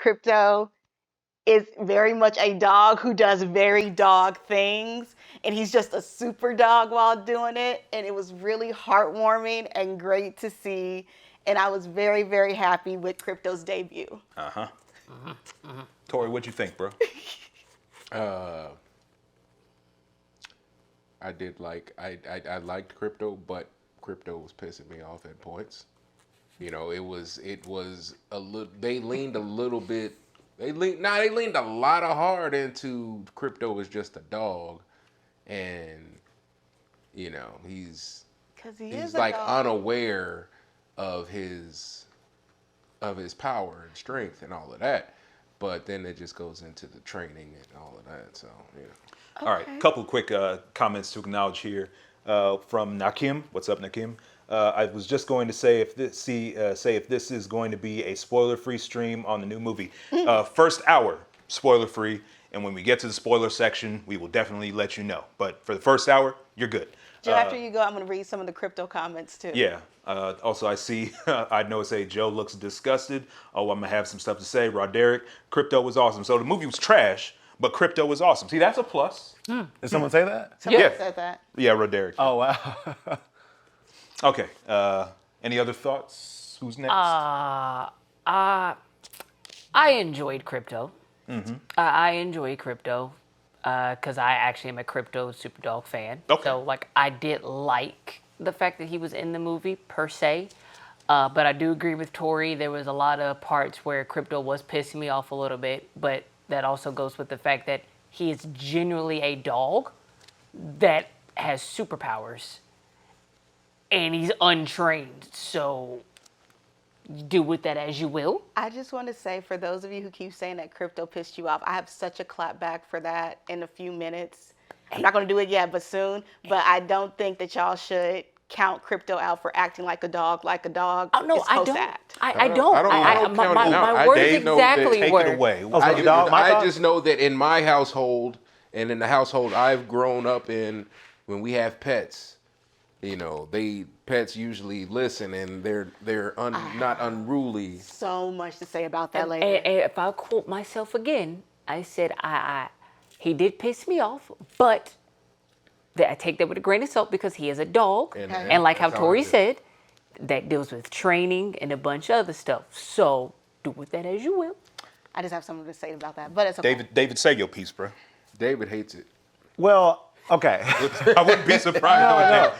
Krypto is very much a dog who does very dog things, and he's just a super dog while doing it. And it was really heartwarming and great to see. And I was very, very happy with Krypto's debut. Uh-huh. Tori, what'd you think, bro? I did like I liked Krypto, but Krypto was pissing me off at points. You know, it was a little. They leaned a little bit. They leaned a lot of hard into Krypto is just a dog, and you know he's like unaware of his power and strength and all of that. But then it just goes into the training and all of that. So yeah. Okay. All right, couple quick comments to acknowledge here from Nakim. What's up, Nakim? I was just going to say if this is going to be a spoiler-free stream on the new movie. First hour, spoiler-free, and when we get to the spoiler section, we will definitely let you know. But for the first hour, you're good. Joe, after you go, I'm going to read some of the Krypto comments too. Yeah. Also, I see, I know say Joe looks disgusted. Oh, I'm going to have some stuff to say. Roderick, Krypto was awesome. So the movie was trash, but Krypto was awesome. See, that's a plus. Did someone say that? Someone said that. Yeah, Roderick. Oh, wow. Okay. Any other thoughts? Who's next? I enjoyed Krypto. Mm-hmm. I enjoy Krypto because I actually am a Krypto Superdog fan. Okay. So, like, I did like the fact that he was in the movie, per se. But I do agree with Tori. There was a lot of parts where Krypto was pissing me off a little bit. But that also goes with the fact that he is genuinely a dog that has superpowers. And he's untrained. So, do with that as you will. I just want to say, for those of you who keep saying that Krypto pissed you off, I have such a clap back for that in a few minutes. I'm not going to do it yet, but soon. But I don't think that y'all should count Krypto out for acting like a dog. Oh, no, It's I supposed don't. to act. I don't. My words They know exactly Take were. it away. I just know that in my household and in the household I've grown up in, when we have pets, you know, pets usually listen and they're not unruly. So much to say about that later. And if I quote myself again, I said, he did piss me off, but I take that with a grain of salt because he is a dog. And like how Tori said, that deals with training and a bunch of other stuff. So do with that as you will. I just have something to say about that, but it's okay. David, say your piece, bro. David hates it. Well, okay. I wouldn't be surprised.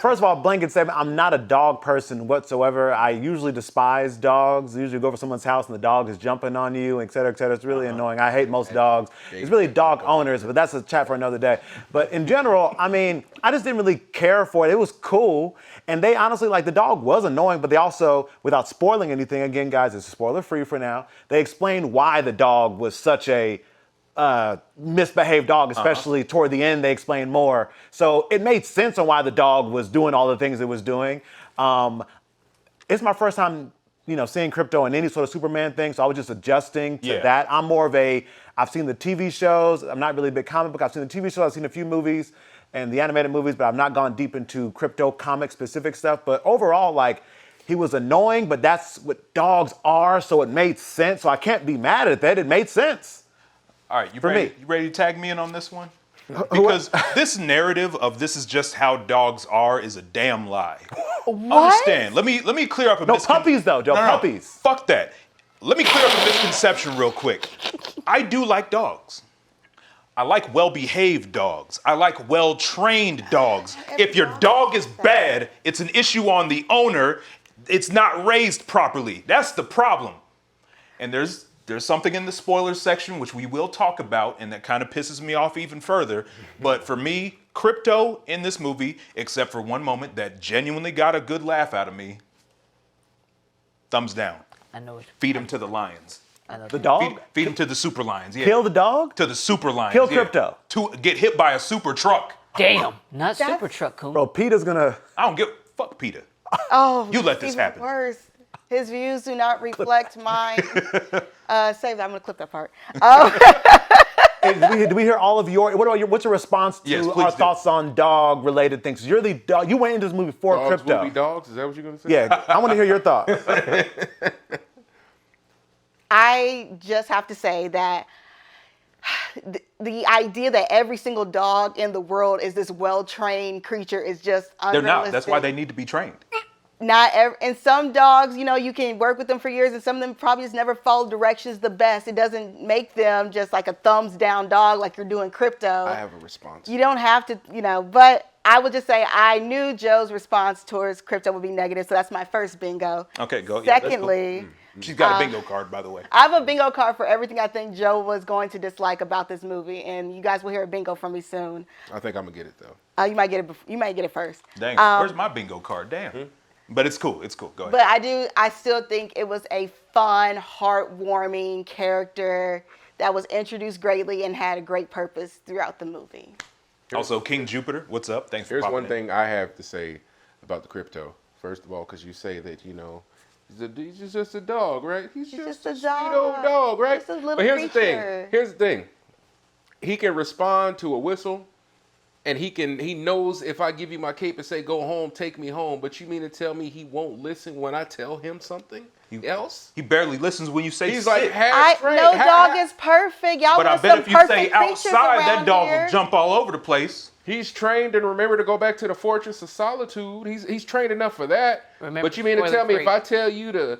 First of all, blanket statement, I'm not a dog person whatsoever. I usually despise dogs. I usually go over someone's house and the dog is jumping on you, et cetera, et cetera. It's really annoying. I hate most dogs. It's really dog owners, but that's a chat for another day. But in general, I mean, I just didn't really care for it. It was cool. And they honestly, like, the dog was annoying, but they also, without spoiling anything, again, guys, it's spoiler free for now, they explained why the dog was such a misbehaved dog, especially toward the end. They explained more, so it made sense on why the dog was doing all the things it was doing. It's my first time, seeing Krypto in any sort of Superman thing, so I was just adjusting to that. I'm more of I've seen the TV shows. I'm not really a big comic book. I've seen the TV shows. I've seen a few movies and the animated movies, but I've not gone deep into Krypto comic specific stuff. But overall, like, he was annoying, but that's what dogs are, so it made sense. So I can't be mad at that. It made sense. All right, you ready to tag me in on this one? Because this narrative of this is just how dogs are is a damn lie. What? Understand? Let me clear up a No, puppies though, Joe, puppies. Fuck that. Let me clear up a misconception real quick. I do like dogs. I like well-behaved dogs. I like well-trained dogs. If your dog is bad, it's an issue on the owner. It's not raised properly. That's the problem. And there's something in the spoilers section which we will talk about, and that kind of pisses me off even further. But for me, Krypto in this movie, except for one moment that genuinely got a good laugh out of me, thumbs down. I know it. Feed him to the lions. The dog? Feed him to the super lions. Yeah. Kill the dog? To the super lions. Kill Krypto. To get hit by a super truck. Damn, not super truck, cool. Bro, Peter's gonna... I don't give... Fuck Peter. Oh, You let this even happen. Worse. His views do not reflect mine. Save that. I'm gonna clip that part. Hey, did we hear all of what's your response to Yes, our please do. thoughts on dog-related things? You're the dog. You went into this movie for Dogs Krypto. will be dogs? Is that what you're gonna say? Yeah, I want to hear your thoughts. I just have to say that the idea that every single dog in the world is this well-trained creature is just They're unrealistic. not. That's why they need to be trained. Not every, and some dogs, you can work with them for years, and some of them probably just never follow directions the best. It doesn't make them just like a thumbs down dog like you're doing Krypto. I have a response. You don't have to, but I would just say I knew Joe's response towards Krypto would be negative, so that's my first bingo. Okay, go. Yeah, that's cool. Secondly, She's got a bingo card, by the way. I have a bingo card for everything I think Joe was going to dislike about this movie, and you guys will hear a bingo from me soon. I think I'm gonna get it though. You might get it. You might get it first. Dang, where's my bingo card? Damn. But it's cool. It's cool. Go ahead. But I still think it was a fun, heartwarming character that was introduced greatly and had a great purpose throughout the movie. Also, King Jupiter, what's up? Thanks for Here's popping one in. thing I have to say about the Krypto. First of all, because you say that he's just a dog, right? He's just a sweet old dog, right? Just a little but here's creature. the thing. He can respond to a whistle, and he knows if I give you my cape and say go home, take me home. But you mean to tell me he won't listen when I tell him something else? He barely listens when you say He's sit. like half trained. No dog is perfect. Y'all But I want bet some if you perfect say creatures outside, that around dog here. will jump all over the place. He's trained and remember to go back to the Fortress of Solitude. He's trained enough for that. Remember But you mean to spoiler tell me free. if I tell you to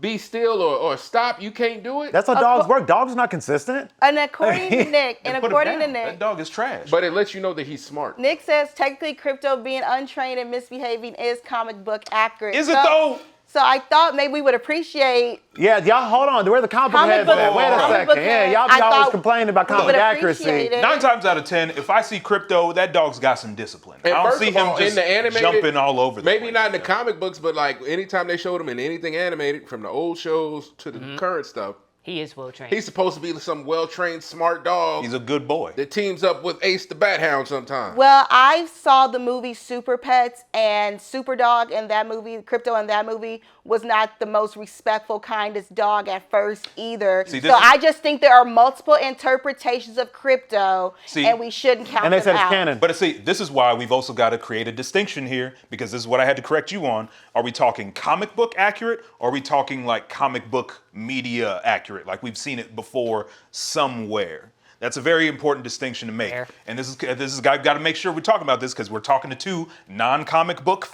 be still or stop, you can't do it? That's how dogs work. Dogs are not consistent. And according to Nick, Put him down. That dog is trash. But it lets you know that he's smart. Nick says technically Krypto being untrained and misbehaving is comic book accurate. Is it though? So I thought maybe we would appreciate. Yeah, y'all hold on. Where the comic book Comic heads book- at? Wait a comic book second. Yeah, heads. y'all I be always thought complaining about we comic would accuracy. appreciate it. 9 times out of 10, if I see Krypto, that dog's got some discipline. And I don't first see of him all, just in the animated, jumping all over the maybe place. not in the comic books, but like anytime they showed him in anything animated, from the old shows to the current stuff, He is well trained. he's supposed to be some well-trained, smart dog He's a good boy. that teams up with Ace the Bat Hound sometimes. Well, I saw the movie Super Pets, and Super Dog in that movie, Krypto in that movie, was not the most respectful, kindest dog at first either. See, So this is- I just think there are multiple interpretations of Krypto, See- and we shouldn't count And they them said it's out. canon. But see, this is why we've also got to create a distinction here, because this is what I had to correct you on. Are we talking comic book accurate, or are we talking like comic book media accurate, like we've seen it before somewhere? That's a very important distinction to make. Fair. And this is I've got to make sure we're talking about this because we're talking to two non-comic book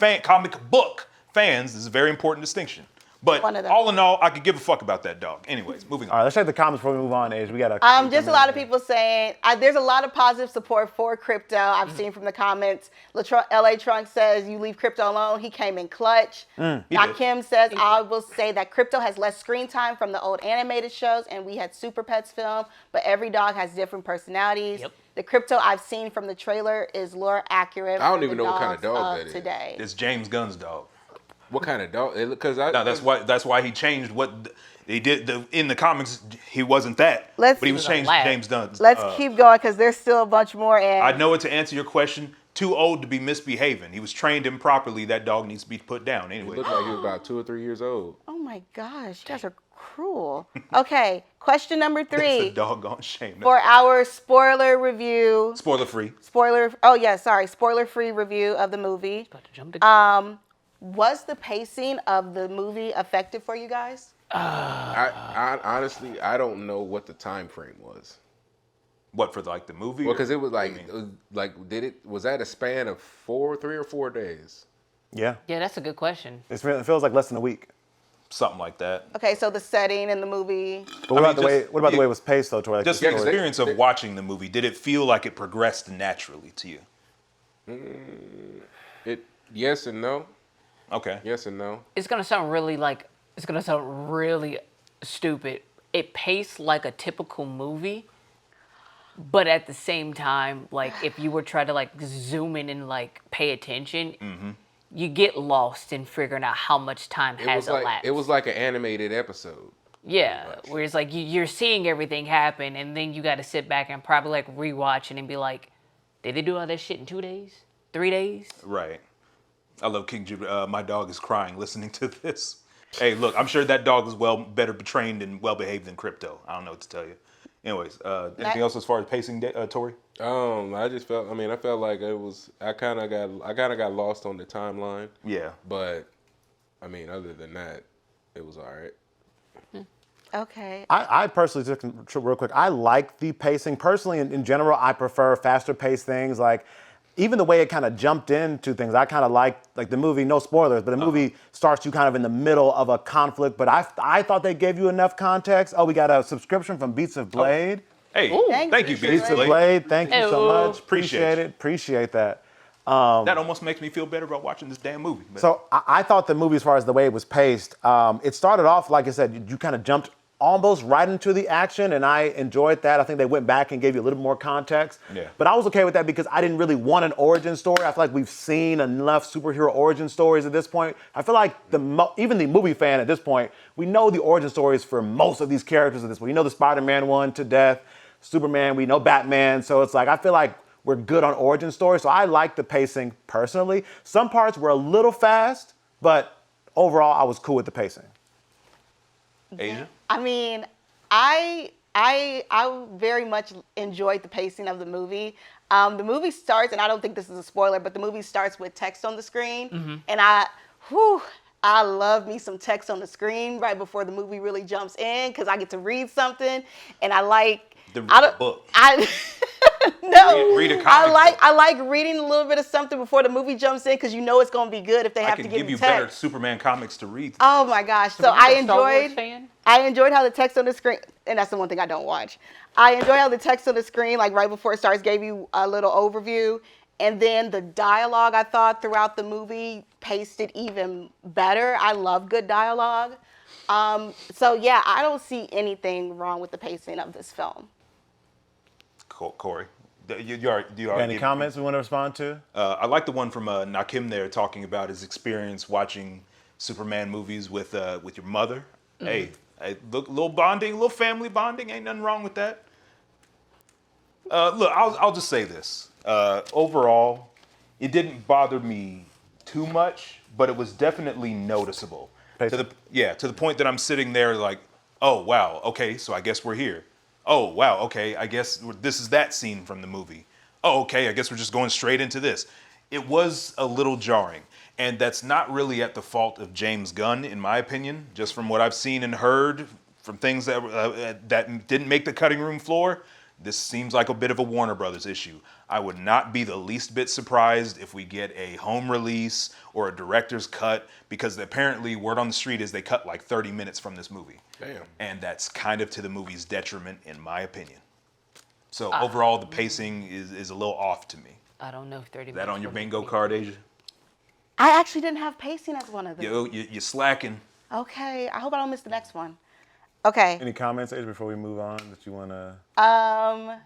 fans. This is a very important distinction. But One of them. all in all, I could give a fuck about that dog. Anyways, moving on. All right, let's check the comments before we move on, Age. We got a Just a lot of people saying there's a lot of positive support for Krypto. I've seen from the comments. LA Trunk says you leave Krypto alone. He came in clutch. He Now did. Kim says I will say that Krypto has less screen time from the old animated shows, and we had Super Pets film, but every dog has different personalities. Yep. The Krypto I've seen from the trailer is lore accurate. I don't for even the know what kind of dogs dog that is. today. It's James Gunn's dog. What kind of dog? Because No, that's why he changed what he did. In the comics, he wasn't that. Let's- but he was He was a changed lab. James Dunn's. Let's keep going because there's still a bunch more. And I know it to answer your question. Too old to be misbehaving. He was trained improperly. That dog needs to be put down. He Anyway, looked like he was about 2 or 3 years old. oh my gosh, you guys are cruel. Okay, question number it's a 3 doggone shame. for our spoiler review. Spoiler free. Spoiler-free review of the movie. About to jump the Was the pacing of the movie effective for you guys? I honestly, I don't know what the time frame was. What for like the movie? Well, because it was What do you like, mean? was that a span of 3 or 4 days? Yeah, Yeah, that's a good question. it feels like less than a week. Something like that. Okay, so the setting in the movie. But what I about mean, the way? just- What about the yeah. way it was paced though, Tori? Like Just the the Yeah, 'cause story? experience of watching the movie. Did it feel like it progressed naturally to you? Yes and no. Okay. Yes and no. It's gonna sound really stupid. It paced like a typical movie, but at the same time, like if you were trying to like zoom in and like pay attention, you get lost in figuring out how much time has elapsed. It was like an animated episode. Yeah, where it's like you're seeing everything happen, and then you got to sit back and probably like rewatch it and be like, did they do all that shit in 2 days, 3 days? Right. I love King Jupiter. My dog is crying listening to this. Hey, look, I'm sure that dog is better trained and well behaved than Krypto. I don't know what to tell you. Anyways, anything else as far as pacing, Tori? I just felt. I mean, I felt like it was. I kind of got lost on the timeline. Yeah. But I mean, other than that, it was all right. Okay. I personally, just real quick, I like the pacing. Personally, in general, I prefer faster paced things. Like, even the way it kind of jumped into things, I kind of like the movie, no spoilers, but the movie starts you kind of in the middle of a conflict, but I thought they gave you enough context. Oh, we got a subscription from Beats of Blade. Hey, thank you, Beats of Blade. Blade, thank you so Hey, much. appreciate you. Appreciate that. That almost makes me feel better about watching this damn movie. But So I thought the movie, as far as the way it was paced, it started off, like I said, you kind of jumped almost right into the action, and I enjoyed that. I think they went back and gave you a little more context. Yeah. But I was okay with that because I didn't really want an origin story. I feel like we've seen enough superhero origin stories at this point. I feel like even the movie fan at this point, we know the origin stories for most of these characters at this point. We know the Spider-Man one to death, Superman, we know Batman. So it's like, I feel like we're good on origin stories. So I like the pacing personally. Some parts were a little fast, but overall I was cool with the pacing. Asia? I mean, I very much enjoyed the pacing of the movie. The movie starts, and I don't think this is a spoiler, but the movie starts with text on the screen, and I love me some text on the screen right before the movie really jumps in because I get to read something, and I like The book. No, Read a comic I like reading a little bit of something before the movie jumps in because you know it's gonna be good if they I have can to give give you you text. better Superman comics to read. Oh my gosh! So Are I you a Star Wars enjoyed. fan? I enjoyed how the text on the screen, and that's the one thing I don't watch. I enjoy how the text on the screen, like right before it starts, gave you a little overview, and then the dialogue I thought throughout the movie paced it even better. I love good dialogue. So yeah, I don't see anything wrong with the pacing of this film. Corey, do you already Any comments we want to respond to? I like the one from Nakim there talking about his experience watching Superman movies with your mother. Hey, look, little bonding, little family bonding, ain't nothing wrong with that. Look, I'll just say this. Overall, it didn't bother me too much, but it was definitely noticeable. To the point that I'm sitting there like, oh wow, okay, so I guess we're here. Oh wow, okay, I guess this is that scene from the movie. Oh, okay, I guess we're just going straight into this. It was a little jarring, and that's not really at the fault of James Gunn, in my opinion. Just from what I've seen and heard from things that didn't make the cutting room floor, this seems like a bit of a Warner Brothers issue. I would not be the least bit surprised if we get a home release or a director's cut, because apparently word on the street is they cut like 30 minutes from this movie. Damn. And that's kind of to the movie's detriment, in my opinion. So overall, the pacing is a little off to me. I don't know if 30 Is minutes. that on your will make bingo me- card, Asia? I actually didn't have pacing as one of them. Yo, you're slacking. Okay, I hope I don't miss the next one. Okay. Any comments, Age, before we move on that you want to?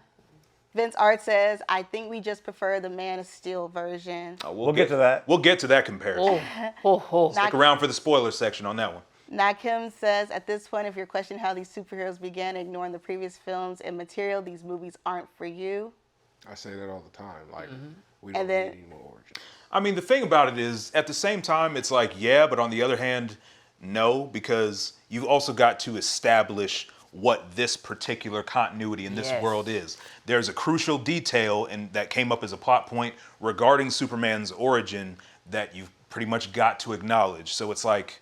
Vince Art says, I think we just prefer the Man of Steel version. We'll get to that. We'll get to that comparison. Oh. Stick around for the spoiler section on that one. Nakim says, at this point, if you're questioning how these superheroes began, ignoring the previous films and material, these movies aren't for you. I say that all the time. Like, we And don't then- need any more origins. I mean, the thing about it is, at the same time, it's like, yeah, but on the other hand, no, because you've also got to establish what this particular continuity in this Yes. world is. There's a crucial detail and that came up as a plot point regarding Superman's origin that you've pretty much got to acknowledge. So it's like,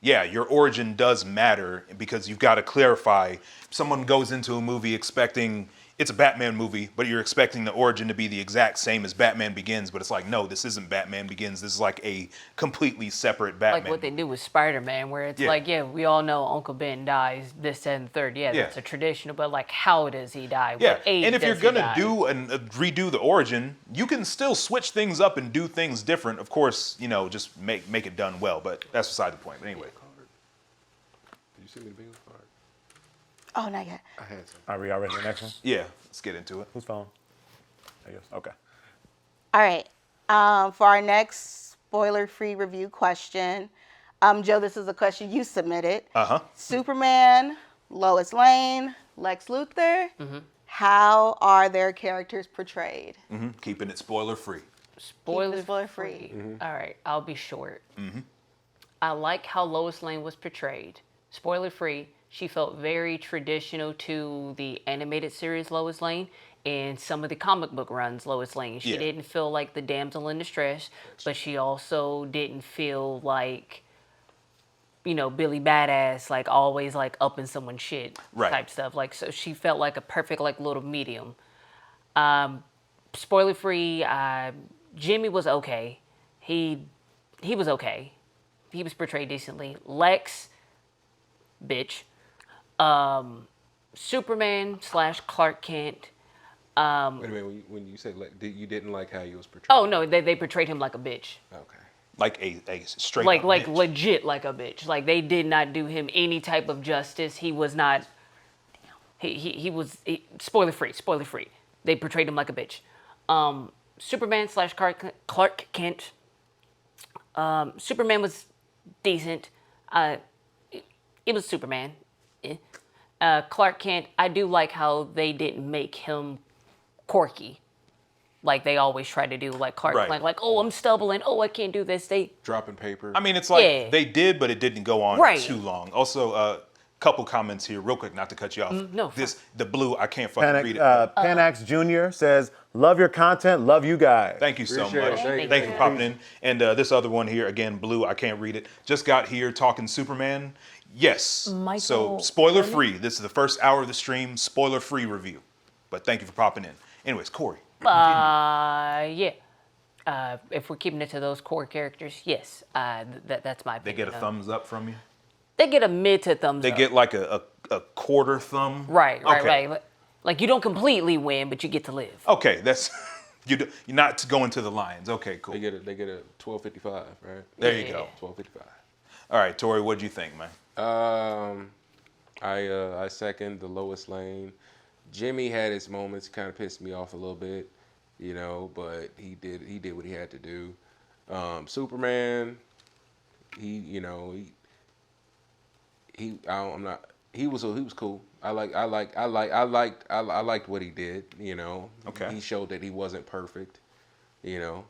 yeah, your origin does matter because you've got to clarify. Someone goes into a movie expecting it's a Batman movie, but you're expecting the origin to be the exact same as Batman Begins, but it's like, no, this isn't Batman Begins. This is like a completely separate Batman. Like what they do with Spider-Man, where it's Yeah. like, yeah, we all know Uncle Ben dies this, that, and the third. Yeah, Yeah. that's a traditional, but like, how does he die? Yeah, What age and if does you're he gonna die? do and redo the origin, you can still switch things up and do things different. Of course, you know, just make it done well. But that's beside the point. But anyway, Did you send me the bingo card? Oh, not yet. I had some. Are we all ready for the next one? yeah, let's get into it. Whose phone? I guess. Okay. All right. For our next spoiler-free review question, Joe, this is a question you submitted. Superman, Lois Lane, Lex Luthor. How are their characters portrayed? Keeping it spoiler free. Spoiler-free. All right, I'll be short. I like how Lois Lane was portrayed. Spoiler free, she felt very traditional to the animated series Lois Lane and some of the comic book runs Lois Lane. She Yeah. didn't feel like the damsel in distress, but she also didn't feel like Billy Badass, like always like up in someone's shit Right. type stuff. Like so she felt like a perfect like little medium. Spoiler free, Jimmy was okay. He was okay. He was portrayed decently. Lex, bitch. Superman / Clark Kent. Wait a minute, when you say you didn't like how he was portrayed? Oh no, they portrayed him like a bitch. Okay. Like a straight Like up like bitch. legit like a bitch. Like they did not do him any type of justice. He was not. He was spoiler free. Spoiler free. They portrayed him like a bitch. Superman / Clark Kent. Superman was decent. It was Superman. Clark Kent. I do like how they didn't make him quirky, like they always try to do. Like Clark, Right. like oh I'm stumbling. Oh I can't do this. They Dropping paper. I mean, it's like Yeah. they did, but it didn't go on Right. too long. Also, couple comments here, real quick, not to cut you off. no, The blue, I can't fucking read it. Panax Jr. says, love your content, love you guys. Thank you so Appreciate much. it. Thank you for popping in. And this other one here, again, blue, I can't read it. Just got here talking Superman. Yes. So Michael spoiler free. This is the first hour of the stream, spoiler free review. But thank you for popping in. Anyways, Corey. yeah. If we're keeping it to those core characters, yes. That's my They opinion. get a thumbs up from you? They get a mid to thumbs They up. get like a quarter thumb? right. Okay. Like you don't completely win, but you get to live. Okay, that's you're not going to the Lions. Okay, cool. They get a 12.55, right? There you Yeah. go. 12.55. All right, Tori, what'd you think, man? I second the Lois Lane. Jimmy had his moments, kind of pissed me off a little bit, but he did what he had to do. Superman, he was cool. I liked what he did. Okay. He showed that he wasn't perfect. I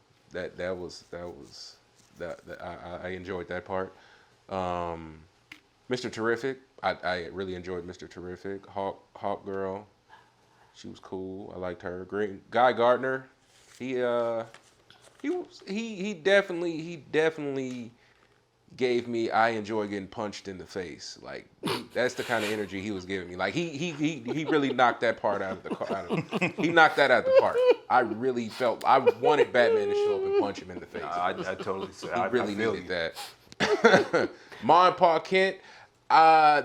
enjoyed that part. Mr. Terrific, I really enjoyed Mr. Terrific. Hawk Girl, she was cool. I liked her. Guy Gardner, he definitely gave me I enjoy getting punched in the face. Like that's the kind of energy he was giving me. Like he really knocked that part out of the he knocked that out of the park. I really felt I wanted Batman to show up and punch him in the face. I totally said He really needed that. Ma and Pa Kent,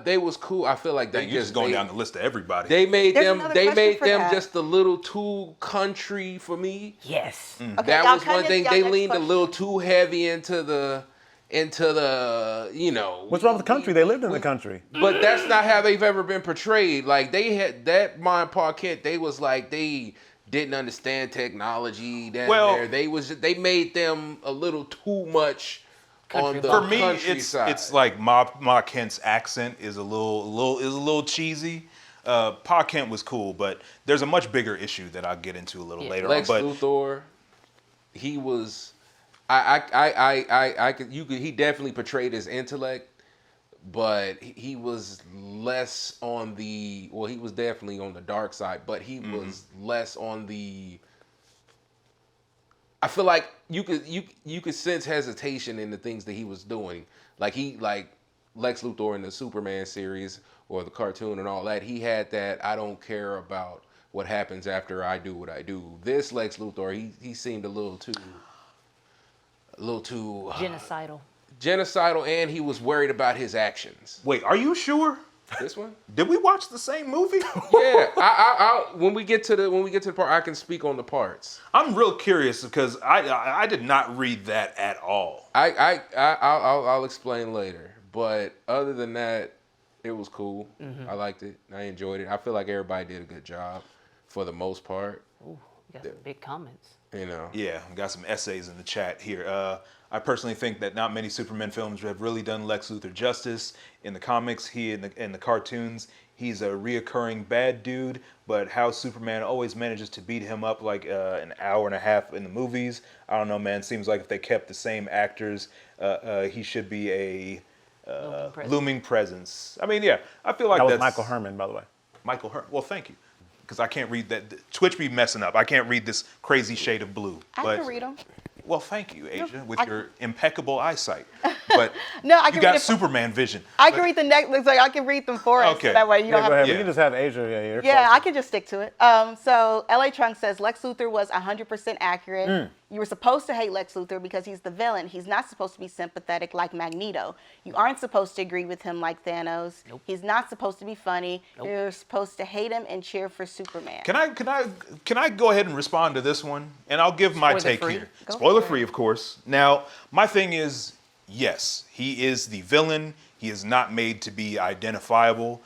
they was cool. I feel like they You're just going down the list of everybody. They made There's them. another They question made for them that. just a little too country for me. Yes. Okay, That y'all was one kinda- thing. y'all They next leaned a question. little too heavy into the What's wrong with the country? They lived in the country. But that's not how they've ever been portrayed. Like they had that Ma and Pa Kent. They was like they didn't understand technology. They made them a little too much on the For me, countryside. it's like Ma Kent's accent is a little cheesy. Pa Kent was cool, but there's a much bigger issue that I'll get into a little later Lex on. But Luthor, he was. He definitely portrayed his intellect, but he was less on the. Well, he was definitely on the dark side, but he was less on the. I feel like you could sense hesitation in the things that he was doing. Like Lex Luthor in the Superman series or the cartoon and all that. He had that I don't care about what happens after I do what I do. This Lex Luthor, he seemed a little too genocidal, and he was worried about his actions. wait, are you sure? This one? Did we watch the same movie? Yeah. I when we get to the part, I can speak on the parts. I'm real curious because I did not read that at all. I'll explain later. But other than that, it was cool. I liked it. I enjoyed it. I feel like everybody did a good job for the most part. Ooh, you got some big comments. Yeah, we got some essays in the chat here. I personally think that not many Superman films have really done Lex Luthor justice. In the comics, in the cartoons, he's a reoccurring bad dude, but how Superman always manages to beat him up like an hour and a half in the movies, I don't know, man. Seems like if they kept the same actors, he should be a looming presence. I mean, yeah, I feel like That was that's Michael Herman, by the way. Michael Herman. Well, thank you. Because I can't read that. Twitch be messing up. I can't read this crazy shade of blue. I can read them. Well, thank you, Asia, with I- your impeccable eyesight. But No, I you can got read it. Superman vision. I can read the next. It's like I can read them for us. Okay. So that way you Yeah, don't go have ahead. to. We Yeah. can just have Asia. Yeah, you're Yeah, closer. I can just stick to it. So LA Trunk says Lex Luthor was 100% accurate. You were supposed to hate Lex Luthor because he's the villain. He's not supposed to be sympathetic like Magneto. You aren't supposed to agree with him like Thanos. Nope. He's not supposed to be funny. Nope. You're supposed to hate him and cheer for Superman. Can I go ahead and respond to this one? And I'll give my take Spoiler-free. here. Go Spoiler for free, it. of course. Now, my thing is, yes, he is the villain. He is not made to be identifiable.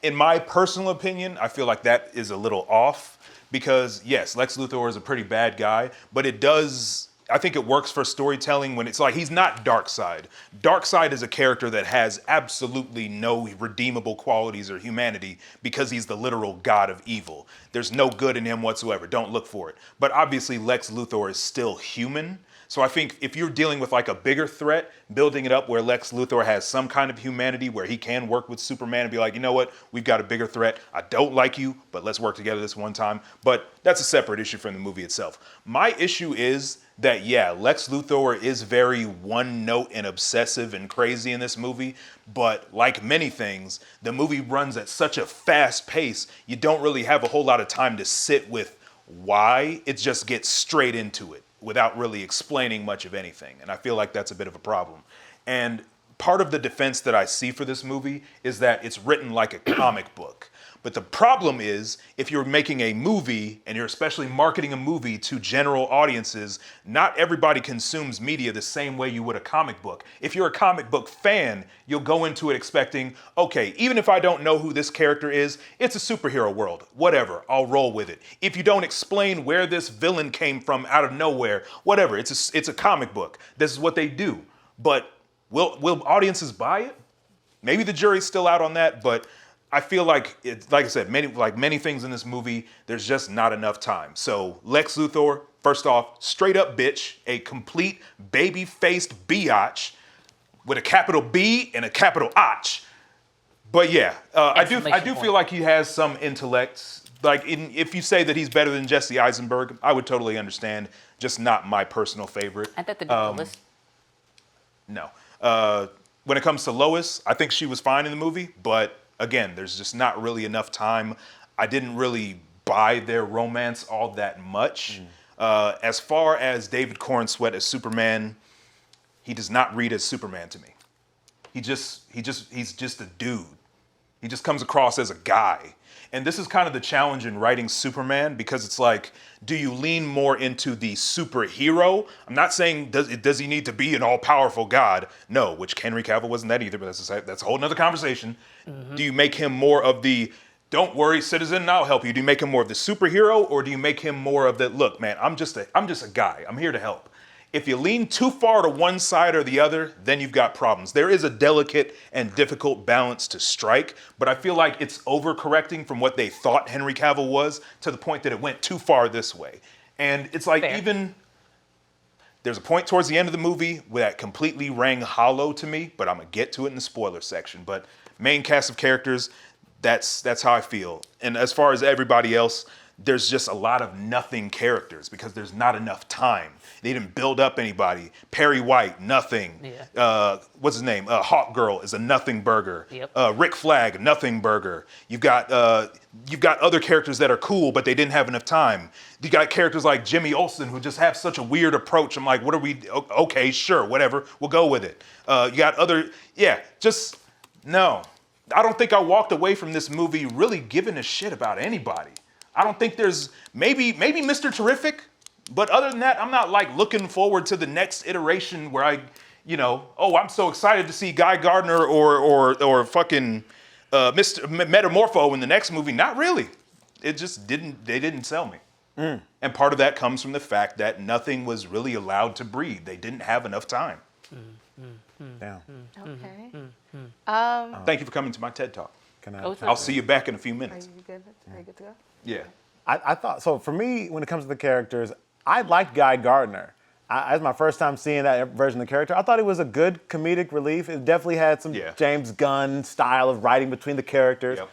In my personal opinion, I feel like that is a little off because, yes, Lex Luthor is a pretty bad guy, but I think it works for storytelling when it's like he's not Darkseid. Darkseid is a character that has absolutely no redeemable qualities or humanity because he's the literal god of evil. There's no good in him whatsoever. Don't look for it. But obviously Lex Luthor is still human. So I think if you're dealing with like a bigger threat, building it up where Lex Luthor has some kind of humanity where he can work with Superman and be like, you know what, we've got a bigger threat. I don't like you, but let's work together this one time. But that's a separate issue from the movie itself. My issue is that, yeah, Lex Luthor is very one note and obsessive and crazy in this movie. But like many things, the movie runs at such a fast pace, you don't really have a whole lot of time to sit with why. It just gets straight into it without really explaining much of anything. And I feel like that's a bit of a problem. And part of the defense that I see for this movie is that it's written like a comic book. But the problem is, if you're making a movie and you're especially marketing a movie to general audiences, not everybody consumes media the same way you would a comic book. If you're a comic book fan, you'll go into it expecting, okay, even if I don't know who this character is, it's a superhero world. Whatever, I'll roll with it. If you don't explain where this villain came from out of nowhere, whatever, it's a comic book. This is what they do. But will audiences buy it? Maybe the jury's still out on that, but I feel like it's like I said, many things in this movie, there's just not enough time. So Lex Luthor, first off, straight up bitch, a complete baby-faced biatch with a capital B and a capital Och. But yeah, I do Exclamation feel like he has some intellect. Like if you say that he's better than Jesse Eisenberg, I would totally understand. Just not my personal favorite. I thought the list. No. When it comes to Lois, I think she was fine in the movie, but again, there's just not really enough time. I didn't really buy their romance all that much. As far as David Corenswet as Superman, he does not read as Superman to me. He's just a dude. He just comes across as a guy. And this is kind of the challenge in writing Superman because it's like, do you lean more into the superhero? I'm not saying does he need to be an all-powerful god? No, which Henry Cavill wasn't that either, but that's a whole nother conversation. Do you make him more of the, don't worry, citizen, I'll help you? Do you make him more of the superhero, or do you make him more of the, look, man, I'm just a guy. I'm here to help. If you lean too far to one side or the other, then you've got problems. There is a delicate and difficult balance to strike, but I feel like it's overcorrecting from what they thought Henry Cavill was to the point that it went too far this way. And it's like Fair. there's a point towards the end of the movie where that completely rang hollow to me, but I'm going to get to it in the spoiler section. But main cast of characters, that's how I feel. And as far as everybody else, there's just a lot of nothing characters because there's not enough time. They didn't build up anybody. Perry White, nothing. Yeah. What's his name? Hawk Girl is a nothing burger. Yep. Rick Flag, nothing burger. You've got other characters that are cool, but they didn't have enough time. You got characters like Jimmy Olsen who just have such a weird approach. I'm like, what are we? Okay, sure, whatever. We'll go with it. You got no. I don't think I walked away from this movie really giving a shit about anybody. I don't think there's maybe Mr. Terrific, but other than that, I'm not like looking forward to the next iteration where I'm so excited to see Guy Gardner or fucking Mr. Metamorpho in the next movie. Not really. It just they didn't sell me. And part of that comes from the fact that nothing was really allowed to breathe. They didn't have enough time. Damn. Okay. Thank you for coming to my TED Talk. Oh, I'll see you back in a few Are minutes. you good? Are you good to go? Yeah. I thought, so for me, when it comes to the characters, I liked Guy Gardner. As my first time seeing that version of the character, I thought it was a good comedic relief. It definitely had some James Gunn style of writing between the characters. Yep.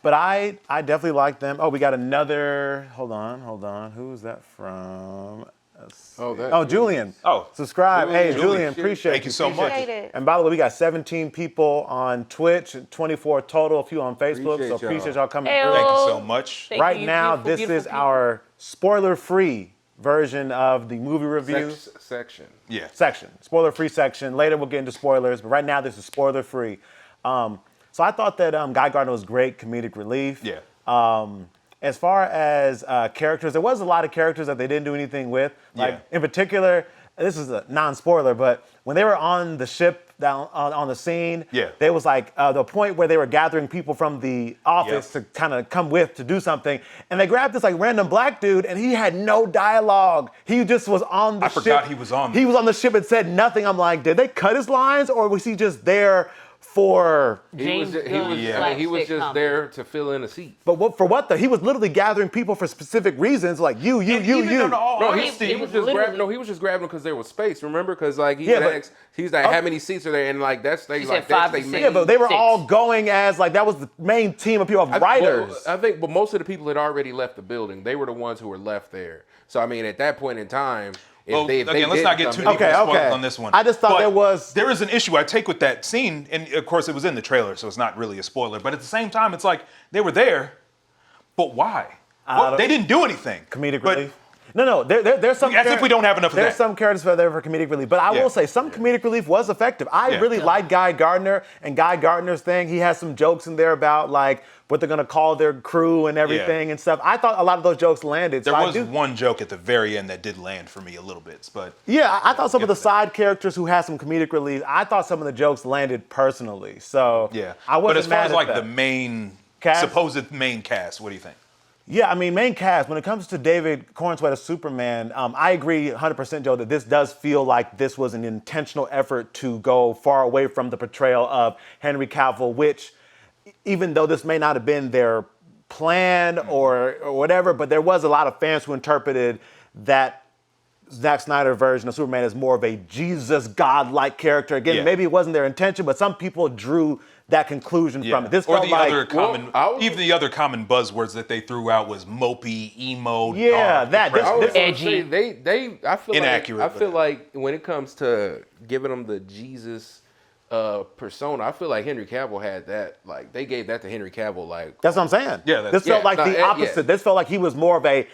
But I definitely liked them. Oh, we got another, hold on. Who's that from? Oh, that. Oh, Julian. Oh. Subscribe. Hey, Julian, Julian, shit. appreciate Thank you so much. Appreciate it. And by the way, we got 17 people on Twitch, 24 total, a few on Facebook. Appreciate So appreciate y'all. y'all coming Hey, through. Thank you so much. Thank Right you, now, beautiful, this beautiful is people. our spoiler-free version of the movie review Section. Yeah. section. Spoiler-free section. Later, we'll get into spoilers, but right now, this is spoiler-free. So I thought that Guy Gardner was great comedic relief. Yeah. As far as characters, there was a lot of characters that they didn't do anything with. Like, Yeah. in particular, this is a non-spoiler, but when they were on the ship down on the scene, Yeah. there was like the point where they were gathering people from the office Yep. to kind of come with to do something, and they grabbed this like random black dude, and he had no dialogue. He just was on the ship. I forgot he was on He there. was on the ship and said nothing. I'm like, did they cut his lines, or was he just there for? James Gunn He was slapstick just comedy. there to fill in a seat. But for what though? He was literally gathering people for specific reasons, like you. And even in all No, honesty, he was just literally- grabbing. No, he was just grabbing because there was space. Remember, because like he Yeah, had but- asked, he's like, how many seats are there? And like that's they He like said that's 5 they to main. 6. Yeah, but they were 6. all going as like that was the main team of people of writers. I think, but most of the people had already left the building. They were the ones who were left there. So I mean, at that point in time, if Well, they again, let's did not get come too in- deep Okay, into spoilers okay. on this one. I just thought But there was- there is an issue I take with that scene, and of course it was in the trailer, so it's not really a spoiler. But at the same time, it's like they were there, but why? Well, don't- they didn't do anything. Comedic But relief. No, there's some. As if we don't have enough of There's that. some characters that are there for comedic relief, but I Yeah. will say some comedic relief was effective. I Yeah. really like Guy Gardner and Guy Gardner's thing. He has some jokes in there about like what they're gonna call their crew and everything and stuff. I thought a lot of those jokes landed. There so was I do, one joke at the very end that did land for me a little bit, but Yeah, I thought some of get the to that. side characters who had some comedic relief, I thought some of the jokes landed personally. So yeah. I wasn't But as far mad as at like that. the main Cast? supposed main cast, what do you think? Yeah, I mean, main cast, when it comes to David Corenswet as Superman, I agree 100%, Joe, that this does feel like this was an intentional effort to go far away from the portrayal of Henry Cavill, which, even though this may not have been their plan or whatever, but there was a lot of fans who interpreted that Zack Snyder version of Superman as more of a Jesus God-like character. Again, Yeah. maybe it wasn't their intention, but some people drew that conclusion from it. This or felt the like, other common, I was- even the other common buzzwords that they threw out was mopey, emo, Yeah, dark, that- depressed. I was gonna Edgy. say I feel Inaccurate, like I feel but- like when it comes to giving them the Jesus persona, I feel like Henry Cavill had that. Like they gave that to Henry Cavill. Like that's what I'm saying. Yeah, that's- this felt yeah, like the yeah. opposite. This felt like he was more of a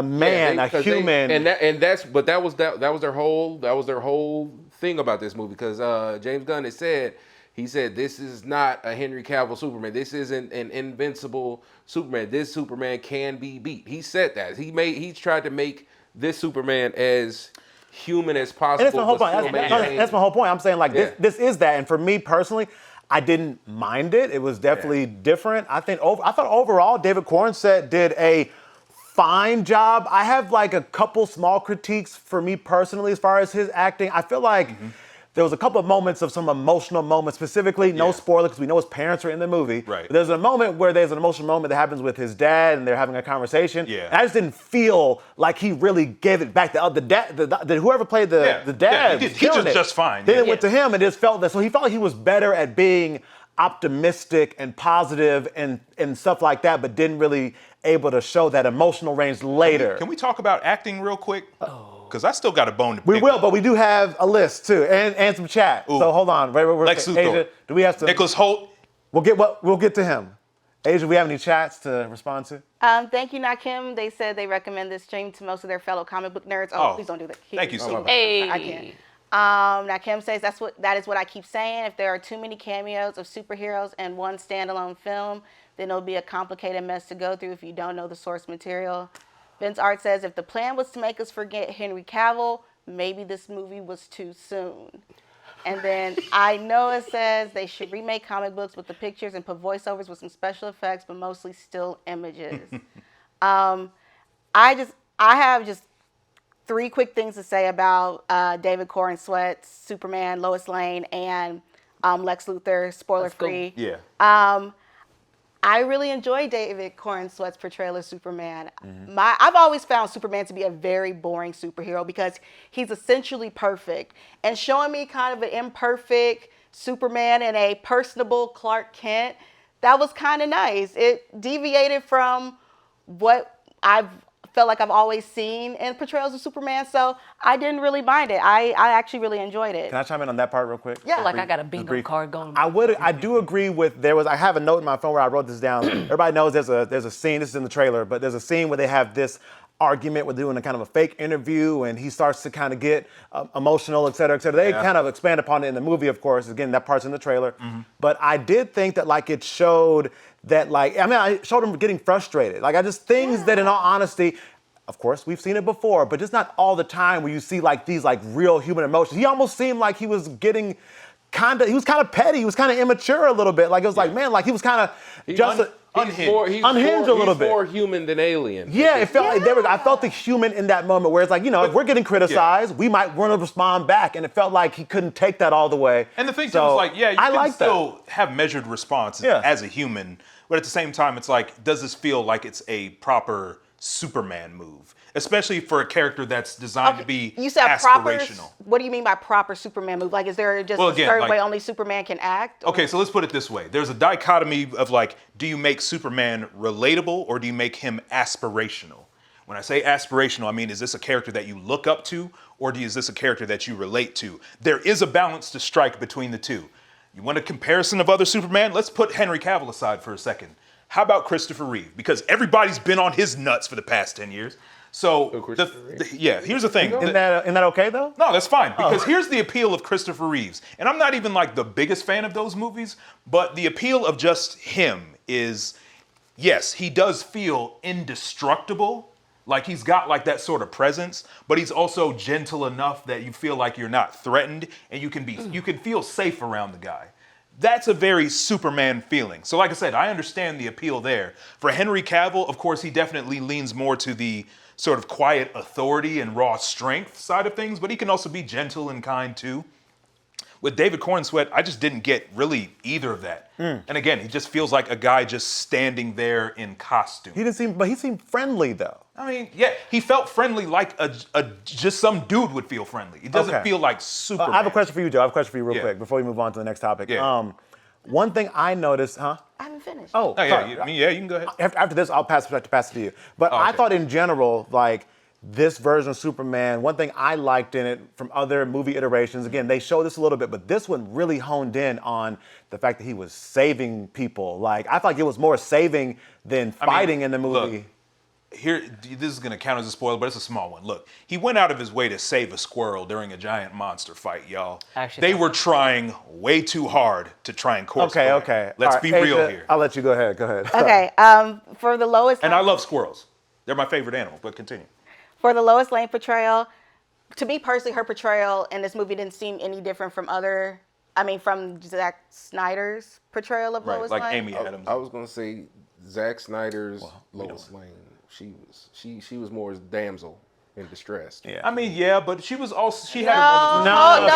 man, Yeah, a 'cause they- human. that was their whole thing about this movie because James Gunn had said. He said, this is not a Henry Cavill Superman. This isn't an invincible Superman. This Superman can be beat. He said that. He tried to make this Superman as human as possible. And that's my whole but point. still That's, maintain- that's my whole point. I'm saying like Yeah. this is that, and for me personally, I didn't mind it. It was definitely different. I thought overall David Corenswet did a fine job. I have like a couple small critiques for me personally as far as his acting. I feel like there was a couple of moments of some emotional moments, specifically, no Yeah. spoiler because we know his parents are in the movie. Right. But there's a moment where there's an emotional moment that happens with his dad and they're having a conversation. Yeah. And I just didn't feel like he really gave it back. Whoever played the Yeah. dad, Yeah, he did. was He killing did it. just fine, Then yeah. it went to him and just felt that. So he felt like he was better at being optimistic and positive and stuff like that, but didn't really able to show that emotional range later. Can we talk about acting real quick? Because I still got a bone to pick. We will, but we do have a list too, and some chat. Ooh. So hold on, Lex Luthor. Asia, do we have some? Nicholas Holt. We'll get to him. Asia, we have any chats to respond to? Thank you, Nakim. They said they recommend this stream to most of their fellow comic book nerds. Oh, Oh, please don't do that. thank you so much. Hey. I can't. Nakim says that is what I keep saying. If there are too many cameos of superheroes in one standalone film, then it'll be a complicated mess to go through if you don't know the source material. Vince Art says if the plan was to make us forget Henry Cavill, maybe this movie was too soon. And then I know it says they should remake comic books with the pictures and put voiceovers with some special effects, but mostly still images. I have just three quick things to say about David Corenswet's Superman, Lois Lane, and Lex Luthor, spoiler free. Yeah. I really enjoy David Corenswet's portrayal of Superman. I've always found Superman to be a very boring superhero because he's essentially perfect. And showing me kind of an imperfect Superman and a personable Clark Kent, that was kind of nice. It deviated from what I've felt like I've always seen in portrayals of Superman, so I didn't really mind it. I actually really enjoyed it. Can I chime in on that part real quick? Yeah. I feel like I got a bingo card going. I do agree with I have a note in my phone where I wrote this down. Everybody knows there's a scene, this is in the trailer, but there's a scene where they have this argument with doing a kind of a fake interview and he starts to kind of get emotional, et cetera, et cetera. They kind of expand upon it in the movie, of course. Again, that part's in the trailer. But I did think that like it showed that I showed him getting frustrated. Like I just things that in all honesty, of course, we've seen it before, but just not all the time where you see like these like real human emotions. He almost seemed like he was getting he was kind of petty. He was kind of immature a little bit. Like it was like, man, like he was kind of unhinged a little bit. He's more human than alien. Yeah, it felt like I felt the human in that moment where it's like, if we're getting criticized, we might want to respond back. And it felt like he couldn't take that all the way. And the thing too is like, you can still have measured response as a human, but at the same time, it's like, does this feel like it's a proper Superman move? Especially for a character that's designed to be you said aspirational. Proper, what do you mean by proper Superman move? Like, is there just a certain way only Superman can act? Okay, so let's put it this way. There's a dichotomy of like, do you make Superman relatable or do you make him aspirational? When I say aspirational, I mean, is this a character that you look up to or is this a character that you relate to? There is a balance to strike between the two. You want a comparison of other Superman? Let's put Henry Cavill aside for a second. How about Christopher Reeve? Because everybody's been on his nuts for the past 10 years. So, here's the thing. Isn't that okay, though? No, that's fine. Because here's the appeal of Christopher Reeves. And I'm not even like the biggest fan of those movies, but the appeal of just him is, yes, he does feel indestructible. Like he's got like that sort of presence, but he's also gentle enough that you feel like you're not threatened and you can feel safe around the guy. That's a very Superman feeling. So like I said, I understand the appeal there. For Henry Cavill, of course, he definitely leans more to the sort of quiet authority and raw strength side of things, but he can also be gentle and kind too. With David Corenswet, I just didn't get really either of that. And again, he just feels like a guy just standing there in costume. He seemed friendly though. I mean, yeah, he felt friendly like just some dude would feel friendly. It doesn't feel like Superman. I have a question for you, Joe. I have a question for you real quick before we move on to the next topic. Yeah. One thing I noticed, I haven't finished. Oh yeah, you can go ahead. After this, I'll pass it to you. But I thought in general, like this version of Superman, one thing I liked in it from other movie iterations, again, they show this a little bit, but this one really honed in on the fact that he was saving people. Like, I felt like it was more saving than fighting in the movie. Look, here, this is going to count as a spoiler, but it's a small one. Look, he went out of his way to save a squirrel during a giant monster fight, y'all. They were trying way too hard to try and course correct. Okay. Let's be real here. I'll let you go ahead. Okay, for the Lois Lane. And I love squirrels. They're my favorite animal, but continue. For the Lois Lane portrayal, to me personally, her portrayal in this movie didn't seem any different from from Zack Snyder's portrayal of Lois Lane. Like Amy Adams. I was going to say Zack Snyder's Lois Lane. She was more damsel in distress. Yeah. I mean, yeah, but she was also she had No,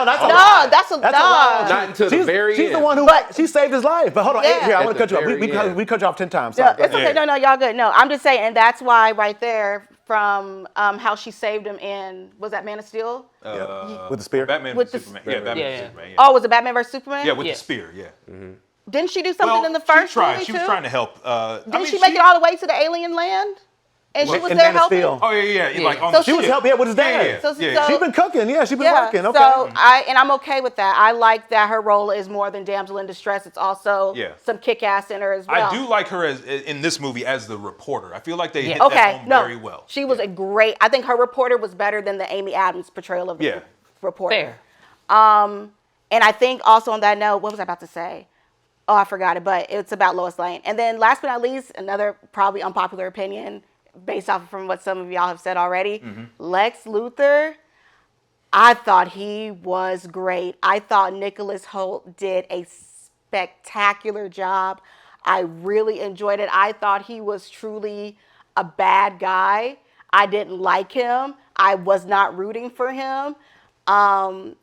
that's a lie. Not until the very end. She's the one who she saved his life. But hold on, here, I want to cut you off. We cut you off 10 times. Yeah, it's okay. No, y'all good. No, I'm just saying, and that's why right there from how she saved him in, was that Man of Steel? With the spear? Batman With vs. Superman. Batman vs. Superman. Yeah. Oh, was it Batman vs. Superman? Yeah, with the spear, yeah. Mm-hmm. Didn't she do something in the first movie too? She was trying to help. Didn't she make it all the way to the alien land? And she was there helping? Oh, yeah. Like on So the She was helping with his dad. Yeah. She's been cooking. Yeah, she's been working. Okay. So I'm okay with that. I like that her role is more than damsel in distress. It's also some kick-ass in her as well. I do like her in this movie as the reporter. I feel like they hit that home very well. She was I think her reporter was better than the Amy Adams portrayal of the reporter. Fair. And I think also on that note, what was I about to say? Oh, I forgot it, but it's about Lois Lane. And then last but not least, another probably unpopular opinion based off from what some of y'all have said already. Lex Luthor, I thought he was great. I thought Nicholas Hoult did a spectacular job. I really enjoyed it. I thought he was truly a bad guy. I didn't like him. I was not rooting for him.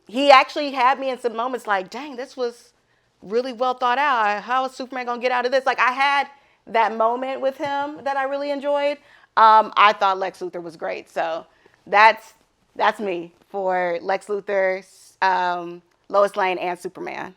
He actually had me in some moments like, dang, this was really well thought out. How is Superman gonna get out of this? Like, I had that moment with him that I really enjoyed. I thought Lex Luthor was great. So that's me for Lex Luthor, Lois Lane, and Superman.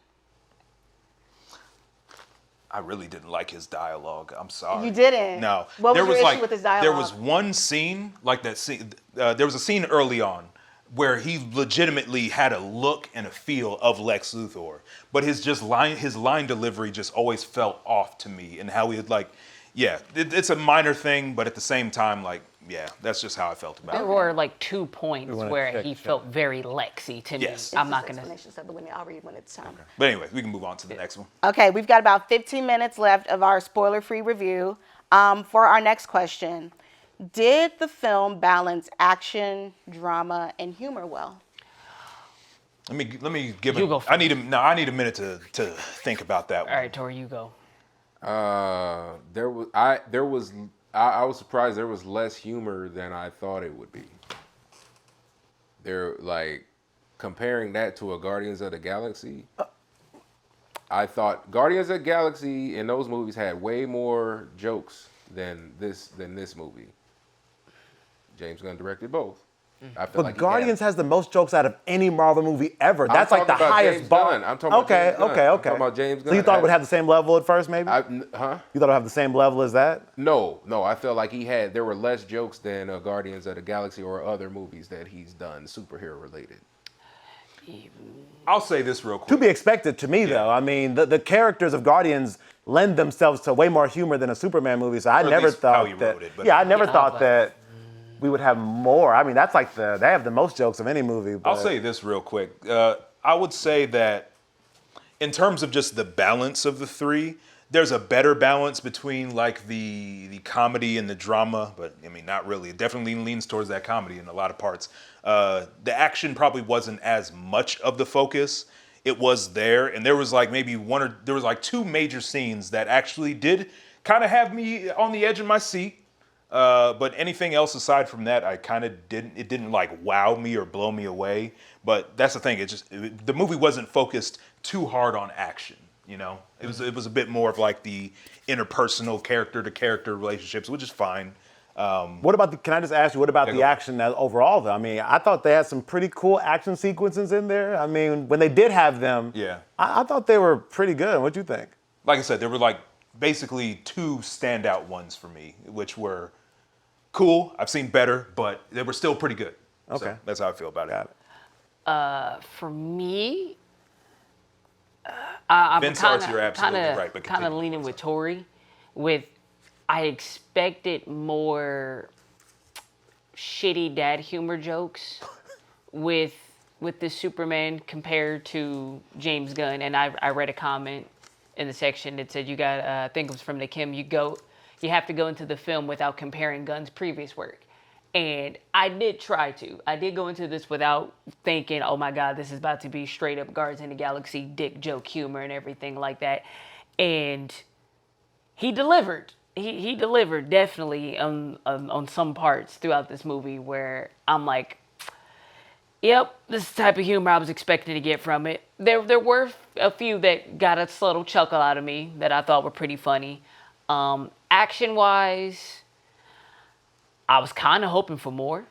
I really didn't like his dialogue. I'm sorry. You didn't? No. What was there your was issue like, with his There dialogue? was one scene, like that scene. There was a scene early on where he legitimately had a look and a feel of Lex Luthor, but his line delivery just always felt off to me, and how he had like, yeah, it's a minor thing, but at the same time, like, yeah, that's just how I felt about There it. were like 2 points wanna where check, he check. felt very Lexy to me. Yes. I'm not gonna. Explanations of the winning. I'll read when it's time. But anyway, we can move on to the next one. Okay, we've got about 15 minutes left of our spoiler-free review. For our next question, did the film balance action, drama, and humor well? Let me give You it. go I need a minute to think about that one. All right, Tori, you go. I was surprised there was less humor than I thought it would be. They're like comparing that to a Guardians of the Galaxy. I thought Guardians of the Galaxy in those movies had way more jokes than this movie. James Gunn directed both. I feel But like Guardians has the most jokes out of any Marvel movie ever. That's like the talking about highest James bar. Gunn. I'm talking about Okay, James Gunn. okay, I'm okay. talking about James So you Gunn. thought it would have the same level at first, maybe? Huh? You thought it would have the same level as that? No. I feel like there were less jokes than Guardians of the Galaxy or other movies that he's done superhero related. I'll say this real quick. To be expected to me, though. I mean, the characters of Guardians lend themselves to way more humor than a Superman movie. So I at never least thought how he that. wrote it, but- Yeah, I never thought but- that we would have more. I mean, that's like they have the most jokes of any movie. But I'll say this real quick. I would say that in terms of just the balance of the three, there's a better balance between like the comedy and the drama, but I mean, not really. It definitely leans towards that comedy in a lot of parts. The action probably wasn't as much of the focus. It was there, and there was like maybe there was like 2 major scenes that actually did kind of have me on the edge of my seat. But anything else aside from that, I kind of didn't like wow me or blow me away. But that's the thing. The movie wasn't focused too hard on action. You know, it was a bit more of like the interpersonal character to character relationships, which is fine. what about can I just ask you, what about Yeah, the go. action overall, though? I mean, I thought they had some pretty cool action sequences in there. I mean, when they did have them, Yeah. I thought they were pretty good. What'd you think? Like I said, there were like basically 2 standout ones for me, which were cool. I've seen better, but they were still pretty good. Okay. So that's how I feel about Got it. it. For me, I'm Vince Arts, you're absolutely right, but kind of continue. leaning with Tori. I expected more shitty dad humor jokes with this Superman compared to James Gunn, and I read a comment in the section that said you got I think it was from the Kim. You have to go into the film without comparing Gunn's previous work. And I did try to. I did go into this without thinking, oh my God, this is about to be straight up Guardians of the Galaxy dick joke humor and everything like that. And he delivered. He delivered definitely on some parts throughout this movie where I'm like, yep, this is the type of humor I was expecting to get from it. There were a few that got a subtle chuckle out of me that I thought were pretty funny. Action-wise, I was kind of hoping for more.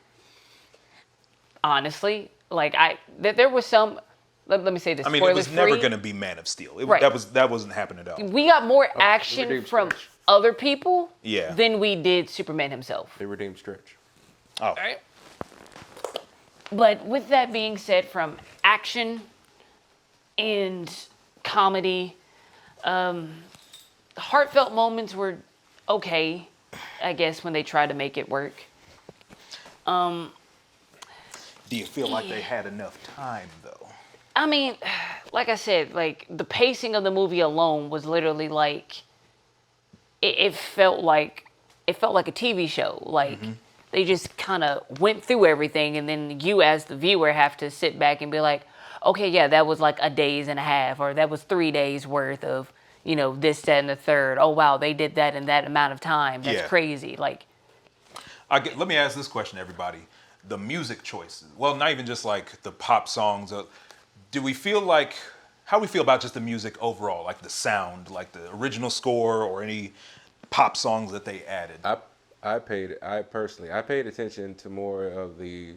Honestly, like there was some. Let me say this. I mean, it was never spoiler-free. going to be Man of Steel. Right. That wasn't happening at all. We got more action redeemed from Stretch. other people Yeah. than we did Superman himself. They redeemed Stretch. Oh, Right. But with that being said, from action and comedy, heartfelt moments were okay, I guess, when they tried to make it work. do you feel like they had enough time though? I mean, like I said, like the pacing of the movie alone was literally like it felt like a TV show. Like they just kind of went through everything, and then you as the viewer have to sit back and be like, okay, yeah, that was like a days and a half, or that was 3 days worth of, you know, this, that, and the third. Oh wow, they did that in that amount of time. That's Yeah. crazy. Like, Let me ask this question, everybody. The music choices. Well, not even just like the pop songs. How do we feel about just the music overall? Like the sound, like the original score or any pop songs that they added? I paid attention to more of the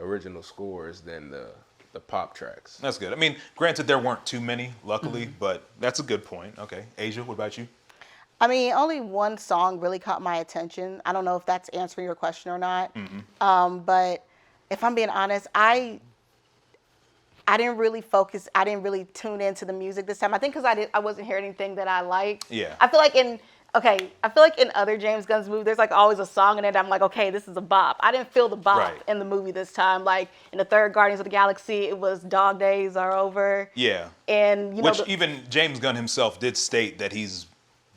original scores than the The pop tracks. That's good. I mean, granted, there weren't too many, luckily, but that's a good point. Okay. Asia, what about you? I mean, only one song really caught my attention. I don't know if that's answering your question or not. But if I'm being honest, I didn't really focus. I didn't really tune into the music this time. I think because I wasn't hearing anything that I liked. Yeah. I feel like in other James Gunn's movies, there's like always a song in it. I'm like, okay, this is a bop. I didn't feel the bop Right. in the movie this time. Like in the third Guardians of the Galaxy, it was Dog Days Are Over. Yeah. And you know, Which even James Gunn himself did state that he's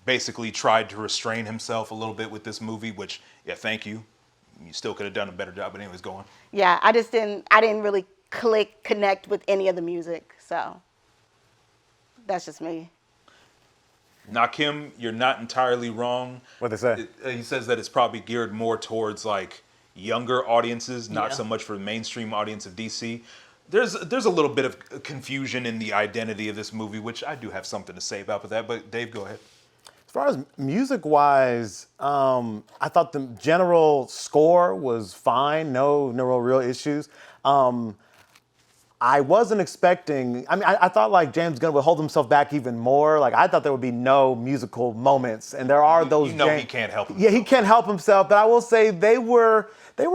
basically tried to restrain himself a little bit with this movie, which, yeah, thank you. You still could have done a better job, but anyways, go on. yeah, I didn't really connect with any of the music. So that's just me. Nakim, you're not entirely wrong. What they say? He says that it's probably geared more towards like younger audiences, not Yeah. so much for the mainstream audience of DC. There's a little bit of confusion in the identity of this movie, which I do have something to say about that. But Dave, go ahead. As far as music-wise, I thought the general score was fine. No real issues. I wasn't expecting. I mean, I thought like James Gunn would hold himself back even more. Like I thought there would be no musical moments, and there are those. You know he can't help himself. Yeah, he can't help himself. But I will say they were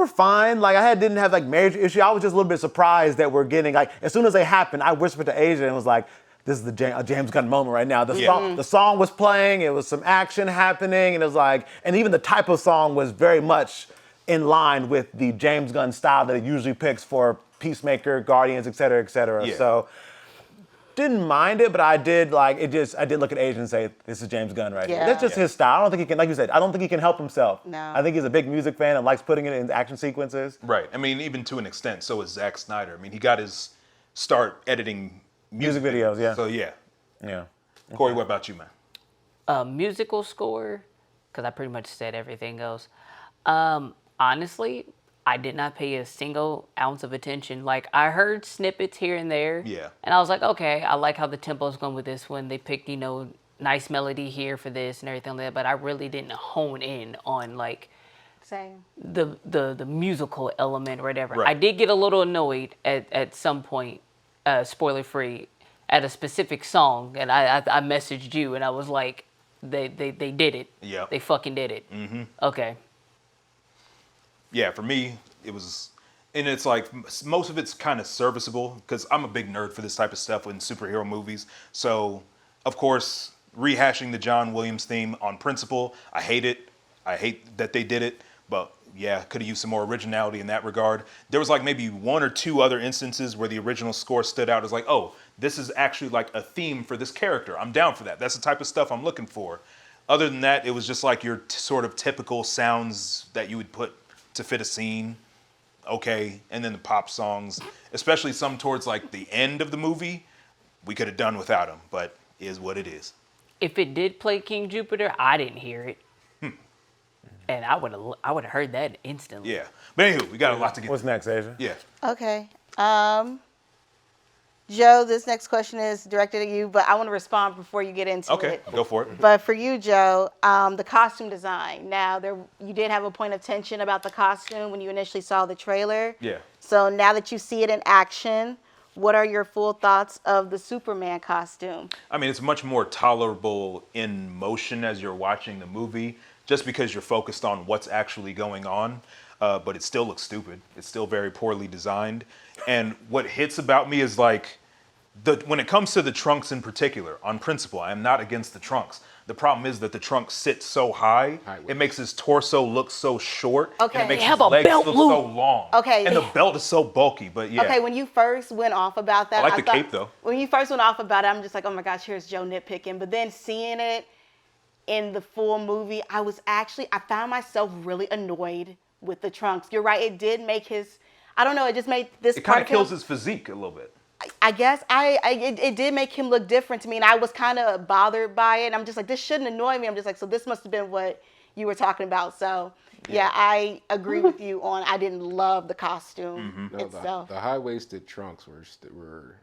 fine. Like didn't have like major issue. I was just a little bit surprised that we're getting like as soon as they happened, I whispered to Asia and was like, "This is a James Gunn moment right now." The song was playing. It was some action happening, and it was like, and even the type of song was very much in line with the James Gunn style that he usually picks for Peacemaker, Guardians, et cetera, et cetera. Yeah. So didn't mind it, but I did like it. I did look at Asia and say, "This is James Gunn right here." Yeah. That's just his style. I don't think he can, like you said, I don't think he can help himself. No. I think he's a big music fan and likes putting it in action sequences. Right. I mean, even to an extent, so is Zack Snyder. I mean, he got his start editing Music videos, yeah. So yeah. Yeah. Corey, what about you, man? Musical score, because I pretty much said everything else. Honestly, I did not pay a single ounce of attention. Like, I heard snippets here and there. Yeah. And I was like, okay, I like how the tempo's going with this one. They picked, nice melody here for this and everything like that. But I really didn't hone in on, like, Same. the musical element or whatever. Right. I did get a little annoyed at some point, spoiler free, at a specific song, and I messaged you and I was like, they did it. Yep. They fucking did it. Mm-hmm. Okay. Yeah, for me, it was, and it's like most of it's kind of serviceable because I'm a big nerd for this type of stuff in superhero movies. So, of course, rehashing the John Williams theme on principle, I hate it. I hate that they did it, but yeah, could have used some more originality in that regard. There was like maybe one or two other instances where the original score stood out as like, oh, this is actually like a theme for this character. I'm down for that. That's the type of stuff I'm looking for. Other than that, it was just like your sort of typical sounds that you would put to fit a scene. Okay, and then the pop songs, especially some towards like the end of the movie, we could have done without them, but is what it is. If it did play King Jupiter, I didn't hear it. And I would have heard that instantly. Yeah, but anywho, we got a lot to get. What's next, Asia? Yeah. Okay. Joe, this next question is directed at you, but I want to respond before you get into Okay, it. go for it. But for you, Joe, the costume design. Now, you did have a point of tension about the costume when you initially saw the trailer. Yeah. So now that you see it in action, what are your full thoughts of the Superman costume? I mean, it's much more tolerable in motion as you're watching the movie, just because you're focused on what's actually going on. But it still looks stupid. It's still very poorly designed. And what hits about me is like, when it comes to the trunks in particular, on principle, I am not against the trunks. The problem is that the trunks sit so high, it makes his torso look so short, Okay. and it makes They have his a legs belt look loop. so long. Okay. And the belt is so bulky, but yeah. Okay, when you first went off about that, I like the cape, though. When you first went off about it, I'm just like, oh my gosh, here's Joe nitpicking. But then seeing it in the full movie, I found myself really annoyed with the trunks. You're right, it did make it just made this It part kind of of him, kills his physique a little bit. I guess it did make him look different to me, and I was kind of bothered by it. And I'm just like, this shouldn't annoy me. I'm just like, so this must have been what you were talking about. So yeah, I agree with you on. I didn't love the costume No, itself. the high-waisted trunks were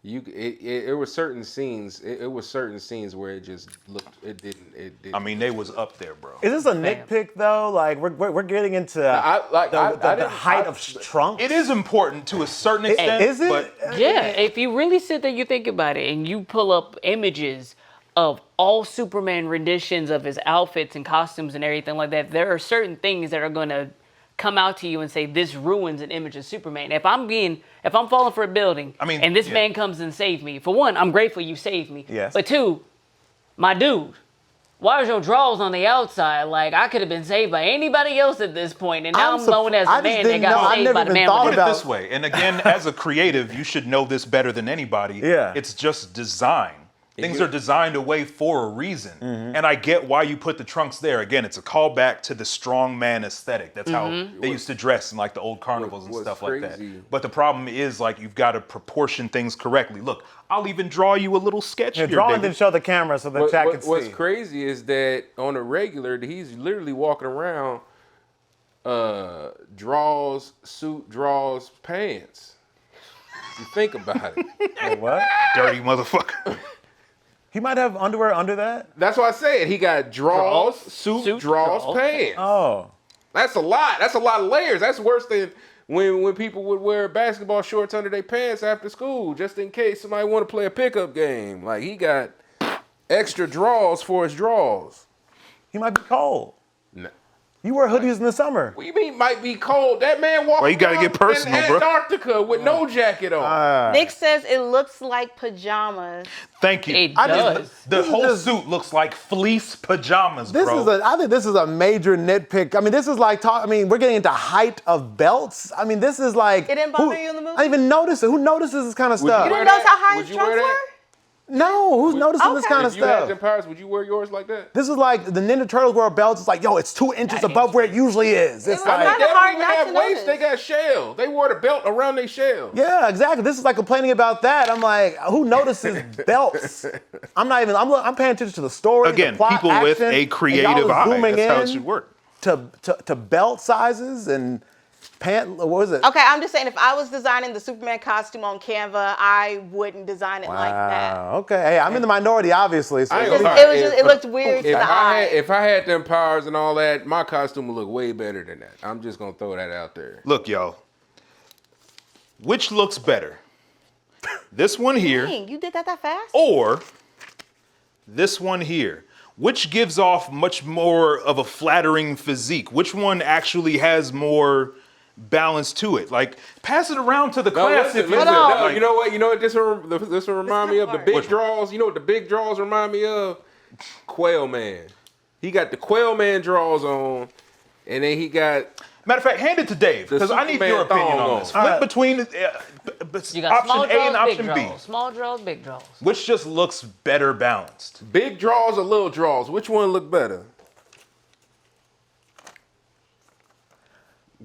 It were certain scenes. It was certain scenes where it just looked. It didn't. I mean, they was up there, bro. Is this a nitpick though? Like we're getting into the height of trunks. It is important to a certain extent. Is it? But Yeah, if you really sit there, you think about it, and you pull up images of all Superman renditions of his outfits and costumes and everything like that, there are certain things that are going to come out to you and say this ruins an image of Superman. If I'm falling for a building, and this man comes and saves me, for one, I'm grateful you saved me. Yes. But two, my dude, why is your drawers on the outside? Like, I could have been saved by anybody else at this point, and now I'm known as the man that got saved by the man with put it this way, and again, as a creative, you should know this better than anybody. Yeah. It's just design. Things are designed away for a reason. And I get why you put the trunks there. Again, it's a callback to the strong man aesthetic. That's how they used to dress in like the old carnivals and stuff like that. But the problem is like you've got to proportion things correctly. Look, I'll even draw you a little sketch here, Drawing David. didn't show the camera so the chat could see. What's crazy is that on a regular, he's literally walking around suit, draws, pants. If you think about it. Like, what? Dirty motherfucker. He might have underwear under that. That's what I said. He got suit, draws, pants. Oh. That's a lot. That's a lot of layers. That's worse than when people would wear basketball shorts under their pants after school, just in case somebody want to play a pickup game. Like, he got extra draws for his draws. He might be cold. No. You wear hoodies in the summer. What do you mean might be cold? That man walking Well, you gotta get personal, in bro. Antarctica with no jacket on. Nick says it looks like pajamas. Thank you. It does. The whole suit looks like fleece pajamas, bro. I think this is a major nitpick. I mean, this is like we're getting into height of belts. I mean, this is like. It didn't bother you in the movie? I didn't even notice it. Who notices this kind of stuff? You didn't notice how high his Would you wear trunks that? were? No, who's noticing this kind of If you had stuff? them powers, would you wear yours like that? This is like the Ninja Turtles wear belts. It's like, yo, it's 2 inches above where it usually is. It's was like, kinda They don't hard even not have to waist. notice. They got shell. They wore the belt around their shell. yeah, exactly. This is like complaining about that. I'm like, who notices belts? I'm paying attention to the story. Again, the plot, people action, with a and y'all creative are eye. zooming That's how it in should work. to belt sizes and what was it? Okay, I'm just saying, if I was designing the Superman costume on Canva, I wouldn't design it like that. Wow. Okay. Hey, I'm in the minority, obviously. So I ain't It, gonna it lie. was just, it looked weird to the eye. If I had them powers and all that, my costume would look way better than that. I'm just gonna throw that out there. Look, y'all. Which looks better? This one here Dang, you did that fast? or this one here? Which gives off much more of a flattering physique? Which one actually has more balance to it? Like, pass it around to the class if you will. No, Like, you know what? You know what this will remind me of? The part. big draws. You know what the big draws remind me of? Quail Man. He got the Quail Man draws on, and then he got. matter of fact, hand it to Dave, because I need Superman your opinion thong on this. on. Flip between You got small option A and draws, big option B. draws. Small draws, big draws. Which just looks better balanced? Big draws or little draws? Which one look better?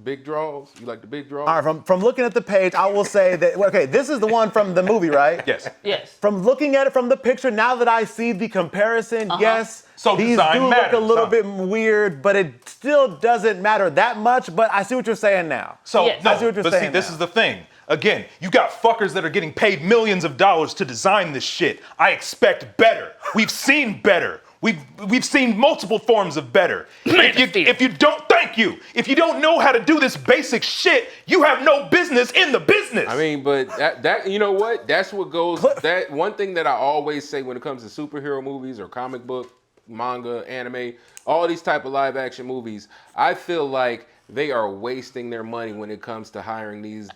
Big draws? You like the big draws? All right, from looking at the page, I will say that, okay, this is the one from the movie, right? Yes. Yes. From looking at it from the picture, now that I see the comparison, yes, So these design do matters, look a little huh? bit weird, but it still doesn't matter that much, but I see what you're saying now. So, Yes. no, I see what you're but see, saying this now. is the thing. Again, you got fuckers that are getting paid millions of dollars to design this shit. I expect better. We've seen better. We've seen multiple forms of better. If you don't, thank you. If you don't know how to do this basic shit, you have no business in the business. I mean, but that you know what? That's what goes. That one thing that I always say when it comes to superhero movies or comic book, manga, anime, all these type of live action movies, I feel like they are wasting their money when it comes to hiring these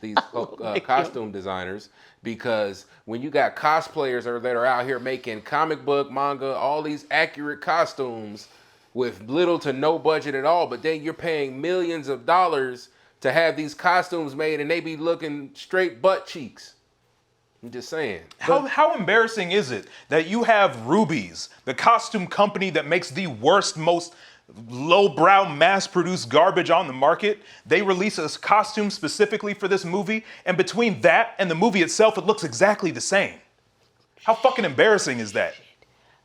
costume designers, because when you got cosplayers that are out here making comic book, manga, all these accurate costumes with little to no budget at all, but then you're paying millions of dollars to have these costumes made and they be looking straight butt cheeks. I'm just saying. How embarrassing is it that you have Rubies, the costume company that makes the worst, most lowbrow, mass-produced garbage on the market? They release a costume specifically for this movie, and between that and the movie itself, it looks exactly the same. How fucking embarrassing is that?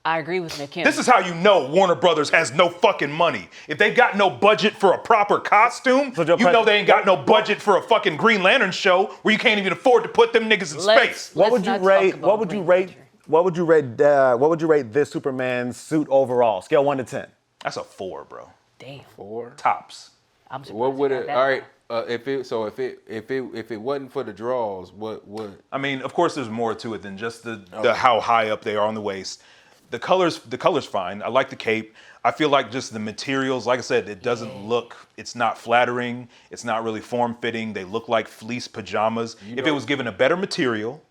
I agree with Nakim. This is how you know Warner Brothers has no fucking money. If they got no budget for a proper costume, So, Joe, you know they ain't got no budget for a fucking Green Lantern show where you can't even afford to put them niggas in space. What would you Let's not rate? talk What about would you Green rate? Lantern. What would you rate? What would you rate this Superman suit overall? Scale 1 to 10. That's a 4, bro. Damn. 4. Tops. I'm surprised. What would it it? got All that right. high. If it wasn't for the draws, what? I mean, of course, there's more to it than just the how high up they are on the waist. The color's fine. I like the cape. I feel like just the materials, like I said, it doesn't look, it's not flattering. It's not really form-fitting. They look like fleece pajamas. If it was given a better material,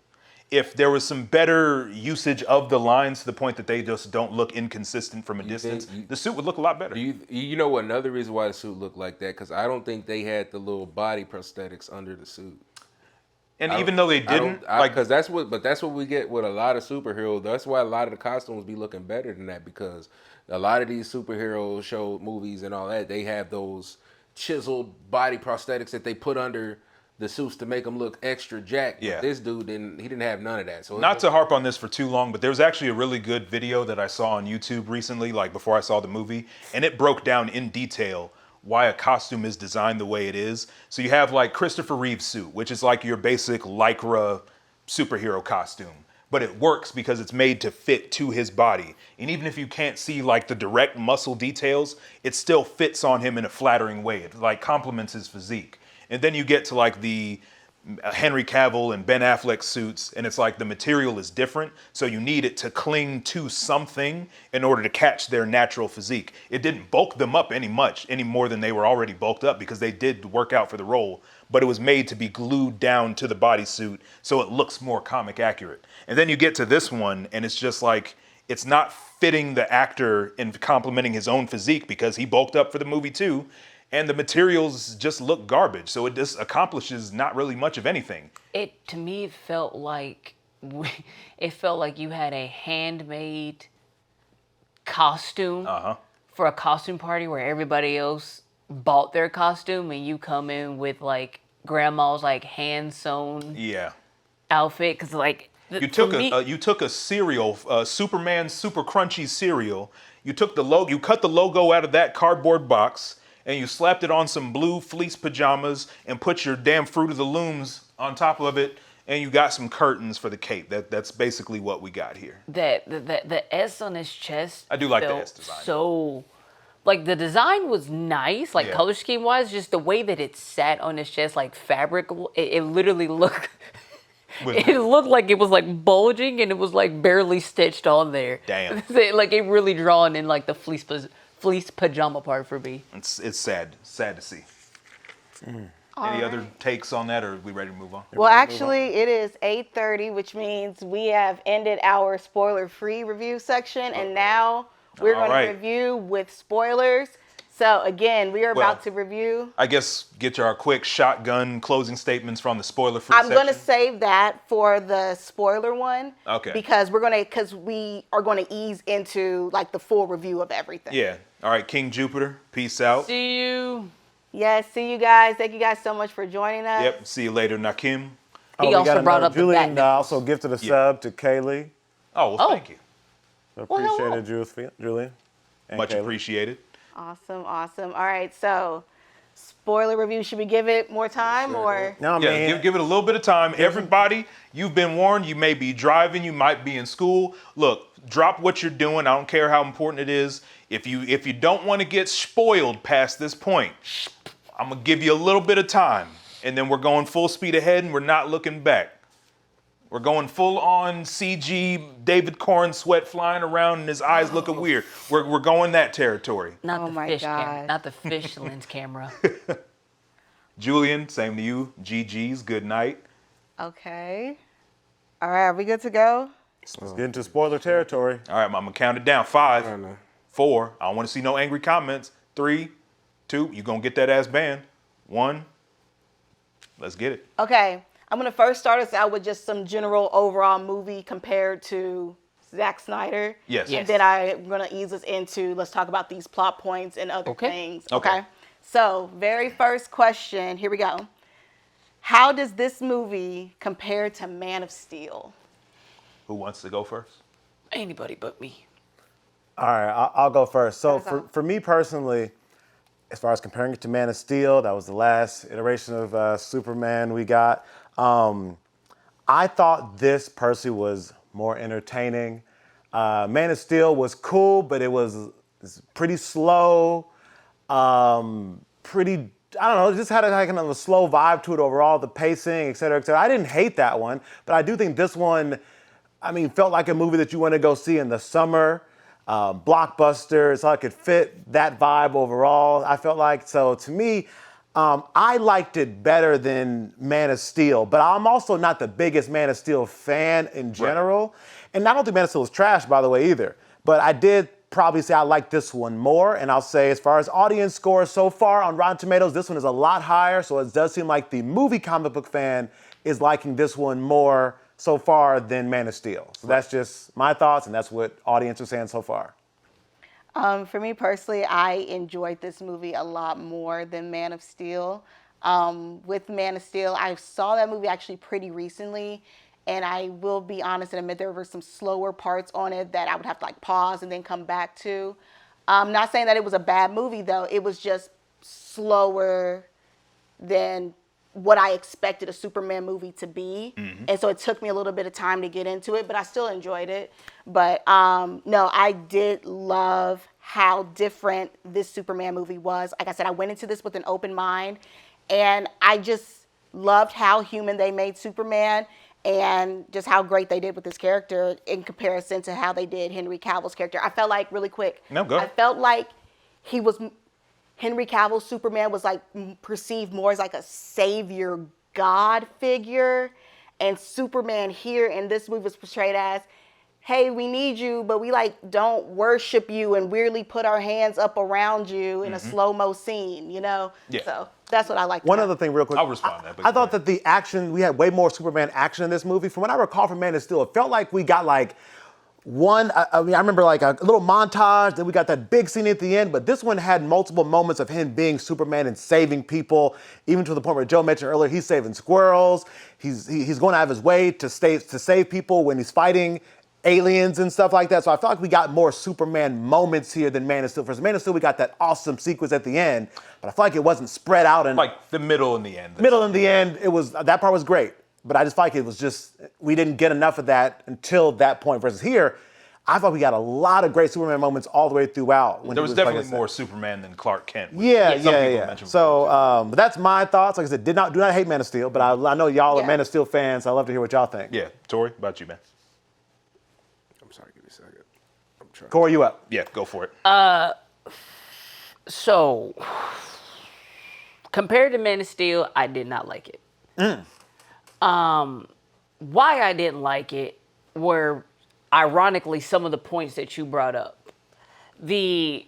if there was some better usage of the lines to the point that they just don't look inconsistent from a distance, the suit would look a lot better. You know what? Another reason why the suit looked like that, because I don't think they had the little body prosthetics under the suit. And even though they didn't, because that's what we get with a lot of superheroes. That's why a lot of the costumes be looking better than that, because a lot of these superhero show movies and all that, they have those chiseled body prosthetics that they put under the suits to make them look extra jacked. Yeah. This dude didn't have none of that. So not to harp on this for too long, but there was actually a really good video that I saw on YouTube recently, like before I saw the movie, and it broke down in detail why a costume is designed the way it is. So you have like Christopher Reeve's suit, which is like your basic Lycra superhero costume, but it works because it's made to fit to his body. And even if you can't see like the direct muscle details, it still fits on him in a flattering way. It like complements his physique. And then you get to like the Henry Cavill and Ben Affleck suits, and it's like the material is different, so you need it to cling to something in order to catch their natural physique. It didn't bulk them up any more than they were already bulked up, because they did work out for the role, but it was made to be glued down to the bodysuit so it looks more comic accurate. And then you get to this one, and it's just like, it's not fitting the actor and complementing his own physique, because he bulked up for the movie too. And the materials just look garbage, so it just accomplishes not really much of anything. To me, it felt like you had a handmade costume for a costume party where everybody else bought their costume, and you come in with like grandma's like hand sewn outfit, because like you took a cereal, Superman Super Crunchy cereal. You took you cut the logo out of that cardboard box, and you slapped it on some blue fleece pajamas and put your damn Fruit of the Looms on top of it, and you got some curtains for the cape. That's basically what we got here. The S on his chest. I do like the S design. So, like, the design was nice, like color scheme wise. Just the way that it sat on his chest, like fabric, it literally looked. It looked like it was like bulging, and it was like barely stitched on there. Damn. Like it really drawn in like the fleece pajama part for me. It's sad to see. Any other takes on that, or are we ready to move on? Well, actually, it is 8:30, which means we have ended our spoiler-free review section, and now we're going to review with spoilers. So again, we are about to review. I guess get our quick shotgun closing statements from the spoiler-free I'm section. going to save that for the spoiler one. Okay. Because we are going to ease into like the full review of everything. Yeah. All right, King Jupiter, peace out. See you. Yes, see you guys. Thank you guys so much for joining us. Yep. See you later, Nakim. He also brought up Julian. the Also gifted a sub to Kaylee. Oh, well, thank you. Appreciate it, Julian. And Much Kaylee. appreciated. Awesome. All right, so spoiler review. Should we give it more time or? No, man. Yeah, give it a little bit of time. Everybody, you've been warned. You may be driving. You might be in school. Look, drop what you're doing. I don't care how important it is. If you don't want to get spoiled past this point, I'm gonna give you a little bit of time, and then we're going full speed ahead, and we're not looking back. We're going full on CG David Corenswet flying around and his eyes looking weird. We're going that territory. Not Oh the my fish camera, God. not the fish lens camera. Julian, same to you. GG's, good night. Okay. All right, are we good to go? Let's get into spoiler territory. All right, I'm gonna count it down. 5, I know. 4. I don't want to see no angry comments. 3, 2. You gonna get that ass banned. 1. Let's get it. Okay. I'm going to first start us out with just some general overall movie compared to Zack Snyder. Yes. And then I'm going to ease us into, let's talk about these plot points and other things. Okay. So, very first question. Here we go. How does this movie compare to Man of Steel? Who wants to go first? Anybody but me. All right, I'll go first. So Start us off. for me personally, as far as comparing it to Man of Steel, that was the last iteration of Superman we got. I thought this personally was more entertaining. Man of Steel was cool, but it's pretty slow, pretty, I don't know, it just had a kind of a slow vibe to it overall, the pacing, et cetera, et cetera. I didn't hate that one, but I do think this one, I mean, felt like a movie that you want to go see in the summer. Blockbuster, so I could fit that vibe overall, I felt like. So to me, I liked it better than Man of Steel, but I'm also not the biggest Man of Steel fan in general. And I don't think Man of Steel is trash, by the way, either. But I did probably say I like this one more. And I'll say as far as audience scores so far on Rotten Tomatoes, this one is a lot higher. So it does seem like the movie comic book fan is liking this one more so far than Man of Steel. So that's just my thoughts, and that's what audience are saying so far. For me personally, I enjoyed this movie a lot more than Man of Steel. With Man of Steel, I saw that movie actually pretty recently, and I will be honest and admit there were some slower parts on it that I would have to like pause and then come back to. I'm not saying that it was a bad movie though. It was just slower than what I expected a Superman movie to be. And so it took me a little bit of time to get into it, but I still enjoyed it. But no, I did love how different this Superman movie was. Like I said, I went into this with an open mind, and I just loved how human they made Superman and just how great they did with this character in comparison to how they did Henry Cavill's character. I felt like, really quick, No, go I ahead. felt like Henry Cavill's Superman was like perceived more as like a savior god figure, and Superman here in this movie was portrayed as, hey, we need you, but we like don't worship you and weirdly put our hands up around you in a slow-mo scene, you know? Yeah. So that's what I like. One other thing real quick. I'll respond to that, but I thought go that the action, we had way more Superman action in this movie. From what I recall from Man of Steel, it felt like we got like I remember like a little montage, then we got that big scene at the end, but this one had multiple moments of him being Superman and saving people, even to the point where Joe mentioned earlier, he's saving squirrels, he's going out of his way to save people when he's fighting aliens and stuff like that. So I felt like we got more Superman moments here than Man of Steel. For Man of Steel, we got that awesome sequence at the end, but I felt like it wasn't spread out. And like the middle and the end. middle and the end, that part was great. But I just felt like it was just, we didn't get enough of that until that point. Versus here, I thought we got a lot of great Superman moments all the way throughout. There was definitely more Superman than Clark Kent. which Yeah, some people yeah. mentioned So before, but that's my thoughts. Like I said, do not hate Man of Steel, but I know y'all are Yeah. Man of Steel fans. So I love to hear what y'all think. too. Yeah, Tori, about you, man. I'm sorry, give me a second. I'm trying. Corey, you up? Yeah, go for it. So, compared to Man of Steel, I did not like it. Why I didn't like it were, ironically, some of the points that you brought up. Because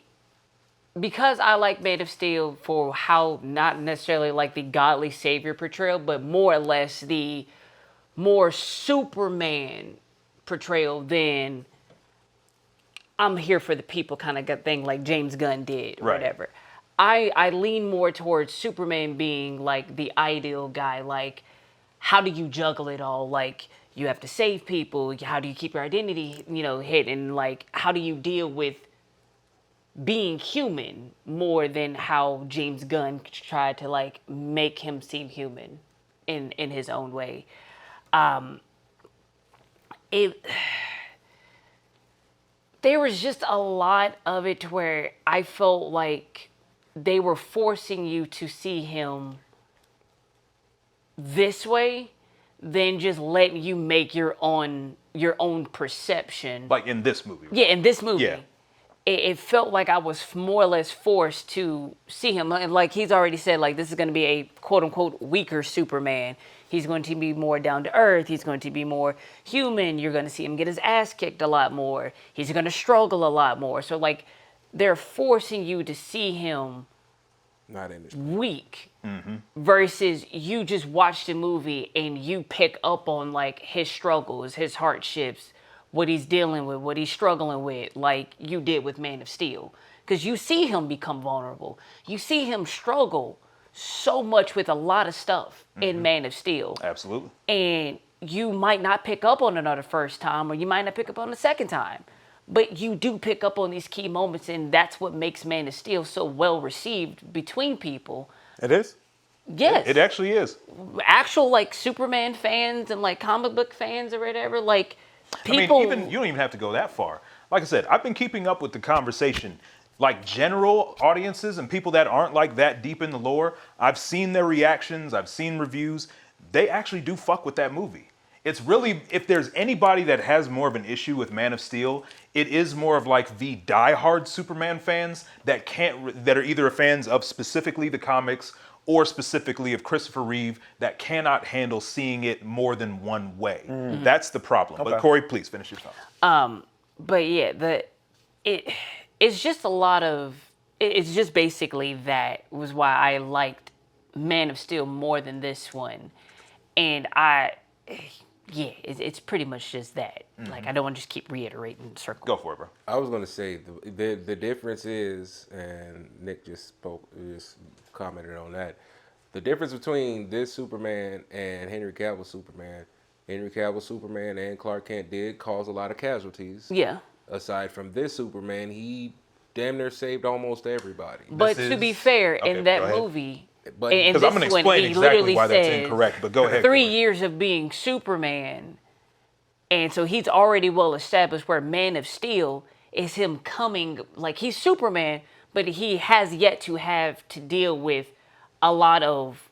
I like Man of Steel for how, not necessarily like the godly savior portrayal, but more or less the more Superman portrayal than I'm here for the people kind of thing like James Gunn did or Right. whatever. I lean more towards Superman being like the ideal guy, like how do you juggle it all? Like you have to save people, how do you keep your identity, hidden? Like how do you deal with being human more than how James Gunn tried to like make him seem human in his own way. There was just a lot of it where I felt like they were forcing you to see him this way than just letting you make your own perception. Like in this movie. Yeah, in this movie. Yeah. It felt like I was more or less forced to see him. And like he's already said, like this is going to be a quote-unquote weaker Superman. He's going to be more down to earth. He's going to be more human. You're going to see him get his ass kicked a lot more. He's going to struggle a lot more. So like they're forcing you to see him Not in this. weak versus you just watch the movie and you pick up on like his struggles, his hardships, what he's dealing with, what he's struggling with, like you did with Man of Steel. Because you see him become vulnerable. You see him struggle so much with a lot of stuff in Man of Steel. Absolutely. And you might not pick up on it on the first time, or you might not pick up on the second time. But you do pick up on these key moments, and that's what makes Man of Steel so well received between people. It is? Yes. It actually is. Actual like Superman fans and like comic book fans or whatever, like people. I mean, you don't even have to go that far. Like I said, I've been keeping up with the conversation. Like general audiences and people that aren't like that deep in the lore, I've seen their reactions, I've seen reviews. They actually do fuck with that movie. It's really, if there's anybody that has more of an issue with Man of Steel, it is more of like the diehard Superman fans that that are either fans of specifically the comics or specifically of Christopher Reeve that cannot handle seeing it more than one way. That's the problem. But Corey, please finish your thoughts. But yeah, it's just a lot of. It's just basically that was why I liked Man of Steel more than this one, and it's pretty much just that. Like I don't want to just keep reiterating the circle. Go for it, bro. I was gonna say the difference is, and Nick just commented on that. The difference between this Superman and Henry Cavill Superman, Henry Cavill Superman and Clark Kent did cause a lot of casualties. Yeah. Aside from this Superman, he damn near saved almost everybody. But to be fair, Okay, in go that ahead. movie, But in Because this I'm going to one, explain he exactly literally why that's says incorrect. But go ahead. 3 Corey. years of being Superman, and so he's already well established. Where Man of Steel is him coming, like he's Superman, but he has yet to have to deal with a lot of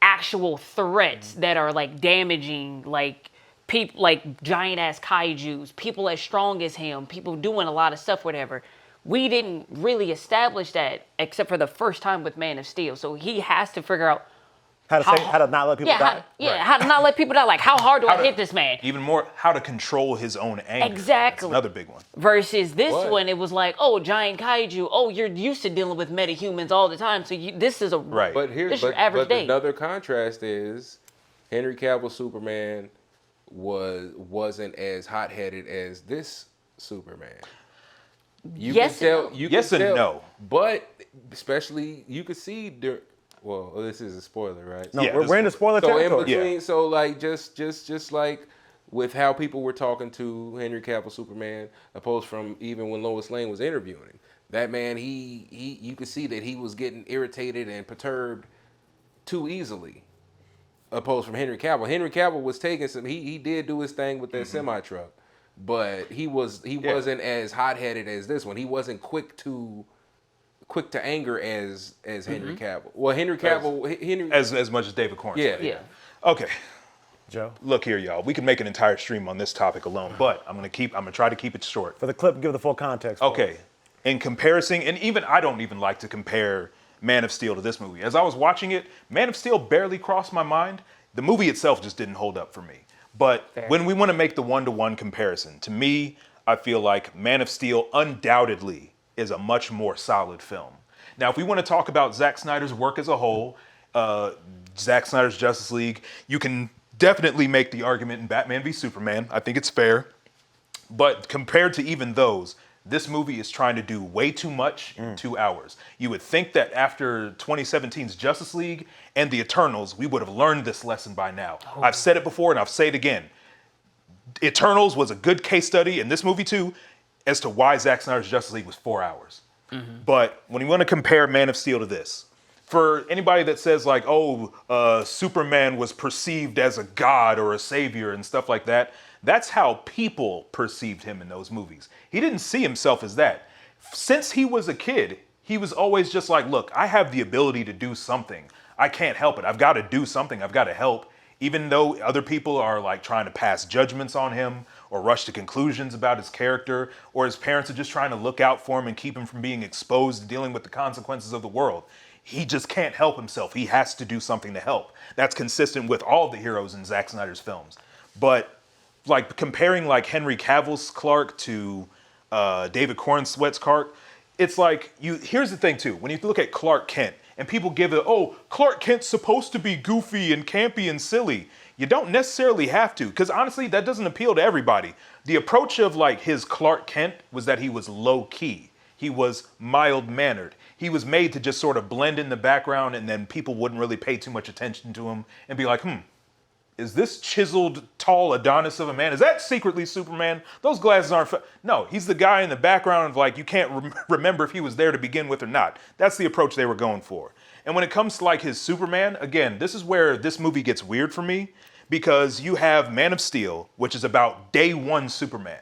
actual threats that are like damaging, like people, like giant ass kaijus, people as strong as him, people doing a lot of stuff, whatever. We didn't really establish that except for the first time with Man of Steel. So he has to figure out How to not let people die? how to not let people die. Like, how hard do I hit this man? Even more, how to control his own anger. Exactly. That's another big one. Versus this What? one, it was like, oh, giant kaiju. Oh, you're used to dealing with metahumans all the time. So this is a Right. But here's This your average day. another contrast is Henry Cavill Superman wasn't as hot-headed as this Superman. You Yes can tell, and no. you Yes can and tell, no. But especially you could see well, this is a spoiler, right? No, Yeah, we're in the spoiler So in territory. between, so like just like with how people were talking to Henry Cavill Superman, opposed from even when Lois Lane was interviewing him. That man, he you could see that he was getting irritated and perturbed too easily. Opposed from Henry Cavill. Henry Cavill was taking some. He did do his thing with that semi truck, but he wasn't as hot headed as this one. He wasn't quick to anger as Henry Cavill. Well, Henry Cavill, As much as David Corenswet. yeah. Okay. Joe? Look here, y'all. We can make an entire stream on this topic alone, but I'm gonna try to keep it short. For the clip, give the full context. for Okay. us. In comparison, and even I don't even like to compare Man of Steel to this movie. As I was watching it, Man of Steel barely crossed my mind. The movie itself just didn't hold up for me. But when we want to make the one-to-one comparison, to me, I feel like Man of Steel undoubtedly is a much more solid film. Now, if we want to talk about Zack Snyder's work as a whole, Zack Snyder's Justice League, you can definitely make the argument in Batman v Superman. I think it's fair. But compared to even those, this movie is trying to do way too much in 2 hours. You would think that after 2017's Justice League and the Eternals, we would have learned this lesson by now. I've said it before and I'll say it again. Eternals was a good case study, in this movie too, as to why Zack Snyder's Justice League was 4 hours. But when you want to compare Man of Steel to this, for anybody that says like, Superman was perceived as a god or a savior and stuff like that, that's how people perceived him in those movies. He didn't see himself as that. Since he was a kid, he was always just like, look, I have the ability to do something. I can't help it. I've got to do something. I've got to help. Even though other people are like trying to pass judgments on him or rush to conclusions about his character, or his parents are just trying to look out for him and keep him from being exposed to dealing with the consequences of the world. He just can't help himself. He has to do something to help. That's consistent with all the heroes in Zack Snyder's films. But like comparing like Henry Cavill's Clark to David Corenswet's Clark, it's like here's the thing too. When you look at Clark Kent and people give it, Clark Kent's supposed to be goofy and campy and silly. You don't necessarily have to, because honestly, that doesn't appeal to everybody. The approach of like his Clark Kent was that he was low key. He was mild mannered. He was made to just sort of blend in the background, and then people wouldn't really pay too much attention to him and be like, is this chiseled, tall Adonis of a man? Is that secretly Superman? Those glasses aren't. No, he's the guy in the background of like you can't remember if he was there to begin with or not. That's the approach they were going for. And when it comes to like his Superman, again, this is where this movie gets weird for me because you have Man of Steel, which is about day one Superman.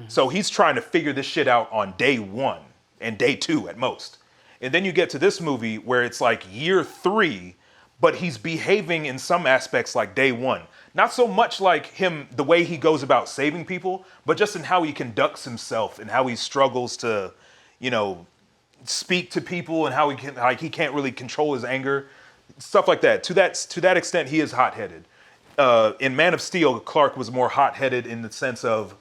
So he's trying to figure this shit out on day one and day two at most. And then you get to this movie where it's like year 3, but he's behaving in some aspects like day one. Not so much like him, the way he goes about saving people, but just in how he conducts himself and how he struggles to, you know, speak to people and how he can't really control his anger, stuff like that. To that extent, he is hot-headed. In Man of Steel, Clark was more hot-headed in the sense of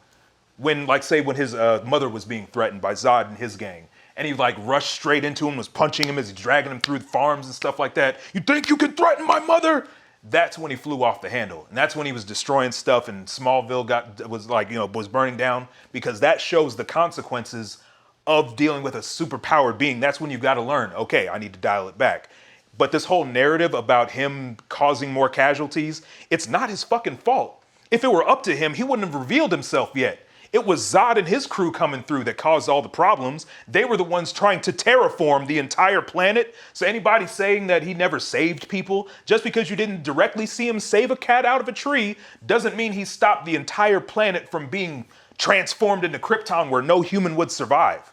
when his mother was being threatened by Zod and his gang. And he like rushed straight into him, was punching him as he's dragging him through the farms and stuff like that. You think you can threaten my mother? That's when he flew off the handle. And that's when he was destroying stuff and Smallville was burning down, because that shows the consequences of dealing with a superpowered being. That's when you've got to learn, okay, I need to dial it back. But this whole narrative about him causing more casualties, it's not his fucking fault. If it were up to him, he wouldn't have revealed himself yet. It was Zod and his crew coming through that caused all the problems. They were the ones trying to terraform the entire planet. So anybody saying that he never saved people, just because you didn't directly see him save a cat out of a tree, doesn't mean he stopped the entire planet from being transformed into Krypton where no human would survive.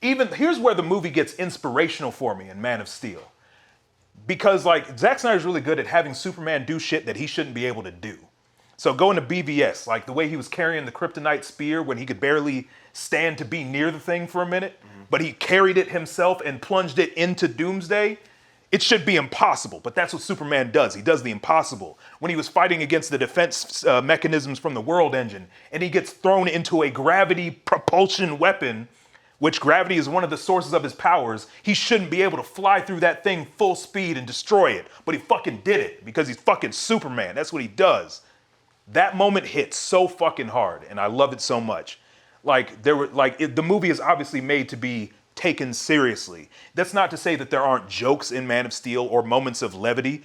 Even here's where the movie gets inspirational for me in Man of Steel. Because like Zack Snyder's really good at having Superman do shit that he shouldn't be able to do. So going to BVS, like the way he was carrying the kryptonite spear when he could barely stand to be near the thing for a minute, but he carried it himself and plunged it into Doomsday. It should be impossible, but that's what Superman does. He does the impossible. When he was fighting against the defense mechanisms from the World Engine, and he gets thrown into a gravity propulsion weapon, which gravity is one of the sources of his powers, he shouldn't be able to fly through that thing full speed and destroy it. But he fucking did it because he's fucking Superman. That's what he does. That moment hits so fucking hard, and I love it so much. The movie is obviously made to be taken seriously. That's not to say that there aren't jokes in Man of Steel or moments of levity,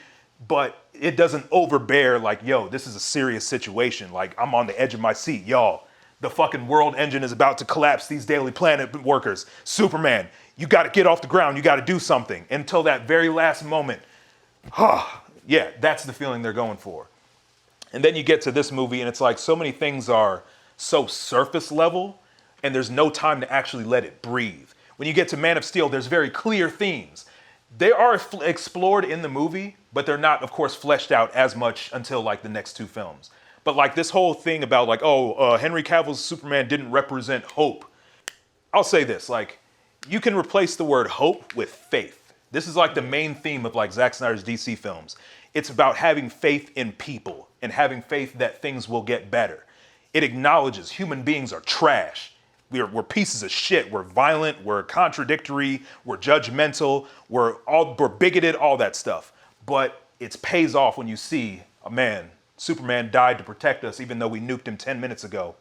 but it doesn't overbear like, yo, this is a serious situation. Like, I'm on the edge of my seat, y'all. The fucking world engine is about to collapse these Daily Planet workers. Superman, you got to get off the ground. You got to do something. Until that very last moment. Yeah, that's the feeling they're going for. And then you get to this movie and it's like so many things are so surface level and there's no time to actually let it breathe. When you get to Man of Steel, there's very clear themes. They are explored in the movie, but they're not, of course, fleshed out as much until like the next 2 films. But like this whole thing about like, Henry Cavill's Superman didn't represent hope. I'll say this, like, you can replace the word hope with faith. This is like the main theme of like Zack Snyder's DC films. It's about having faith in people and having faith that things will get better. It acknowledges human beings are trash. We're pieces of shit. We're violent. We're contradictory. We're judgmental. We're bigoted, all that stuff. But it pays off when you see, Superman died to protect us even though we nuked him 10 minutes ago.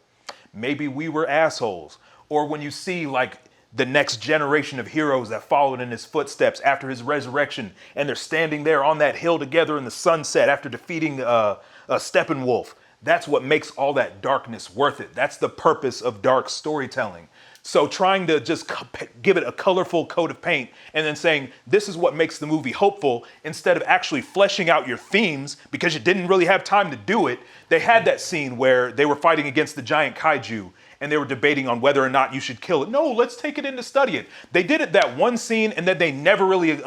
Maybe we were assholes. Or when you see like the next generation of heroes that followed in his footsteps after his resurrection, and they're standing there on that hill together in the sunset after defeating Steppenwolf. That's what makes all that darkness worth it. That's the purpose of dark storytelling. So trying to just give it a colorful coat of paint and then saying, this is what makes the movie hopeful, instead of actually fleshing out your themes because you didn't really have time to do it. They had that scene where they were fighting against the giant kaiju and they were debating on whether or not you should kill it. No, let's take it in to study it. They did it that one scene and then they never really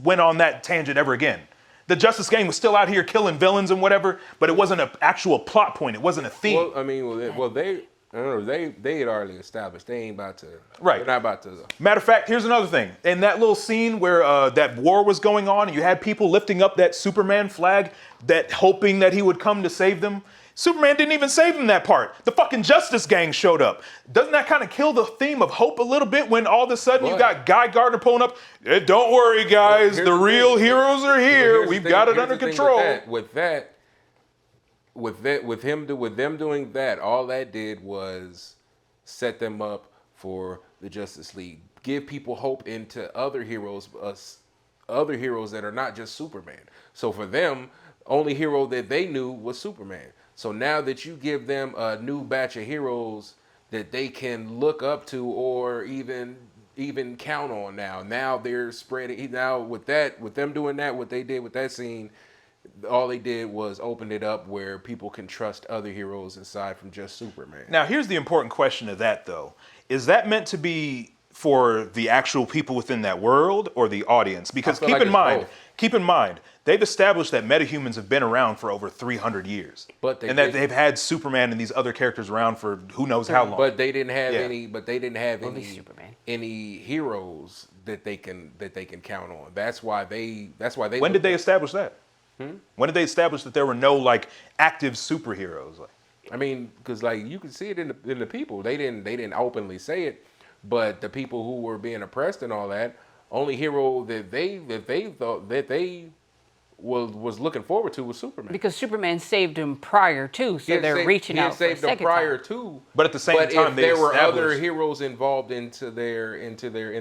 went on that tangent ever again. The Justice Gang was still out here killing villains and whatever, but it wasn't an actual plot point. It wasn't a theme. Well, I mean, they had already established they ain't about to. Right. They're not about to. Matter of fact, here's another thing. In that little scene where that war was going on, and you had people lifting up that Superman flag, that hoping that he would come to save them. Superman didn't even save him that part. The fucking Justice Gang showed up. Doesn't that kind of kill the theme of hope a little bit when all of a sudden you got Guy Gardner pulling up? Don't worry, guys. The real heroes are here. We've got it under control. With them doing that, all that did was set them up for the Justice League. Give people hope into other heroes that are not just Superman. So for them, only hero that they knew was Superman. So now that you give them a new batch of heroes that they can look up to or even count on now they're spreading now with them doing that, what they did with that scene, all they did was open it up where people can trust other heroes aside from just Superman. Now, here's the important question of that, though. Is that meant to be for the actual people within that world or the audience? Because I feel like it's both. keep in mind, they've established that metahumans have been around for over 300 years. And that they've had Superman and these other characters around for who knows how long. But they didn't have Only Superman. any heroes that they can count on. That's why they When did they establish that? When did they establish that there were no like active superheroes? I mean, because like you can see it in the people. They didn't openly say it, but the people who were being oppressed and all that, only hero that they thought that they was looking forward to was Superman. Because Superman saved him prior to, so they're reaching out for a saved him second prior time. to. But at the same time, if they there were other established- heroes involved in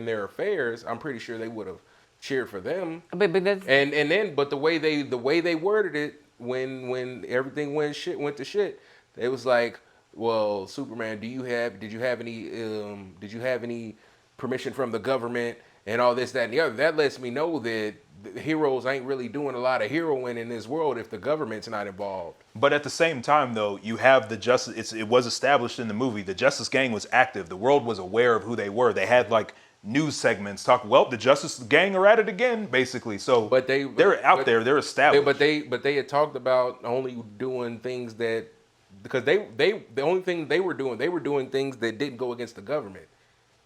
their affairs, I'm pretty sure they would have cheered for them. But that's, But the way they worded it when everything went to shit, it was like, well, Superman, did you have any permission from the government and all this, that, and the other? That lets me know that the heroes ain't really doing a lot of heroing in this world if the government's not involved. But at the same time, though, you have the Justice. It was established in the movie. The Justice Gang was active. The world was aware of who they were. They had like news segments talk. Well, the Justice Gang are at it again, basically. So, they're out there. They're established. But they had talked about only doing things that because the only thing they were doing things that didn't go against the government.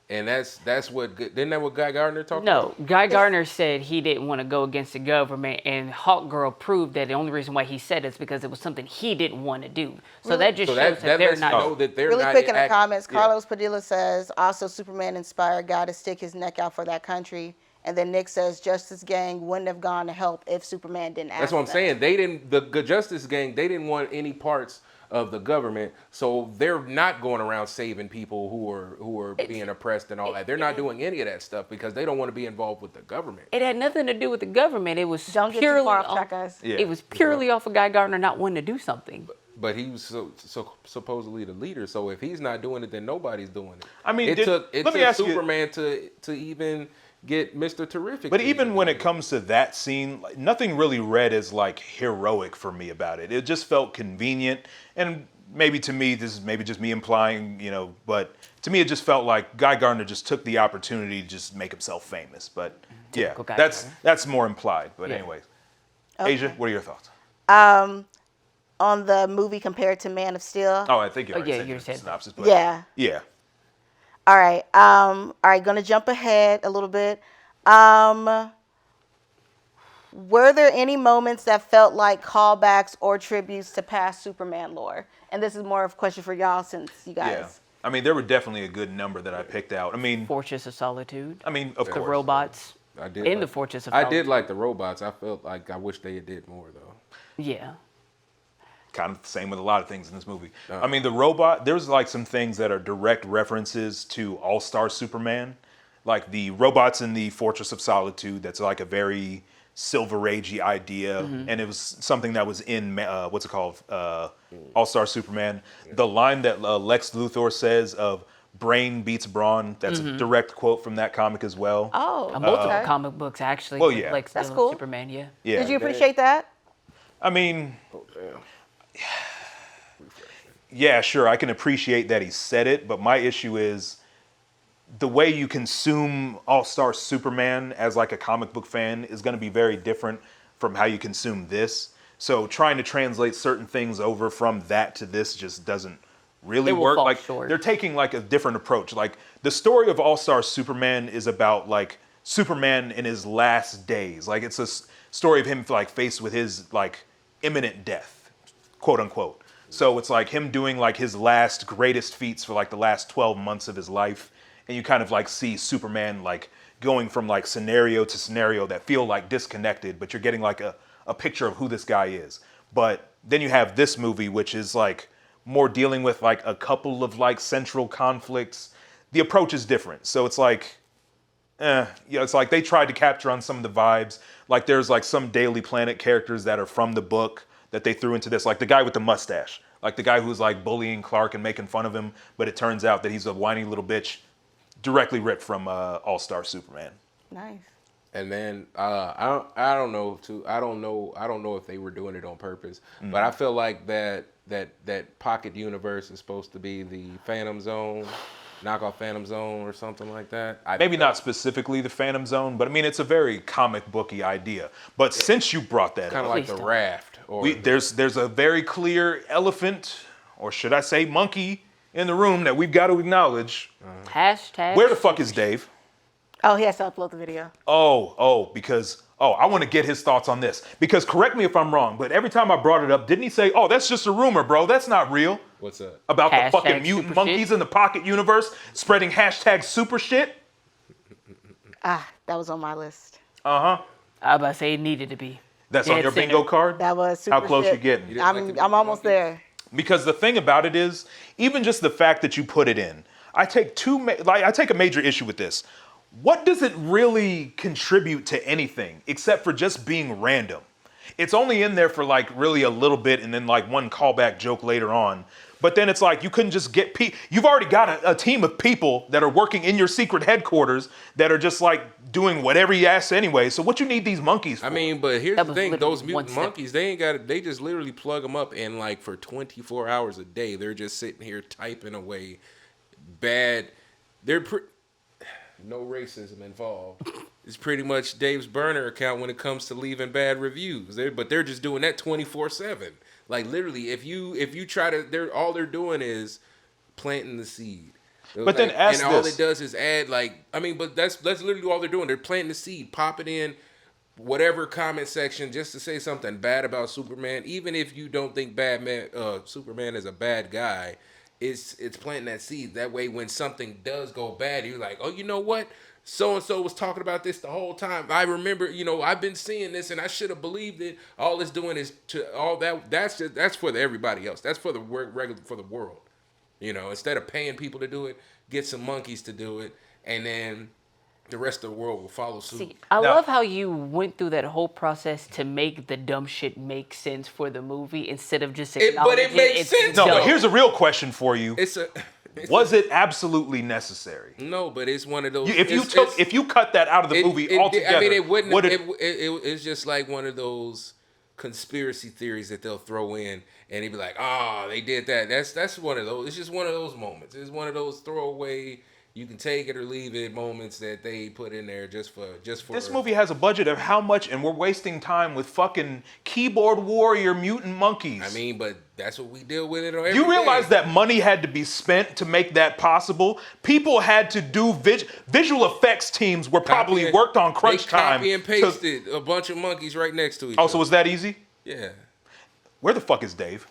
And that's what, isn't that what Guy Gardner talked about? no, Guy Gardner said he didn't want to go against the government, and Hawkgirl proved that the only reason why he said it is because it was something he didn't want to do. So that just shows that they're lets you not. know that they're Really not quick in the act- comments, yeah. Carlos Padilla says, also Superman inspired God to stick his neck out for that country. And then Nick says, Justice Gang wouldn't have gone to help if Superman didn't ask That's what I'm them. saying. They didn't. The Justice Gang. They didn't want any parts of the government, so they're not going around saving people who are being oppressed and all that. They're not doing any of that stuff because they don't want to be involved with the government. It had nothing to do with the government. It was Don't get too purely far off track, guys. Yeah. It was purely off of Guy Gardner not wanting to do something. But he was so supposedly the leader. So if he's not doing it, then nobody's doing it. I mean, it took let me ask you- Superman to even get Mr. Terrific. But to even when do it comes to that scene, like, nothing really read as like heroic for me about it. It just felt convenient, and maybe to me, this is maybe just me implying, but to me it just felt like Guy Gardner just took the opportunity to just make himself famous. But yeah, Typical Guy that's more implied. But Yeah. anyway, Asia, what are your thoughts? On the movie compared to Man of Steel. Oh, I think you already yeah, said you your said that. synopsis. But Yeah. All right, gonna jump ahead a little bit. Were there any moments that felt like callbacks or tributes to past Superman lore? And this is more of a question for y'all since you guys. Yeah. I mean, there were definitely a good number that I picked out. I mean, Fortress of Solitude. of The course. robots. I did in the like- Fortress of I Solitude. did like the robots. I felt like I wish they did more though. Yeah. Kind of the same with a lot of things in this movie. I mean, the robot, there's like some things that are direct references to All-Star Superman. Like the robots in the Fortress of Solitude, that's like a very Silver Agey idea. And it was something that was in, All-Star Superman. The line that Lex Luthor says of brain beats brawn, that's a direct quote from that comic as well. Oh, Multiple okay. comic books actually. Well, with yeah. Lex That's Luthor, cool. Superman, yeah. Yeah. Did you appreciate that? I mean, Oh damn. yeah, sure, I can appreciate that he said it, but my issue is the way you consume All-Star Superman as like a comic book fan is going to be very different from how you consume this. So trying to translate certain things over from that to this just doesn't really It will work. fall Like short. they're taking like a different approach. Like the story of All-Star Superman is about like Superman in his last days. Like it's a story of him like faced with his like imminent death, quote unquote. So it's like him doing like his last greatest feats for like the last 12 months of his life. And you kind of like see Superman like going from like scenario to scenario that feel like disconnected, but you're getting like a picture of who this guy is. But then you have this movie, which is like more dealing with like a couple of like central conflicts. The approach is different. So it's like, it's like they tried to capture on some of the vibes. Like there's like some Daily Planet characters that are from the book that they threw into this. Like the guy with the mustache. Like the guy who's like bullying Clark and making fun of him, but it turns out that he's a whiny little bitch, directly ripped from All-Star Superman. Nice. And then I don't know if they were doing it on purpose, but I feel like that pocket universe is supposed to be the Phantom Zone, knockoff Phantom Zone or something like that. Maybe not specifically the Phantom Zone, but I mean it's a very comic booky idea. But since you brought that kind up, of like the Raft. Or there's a very clear elephant, or should I say monkey, in the room that we've got to acknowledge. Hashtag. Where the fuck is Dave? Oh, he has to upload the video. Because I want to get his thoughts on this. Because correct me if I'm wrong, but every time I brought it up, didn't he say, "Oh, that's just a rumor, bro. That's not real." What's that? About the Hashtag fucking mutant super monkeys shit? in the pocket universe spreading hashtag super shit? That was on my list. Uh-huh. I was about to say it needed to be. That's on Dead your center. bingo card? That was super How close shit. you getting? didn't like the mutant I'm almost monkeys? there. Because the thing about it is, even just the fact that you put it in, I take a major issue with this. What does it really contribute to anything except for just being random? It's only in there for like really a little bit and then like one callback joke later on. But then it's like you couldn't just get you've already got a team of people that are working in your secret headquarters that are just like doing whatever you ask anyway. So what you need these monkeys for? I mean, but here's That the was thing: literally those mutant one step. monkeys, they ain't got it. They just literally plug them up, and like for 24 hours a day, they're just sitting here typing away bad. No racism involved. It's pretty much Dave's burner account when it comes to leaving bad reviews. But they're just doing that 24/7. Like literally, if you try to, all they're doing is planting the seed. But then ask and all this. it does is add but that's literally all they're doing. They're planting the seed, pop it in whatever comment section just to say something bad about Superman. Even if you don't think Superman is a bad guy, it's planting that seed. That way, when something does go bad, you're like, oh, you know what? So and so was talking about this the whole time. I remember, I've been seeing this, and I should have believed it. All it's doing is that's for everybody else. That's for the world. Instead of paying people to do it, get some monkeys to do it, and then the rest of the world will follow suit. See, I love how you went through that whole process to make the dumb shit make sense for the movie instead of just But it acknowledging makes it's sense, No, dumb. but here's a real question for you. It's Was it absolutely necessary? no, but it's one of those. If you cut that out of the movie altogether, I mean, it wouldn't. would It's just like one of those conspiracy theories that they'll throw in, and they'd be like, "Oh, they did that." That's one of those. It's just one of those moments. It's one of those throwaway. You can take it or leave it moments that they put in there just for. This movie has a budget of how much, and we're wasting time with fucking keyboard warrior mutant monkeys. I mean, but that's what we deal with it on. You realize that money had to be spent to make that possible? People had to do visual effects teams were probably worked on crunch time. Copy and pasted a bunch of monkeys right next to each Oh, other. so was that easy? Yeah. Where the fuck is Dave?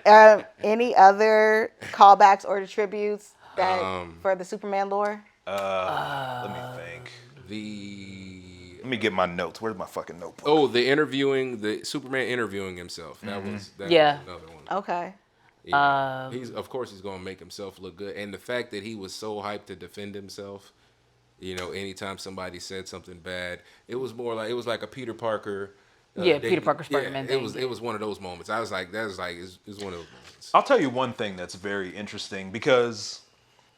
Any other callbacks or tributes that for the Superman lore? Let me think. Let me get my notes. Where's my fucking notebook? Oh, the Superman interviewing himself. That was Yeah. another one. Okay. Yeah. He's gonna make himself look good, and the fact that he was so hyped to defend himself, anytime somebody said something bad, it was like a Peter Parker. Peter Parker Spider-Man thing. It was one of those moments. I was like, it's one of those moments. I'll tell you one thing that's very interesting because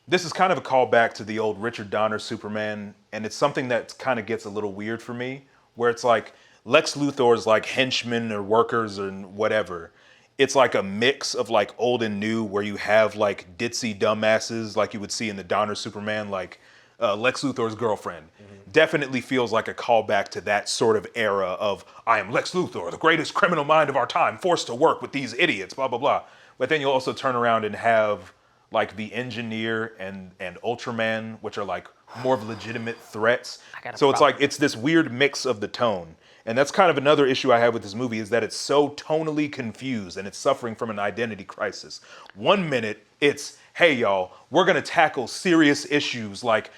this is kind of a callback to the old Richard Donner Superman, and it's something that kind of gets a little weird for me, where it's like Lex Luthor's like henchmen or workers or whatever. It's like a mix of like old and new, where you have like ditzy dumbasses like you would see in the Donner Superman, like Lex Luthor's girlfriend. Definitely feels like a callback to that sort of era of I am Lex Luthor, the greatest criminal mind of our time, forced to work with these idiots, blah, blah, blah. But then you'll also turn around and have like the Engineer and Ultraman, which are like more of legitimate threats. So it's like, it's this weird mix of the tone. And that's kind of another issue I have with this movie, is that it's so tonally confused and it's suffering from an identity crisis. 1 minute, it's, hey y'all, we're gonna tackle serious issues like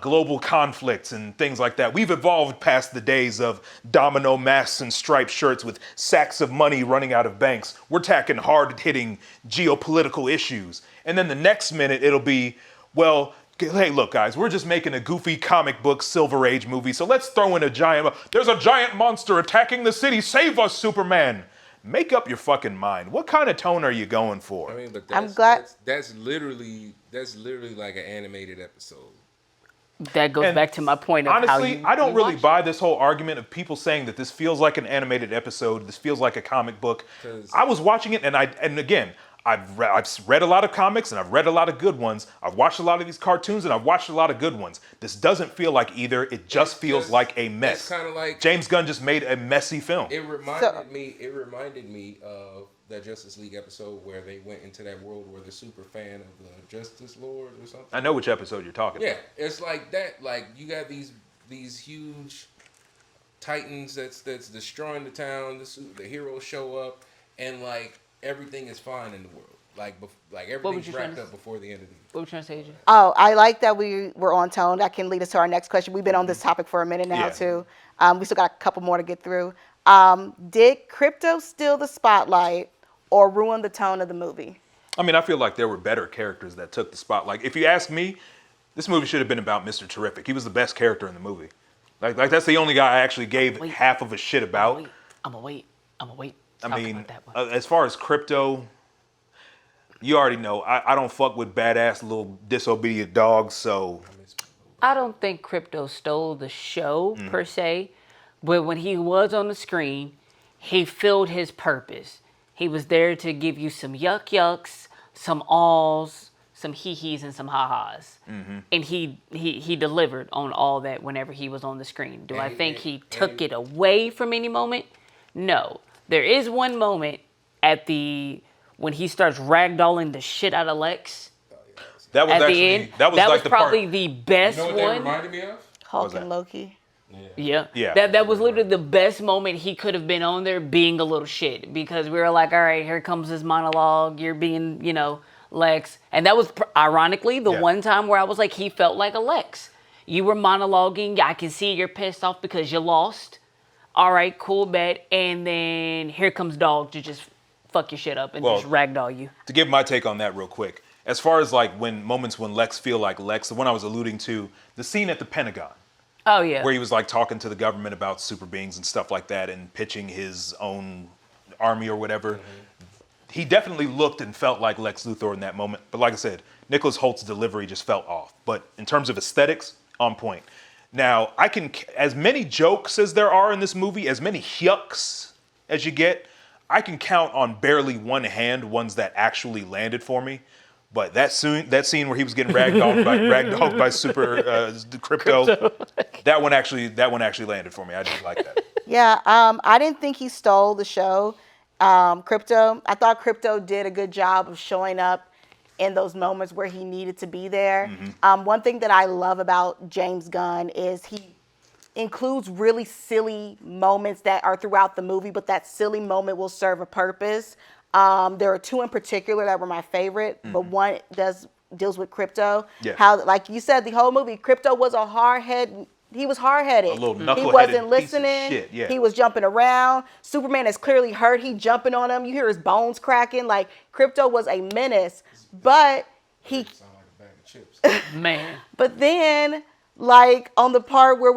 global conflicts and things like that. We've evolved past the days of domino masks and striped shirts with sacks of money running out of banks. We're tackling hard-hitting geopolitical issues. And then the next minute, it'll be, well, hey, look, guys, we're just making a goofy comic book Silver Age movie, so let's throw in there's a giant monster attacking the city. Save us, Superman. Make up your fucking mind. What kind of tone are you going for? I mean, look, I'm glad- that's literally like an animated episode. That goes And back to my point of honestly, how you I don't you really watch buy it. this whole argument of people saying that this feels like an animated episode. This feels like a comic book. 'Cause- I was watching it, and again, I've read a lot of comics, and I've read a lot of good ones. I've watched a lot of these cartoons, and I've watched a lot of good ones. This doesn't feel like either. It just feels like a mess. It's kind of like James Gunn just made a messy film. It reminded me of that Justice League episode where they went into that world where the super fan of the Justice Lord or something. I know which episode you're talking Yeah, about. it's like that. Like you got these huge titans that's destroying the town. The heroes show up, and like everything is fine in the world. Like everything's you trying wrapped to up before the end of the year. What were you trying to say, AJ? Oh, I like that we were on tone. That can lead us to our next question. We've been on this topic for a minute now, Yeah. too. We still got a couple more to get through. Did Krypto steal the spotlight or ruin the tone of the movie? I mean, I feel like there were better characters that took the spotlight. If you ask me, this movie should have been about Mr. Terrific. He was the best character in the movie. Like that's the only guy I actually gave Wait. half of a shit about. I'm gonna wait. I Talk mean, about that one. as far as Krypto, you already know I don't fuck with badass little disobedient dogs. So I don't think Krypto stole the show Mm-hmm. per se, but when he was on the screen, he filled his purpose. He was there to give you some yucks, some alls, some hee-hees, and some ha-has. Mm-hmm. And he delivered on all that whenever he was on the screen. Do I And- think and- he took and- it away from any moment? No. There is one moment when he starts ragdolling the shit out of Lex that was at actually the end. that was like the probably part. the best You know what that one. reminded me of? Hulk that? and Loki. Yeah. Yeah. That was literally the best moment he could have been on there being a little shit, because we were like, all right, here comes his monologue. You're being, Lex. And that was ironically the Yeah. one time where I was like, he felt like a Lex. You were monologuing. I can see you're pissed off because you lost. All right, cool bet. And then here comes Dog to just fuck your shit up and Well, just ragdoll you. To give my take on that real quick, as far as like moments when Lex feel like Lex, the one I was alluding to, the scene at the Pentagon. Oh, yeah. Where he was like talking to the government about super beings and stuff like that and pitching his own army or whatever. He definitely looked and felt like Lex Luthor in that moment. But like I said, Nicholas Holt's delivery just felt off. But in terms of aesthetics, on point. Now, as many jokes as there are in this movie, as many yucks as you get, I can count on barely one hand ones that actually landed for me. But that scene where he was getting ragdolled by Super Krypto, that one actually landed for me. I just like that. Yeah, I didn't think he stole the show. Krypto, I thought Krypto did a good job of showing up in those moments where he needed to be there. One thing that I love about James Gunn is he includes really silly moments that are throughout the movie, but that silly moment will serve a purpose. There are two in particular that were my favorite, but one deals with Krypto. Yeah. How, like you said, the whole movie, Krypto was he was hard-headed. A little He knuckleheaded wasn't piece of listening. shit, yeah. He was jumping around. Superman is clearly hurt. He jumping on him. You hear his bones cracking. Like, Krypto was a menace, but he... Sound like a bag of chips. Man. But then, like, on the part where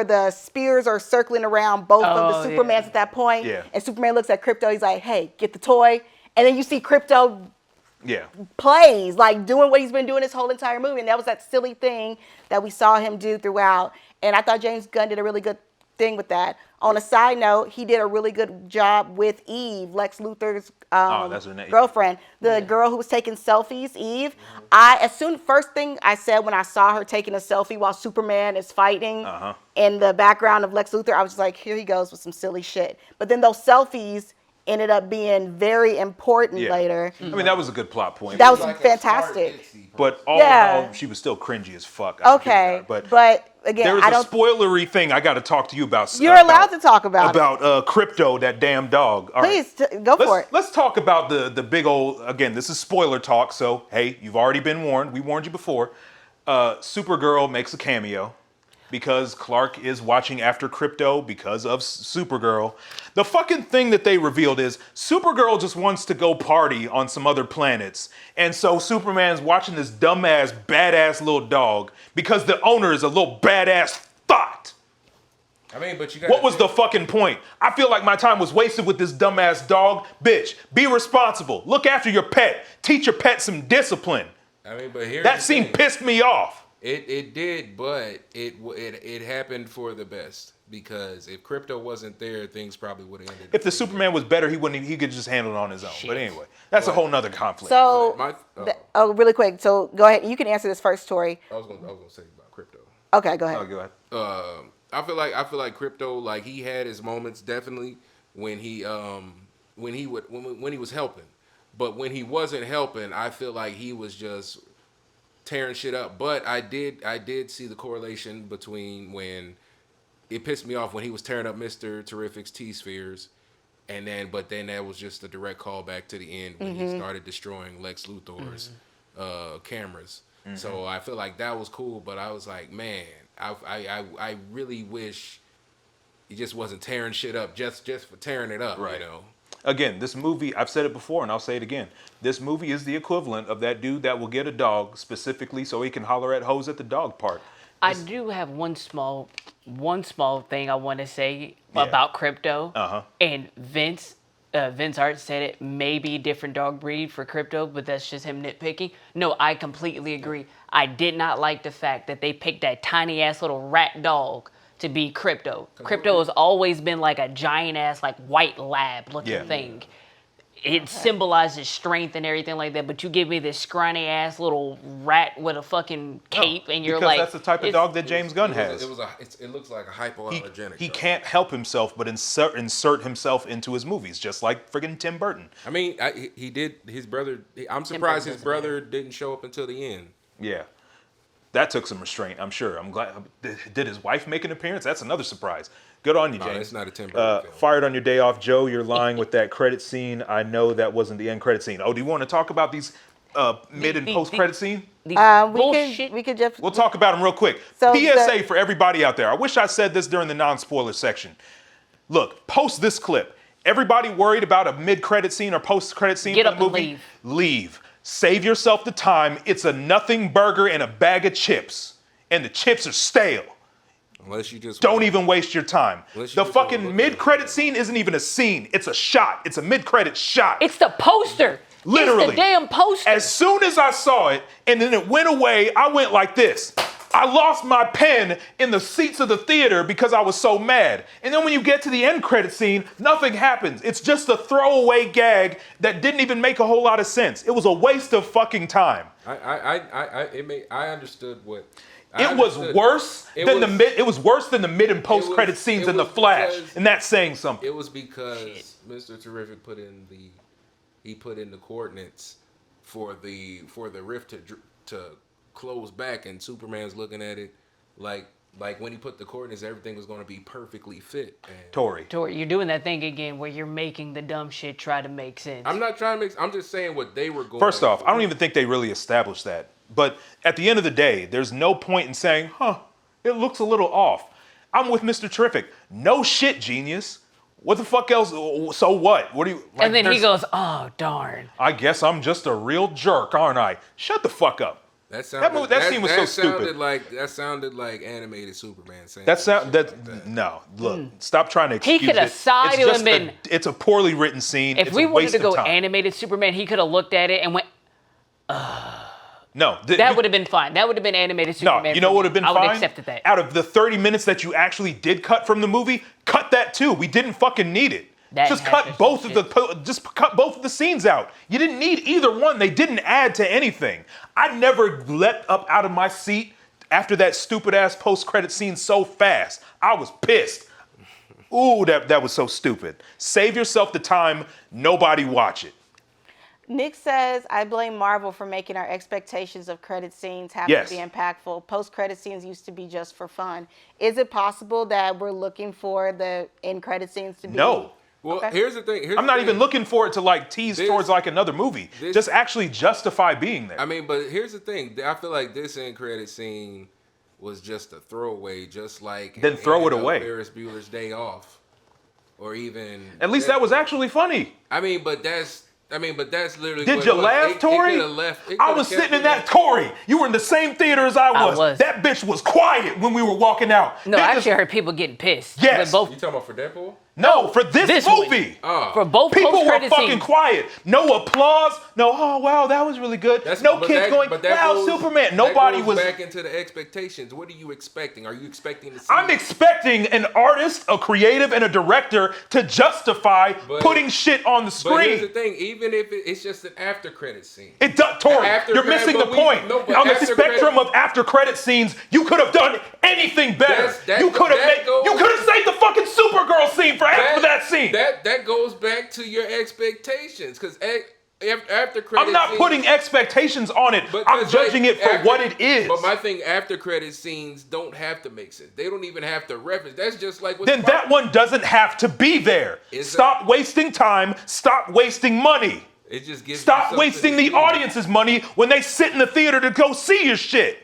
the spears are circling around both of the Oh, Supermans yeah. at that point, Yeah. and Superman looks at Krypto, he's like, hey, get the toy. And then you see Krypto Yeah. plays, like doing what he's been doing this whole entire movie. And that was that silly thing that we saw him do throughout. And I thought James Gunn did a really good thing with that. On a side note, he did a really good job with Eve, Lex Luthor's that's her name. girlfriend, the girl who was taking selfies, Eve. First thing I said when I saw her taking a selfie while Superman is fighting in the background of Lex Luthor, I was just like, here he goes with some silly shit. But then those selfies ended up being very important Yeah. later. I mean, that was a good plot point. That was Like a fantastic. smart ditzy But all Yeah. in all, she was still cringy as fuck. I agree with Okay, that. but again, there was I a don't. spoilery thing I got to talk to you about. You're allowed to talk about it. Krypto, that damn dog. All right. Please go for it. Let's talk about the big old. Again, this is spoiler talk, so hey, you've already been warned. We warned you before. Supergirl makes a cameo. because Clark is watching after Krypto because of Supergirl. The fucking thing that they revealed is Supergirl just wants to go party on some other planets. And so Superman's watching this dumbass, badass little dog because the owner is a little badass thought. I mean, but you got. What was the fucking point? I feel like my time was wasted with this dumbass dog. Bitch, be responsible. Look after your pet. Teach your pet some discipline. I mean, but here's That the scene thing. pissed me off. It did, but it happened for the best, because if Krypto wasn't there, things probably would have ended. If the Superman was better, he wouldn't. He could just handle it on his own. But anyway, that's a whole nother conflict. So, really quick. So, go ahead. You can answer this first, Tori. I was gonna say about Krypto. Okay, go ahead. Go ahead. I feel like Krypto, like, he had his moments definitely when he was helping, but when he wasn't helping, I feel like he was just tearing shit up. But I did see the correlation between when it pissed me off when he was tearing up Mr. Terrific's T-spheres, but then that was just a direct callback to the end when he started destroying Lex Luthor's cameras. So I feel like that was cool, but I was like, man, I really wish he just wasn't tearing shit up just for tearing it up, Right. you know. Again, this movie, I've said it before and I'll say it again. This movie is the equivalent of that dude that will get a dog specifically so he can holler at hoes at the dog park. I do have one small thing I want to say Yeah. about Krypto. Uh-huh. And Vince Hart said it may be a different dog breed for Krypto, but that's just him nitpicking. No, I completely agree. I did not like the fact that they picked that tiny ass little rat dog to be Krypto. Krypto has always been like a giant ass, like white lab looking thing. It symbolizes strength and everything like that, but you give me this scrawny ass little rat with a fucking cape, and you're because like, that's the type of dog that James Gunn has. It looks like a hypoallergenic. He dog. can't help himself but insert himself into his movies, just like friggin' Tim Burton. I mean, he did. His brother. I'm surprised his brother didn't show up until the end. Yeah. That took some restraint, I'm sure. I'm glad. Did his wife make an appearance? That's another surprise. Good on you, No, James. that's not a Tim Burton film. Fired on your day off, Joe. You're lying with that credit scene. I know that wasn't the end credit scene. Oh, do you want to talk about these mid and post credit scene? We could just. We'll talk about them real quick. So PSA for everybody out there. I wish I said this during the non-spoiler section. Look, post this clip. Everybody worried about a mid-credit scene or post-credit scene Get for up the and movie? leave. Leave. Save yourself the time. It's a nothing burger and a bag of chips. And the chips are stale. Unless you just Don't even waste your time. Unless you The just wanna fucking look at mid-credit it. scene isn't even a scene. It's a shot. It's a mid-credit shot. it's the poster. Literally. It's the damn poster. As soon as I saw it and then it went away, I went like this. I lost my pen in the seats of the theater because I was so mad. And then when you get to the end credit scene, nothing happens. It's just a throwaway gag that didn't even make a whole lot of sense. It was a waste of fucking time. I understood what. It was worse than the mid. It was worse than the mid and post credit scenes in The Flash, and that's saying something. It was because Mr. Terrific put in the coordinates for the rift to close back, and Superman's looking at it like when he put the coordinates, everything was going to be perfectly fit. And Tori. You're doing that thing again where you're making the dumb shit try to make sense. I'm not trying to make. I'm just saying what they were going. First off, I don't even think they really established that. But at the end of the day, there's no point in saying, it looks a little off. I'm with Mr. Terrific. No shit, genius. What the fuck else? So what? What do you? Like, and then he goes, oh, darn. I guess I'm just a real jerk, aren't I? Shut the fuck up. That sounded, that scene was so stupid. That sounded like animated Superman saying No, look, stop trying to excuse it. He could have sighed It's him in. It's a poorly written scene. If It's we a wanted waste to go of time. animated Superman, he could have looked at it and went, No, that would have been fine. That would have been animated Superman. No, you know what would have been I fine? would have accepted that. Out of the 30 minutes that you actually did cut from the movie, cut that too. We didn't fucking need it. Just cut both of the scenes out. You didn't need either one. They didn't add to anything. I never leapt up out of my seat after that stupid ass post-credit scene so fast. I was pissed. Ooh, that was so stupid. Save yourself the time. Nobody watch it. Nick says, I blame Marvel for making our expectations of credit scenes have Yes. to be impactful. Post-credit scenes used to be just for fun. Is it possible that we're looking for the end credit scenes to be? No. Well, Okay. here's the thing. I'm not even looking for it to like tease towards like another movie. Just actually justify being there. I mean, but here's the thing. I feel like this end credit scene was just a throwaway, just like Then throw it away. Ferris Bueller's Day Off, or even At least that was actually funny. I mean, but that's literally. Did what you it was. laugh, Tori? I was sitting in that. Tori, you were in the same theater as I was. That bitch was quiet when we were walking out. No, I actually heard people getting pissed. Yes. You talking about for Deadpool? No, for this movie. For both people were post-credit fucking scenes. quiet. No applause. No, oh wow, that was really good. No kids going, wow, Superman. Nobody was back into the expectations. What are you expecting? Are you expecting to see? I'm expecting an artist, a creative, and a director to justify putting shit on the screen. But here's the thing: even if it's just an after credit scene, it does, Tori. You're missing the point. On the spectrum of after credit scenes, you could have done anything better. You could have saved the fucking Supergirl scene for after that scene. That goes back to your expectations, because after credit. I'm not putting expectations on it. I'm judging it for what it is. But my thing, after credit scenes don't have to make sense. They don't even have to reference. That's just like. Then that one doesn't have to be there. Stop wasting time. Stop wasting money. It just gives. Stop wasting the audience's money when they sit in the theater to go see your shit.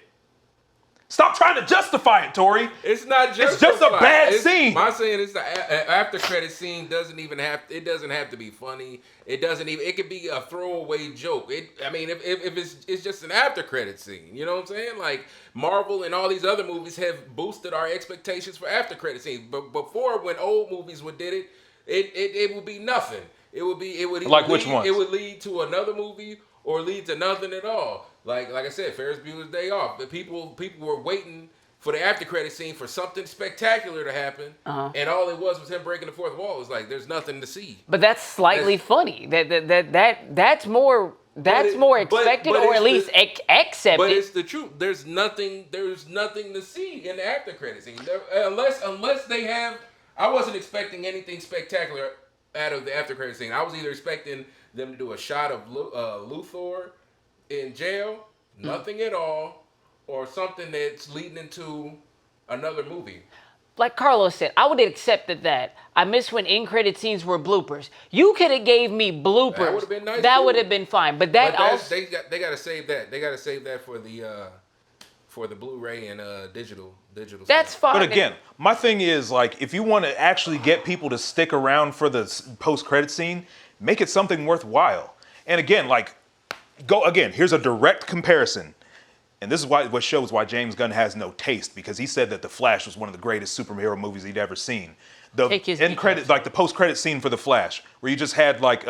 Stop trying to justify it, Tori. It's not just. It's just a bad scene. My saying is the after credit scene doesn't have to be funny. It doesn't even. It could be a throwaway joke. If it's just an after credit scene, you know what I'm saying? Like Marvel and all these other movies have boosted our expectations for after credit scenes. But before, when old movies did it, it would be nothing. It would like which ones? It would lead to another movie or lead to nothing at all. Like I said, Ferris Bueller's Day Off. But people were waiting for the after credit scene for something spectacular to happen, and all it was him breaking the fourth wall. It was like there's nothing to see. But that's slightly funny. That's more expected, or at least accepted. But it's the truth. There's nothing to see in the after credit scene unless they have. I wasn't expecting anything spectacular out of the after credit scene. I was either expecting them to do a shot of Luthor in jail, nothing at all, or something that's leading into another movie. Like Carlos said, I would have accepted that. I miss when end credit scenes were bloopers. You could have gave me bloopers. That would have been nice. That would have been fine. But also they got to save that. They got to save that for the Blu-ray and digital. That's fine. But again, my thing is like if you want to actually get people to stick around for the post-credit scene, make it something worthwhile. And again, here's a direct comparison. And this is what shows why James Gunn has no taste, because he said that The Flash was one of the greatest superhero movies he'd ever seen. The end credit, like the post-credit scene for The Flash, where you just had like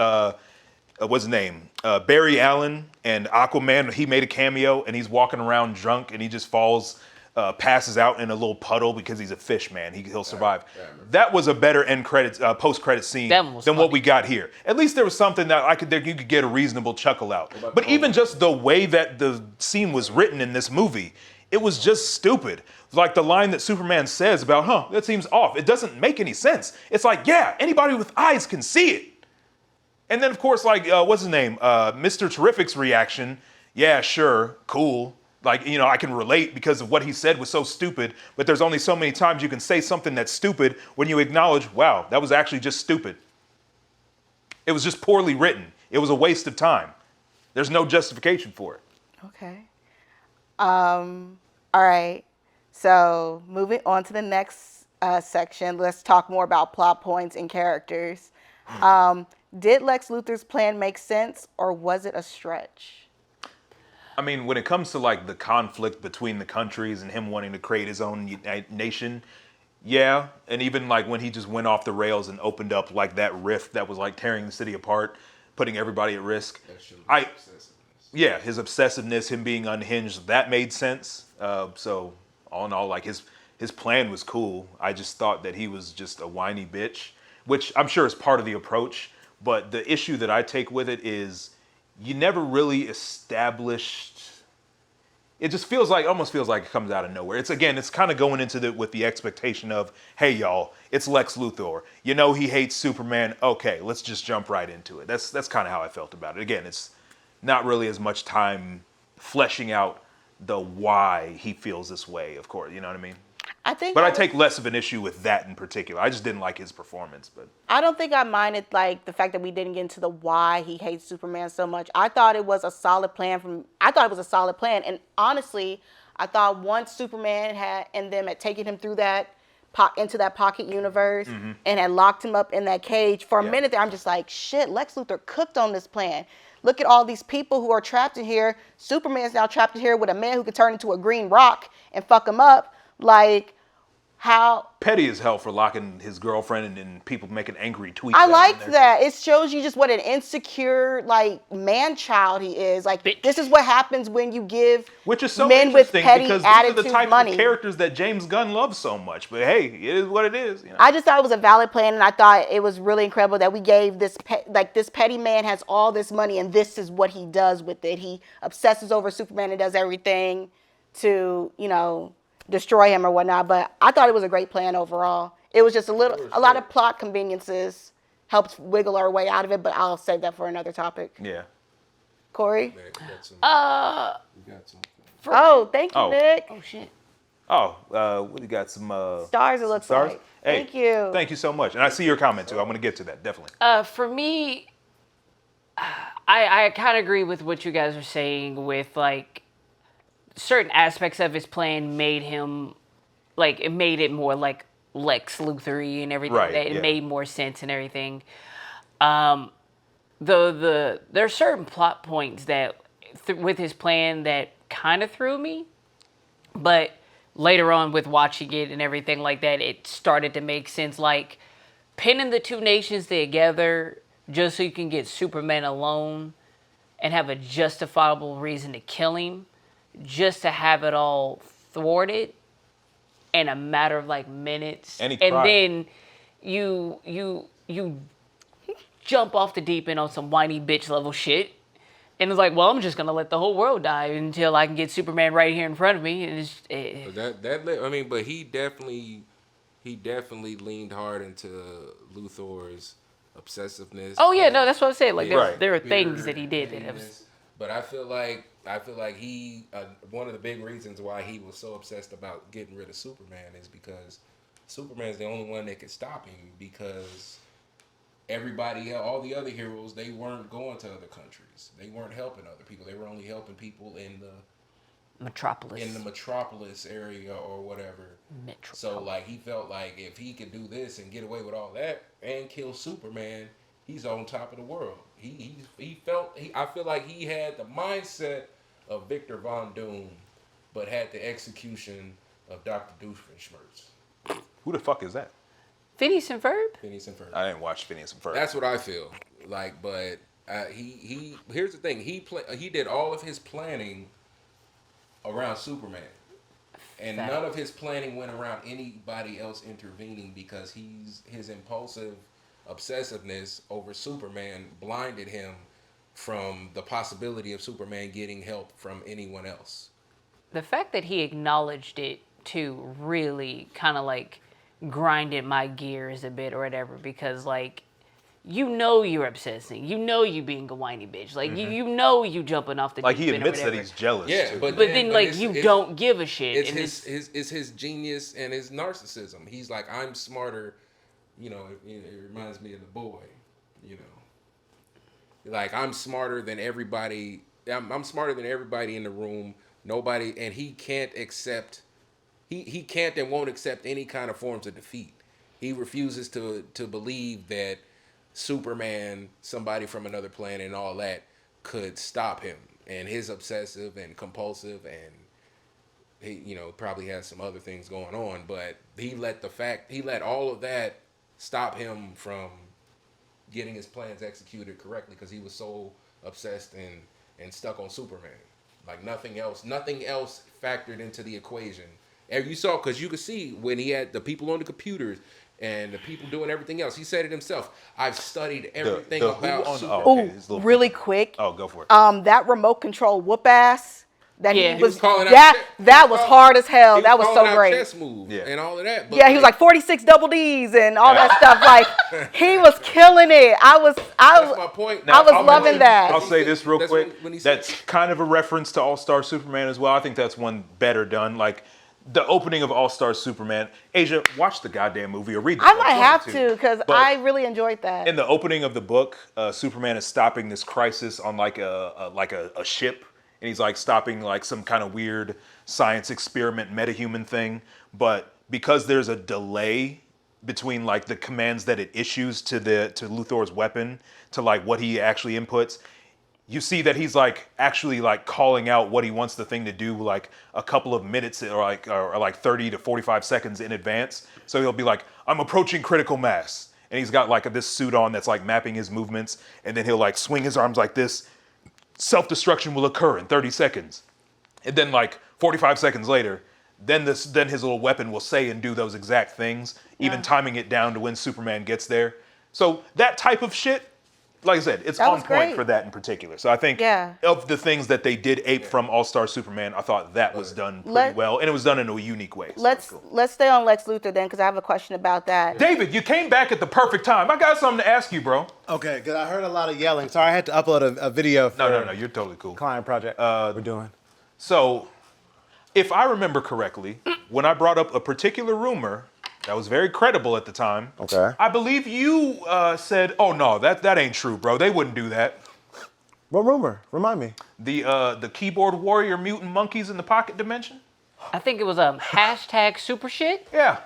what's his name? Barry Allen and Aquaman. He made a cameo and he's walking around drunk and he just falls, passes out in a little puddle because he's a fish man. He'll survive. That was a better post-credit scene than what we got here. At least there was something that you could get a reasonable chuckle out. But even just the way that the scene was written in this movie, it was just stupid. Like the line that Superman says about, that seems off. It doesn't make any sense. It's like, yeah, anybody with eyes can see it. And then, of course, like, what's his name? Mr. Terrific's reaction, yeah, sure, cool. Like, I can relate because of what he said was so stupid, but there's only so many times you can say something that's stupid when you acknowledge, wow, that was actually just stupid. It was just poorly written. It was a waste of time. There's no justification for it. Okay. All right. So moving on to the next section, let's talk more about plot points and characters. Did Lex Luthor's plan make sense, or was it a stretch? I mean, when it comes to like the conflict between the countries and him wanting to create his own nation, yeah. And even like when he just went off the rails and opened up like that rift that was like tearing the city apart, putting everybody at risk. Yeah, his obsessiveness, him being unhinged, that made sense. So all in all, like his plan was cool. I just thought that he was just a whiny bitch, which I'm sure is part of the approach. But the issue that I take with it is you never really established. It just almost feels like it comes out of nowhere. It's kind of going into with the expectation of, hey y'all, it's Lex Luthor. He hates Superman. Okay, let's just jump right into it. That's kind of how I felt about it. Again, it's not really as much time fleshing out the why he feels this way. Of course, you know what I mean. I take less of an issue with that in particular. I just didn't like his performance, but I don't think I minded like the fact that we didn't get into the why he hates Superman so much. I thought it was a solid plan and honestly, I thought once Superman and them had taken him through that into that pocket universe and had locked him up in that cage for a minute there, I'm just like, shit, Lex Luthor cooked on this plan. Look at all these people who are trapped in here. Superman's now trapped in here with a man who could turn into a green rock and fuck him up. Like, how Petty as hell for locking his girlfriend and people making angry tweets. I like that. It shows you just what an insecure, like, man-child he is. Like, this is what happens when you give Which is so men with interesting petty because these are the attitudes type money. of characters that James Gunn loves so much. But hey, it is what it is. You know? I just thought it was a valid plan, and I thought it was really incredible that we gave this this petty man has all this money, and this is what he does with it. He obsesses over Superman and does everything to, you know, destroy him or whatnot. But I thought it was a great plan overall. It was just a lot of plot conveniences helped wiggle our way out of it, but I'll save that for another topic. Yeah. Corey? We got something. Oh, thank you, Oh. Nick. Oh shit. Oh, what do you got? Some Stars, it looks stars? like. Hey, Thank you. Thank you so much. And I see your comment too. I'm going to get to that, definitely. For me, I kind of agree with what you guys are saying with, like, certain aspects of his plan made him, like, it made it more like Lex Luthor-y and everything. Right, It yeah. made more sense and everything. There are certain plot points that with his plan that kind of threw me, but later on with watching it and everything like that, it started to make sense. Like pinning the two nations together just so you can get Superman alone and have a justifiable reason to kill him, just to have it all thwarted in a matter of like minutes. And he and cried. then you jump off the deep end on some whiny bitch level shit. And it's like, well, I'm just gonna let the whole world die until I can get Superman right here in front of me. And it's, But he definitely leaned hard into Luthor's obsessiveness. oh yeah, no, that's what I'm saying. Like Right. there are things that he did that it was. Pettiness. But I feel like he one of the big reasons why he was so obsessed about getting rid of Superman is because Superman's the only one that could stop him, because everybody, all the other heroes, they weren't going to other countries. They weren't helping other people. They were only helping people in the metropolis area or whatever. So like he felt like if he could do this and get away with all that and kill Superman, he's on top of the world. I feel like he had the mindset of Victor Von Doom, but had the execution of Dr. Doofenshmirtz. Who the fuck is that? Phineas and Ferb? Phineas and Ferb. I didn't watch Phineas and Ferb. That's what I feel like. But he here's the thing. He did all of his planning around Superman, and none of his planning went around anybody else intervening, because his impulsive obsessiveness over Superman blinded him from the possibility of Superman getting help from anyone else. The fact that he acknowledged it too really kind of like grinded my gears a bit or whatever, because like you know you're obsessing, you know you being a whiny bitch, like you know you jumping off the like deep he end or admits that whatever. he's jealous. Yeah, too. but then like you don't give a shit. It's his genius and his narcissism. He's like, I'm smarter. You know, it reminds me of The Boy. You know, like I'm smarter than everybody. I'm smarter than everybody in the room. Nobody, and he can't accept. He can't and won't accept any kind of forms of defeat. He refuses to believe that Superman, somebody from another planet and all that, could stop him. And his obsessive and compulsive, and he, you know, probably has some other things going on, but he let all of that stop him from getting his plans executed correctly, because he was so obsessed and stuck on Superman. Like nothing else factored into the equation. And you saw, because you could see when he had the people on the computers and the people doing everything else. He said it himself. I've studied everything the who about on- Superman. oh, okay, Oh, his little- really quick. Oh, go for it. That remote control whoop ass that Yeah. he was calling out that was hard as hell. He That was calling so out great. chess moves Yeah. and all of that. But Yeah, he was like 46 double D's and all that stuff. Like he was killing it. that's my point. I was I'll loving mention- that. I'll say this real That's quick. when he said- That's kind of a reference to All-Star Superman as well. I think that's one better done. Like the opening of All-Star Superman. Asia, watch the goddamn movie or read the I book. might One have of the two. to, because But I really enjoyed that. in the opening of the book, Superman is stopping this crisis on like a ship, and he's like stopping like some kind of weird science experiment metahuman thing. But because there's a delay between like the commands that it issues to Luthor's weapon to like what he actually inputs, you see that he's like actually like calling out what he wants the thing to do like a couple of minutes or like 30 to 45 seconds in advance. So he'll be like, I'm approaching critical mass. And he's got like this suit on that's like mapping his movements. And then he'll like swing his arms like this. Self-destruction will occur in 30 seconds. And then like 45 seconds later, then his little weapon will say and do those exact things, even timing it down to when Superman gets there. So that type of shit, like I said, it's on point for that in particular. So I think of the things that they did ape from All-Star Superman, I thought that was done pretty well, and it was done in a unique way. So let's stay on Lex Luthor then, because I have a question about that. David, you came back at the perfect time. I got something to ask you, bro. Okay, because I heard a lot of yelling. Sorry, I had to upload a video for No, you're totally cool. client project we're doing. So, if I remember correctly, when I brought up a particular rumor that was very credible at the time, I believe you said, "Oh no, that ain't true, bro. They wouldn't do that." What rumor? Remind me. The keyboard warrior mutant monkeys in the pocket dimension. I think it was a hashtag super shit. Yeah.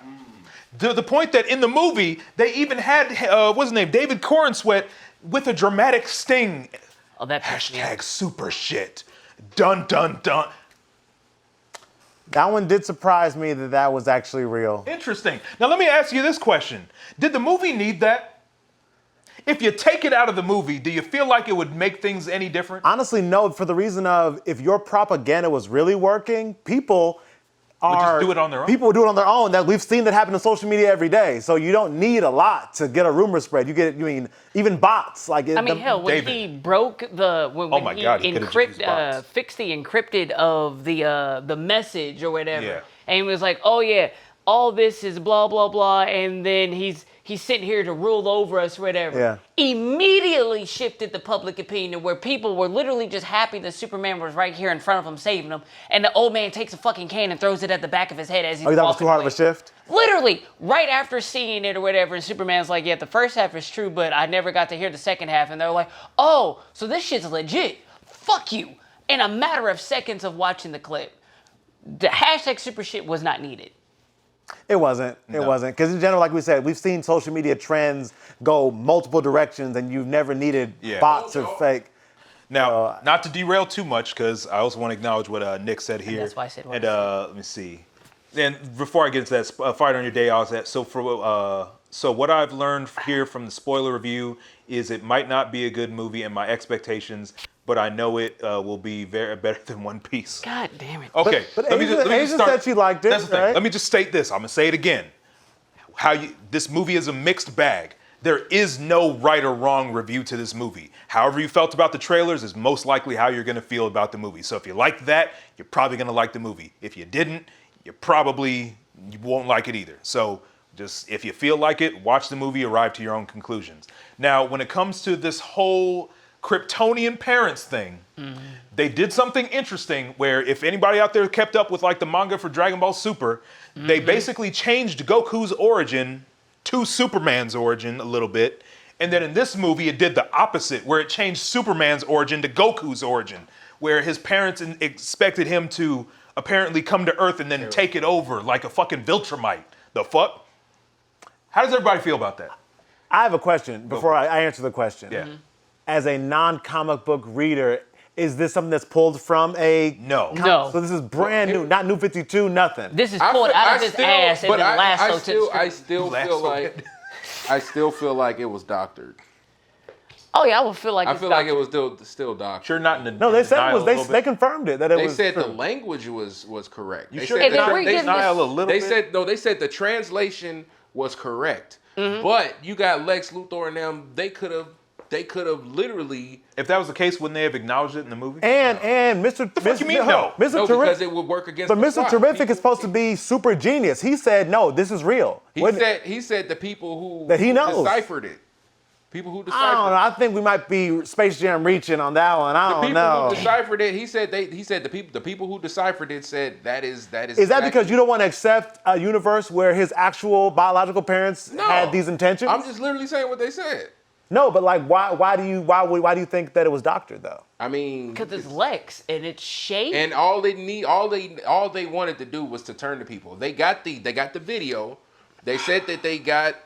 The point that in the movie they even had what's his name, David Corenswet, with a dramatic sting. Oh, that hashtag super shit. Dun dun dun. That one did surprise me that was actually real. Interesting. Now let me ask you this question. Did the movie need that? If you take it out of the movie, do you feel like it would make things any different? Honestly, no, for the reason of if your propaganda was really working, people would just do it on their own. People would do it on their own. That we've seen that happen on social media every day. So you don't need a lot to get a rumor spread. Even bots like. Hell, when he broke fixed the encrypted of the message or whatever, and he was like, oh yeah, all this is blah blah blah, and then he's sitting here to rule over us, whatever. Yeah. Immediately shifted the public opinion where people were literally just happy that Superman was right here in front of them saving them, and the old man takes a fucking can and throws it at the back of his head as he's walking that was too hard away. of a shift? Literally, right after seeing it or whatever, and Superman's like, yeah, the first half is true, but I never got to hear the second half, and they're like, oh, so this shit's legit. Fuck you. In a matter of seconds of watching the clip, the hashtag super shit was not needed. It wasn't. It wasn't. Because in general, like we said, we've seen social media trends go multiple directions, and you've never needed bots or fake. Now, not to derail too much, because I also want to acknowledge what Nick said here. That's why I said what And I said. let me see. And before I get into that, Fight on Your Day, I was at. So what I've learned here from the spoiler review is it might not be a good movie, and my expectations, but I know it will be better than One Piece. God damn it. Okay, But let me just start. said she liked it. That's the thing. Right? Let me just state this. I'm gonna say it again. This movie is a mixed bag. There is no right or wrong review to this movie. However you felt about the trailers is most likely how you're gonna feel about the movie. So if you liked that, you're probably gonna like the movie. If you didn't, you won't like it either. So just if you feel like it, watch the movie, arrive to your own conclusions. Now, when it comes to this whole Kryptonian parents thing, they did something interesting where if anybody out there kept up with like the manga for Dragon Ball Super, they basically changed Goku's origin to Superman's origin a little bit. And then in this movie, it did the opposite, where it changed Superman's origin to Goku's origin, where his parents expected him to apparently come to Earth and then take it over like a fucking Viltrumite. The fuck? How does everybody feel about that? I have a question before I answer the question. Yeah. As a non-comic book reader, is this something that's pulled from a No. No. So this is brand new, not New 52, nothing. This is pulled out of his ass and then lassoed to the I still feel like it was doctored. Oh yeah, I would feel like I feel like it was still doctored. Sure, not in the No, they said it denial was. a little They bit. confirmed it that it They was. said true. the language was correct. You They sure said And then the- we're they- getting denial a little They bit? said the translation was correct, but you got Lex Luthor and them. They could have literally. If that was the case, wouldn't they have acknowledged it in the movie? And Mr. The fuck you mean no? Mr. No, Terrific. because it would work against. But the Mr. plot. Terrific is supposed to be super genius. He said, "No, this is real." He said the people who That he knows. deciphered it. People who deciphered I don't know. it. I think we might be Space Jam reaching on that one. I The don't people know. who deciphered it, he said the people who deciphered it said that is. Is that exactly- because you don't want to accept a universe where his actual biological parents No. had these intentions? I'm just literally saying what they said. No, but like, why do you think that it was doctored though? I mean, Because it's Lex and it's Shay. and all they wanted to do was to turn the people. They got the video. They said that they got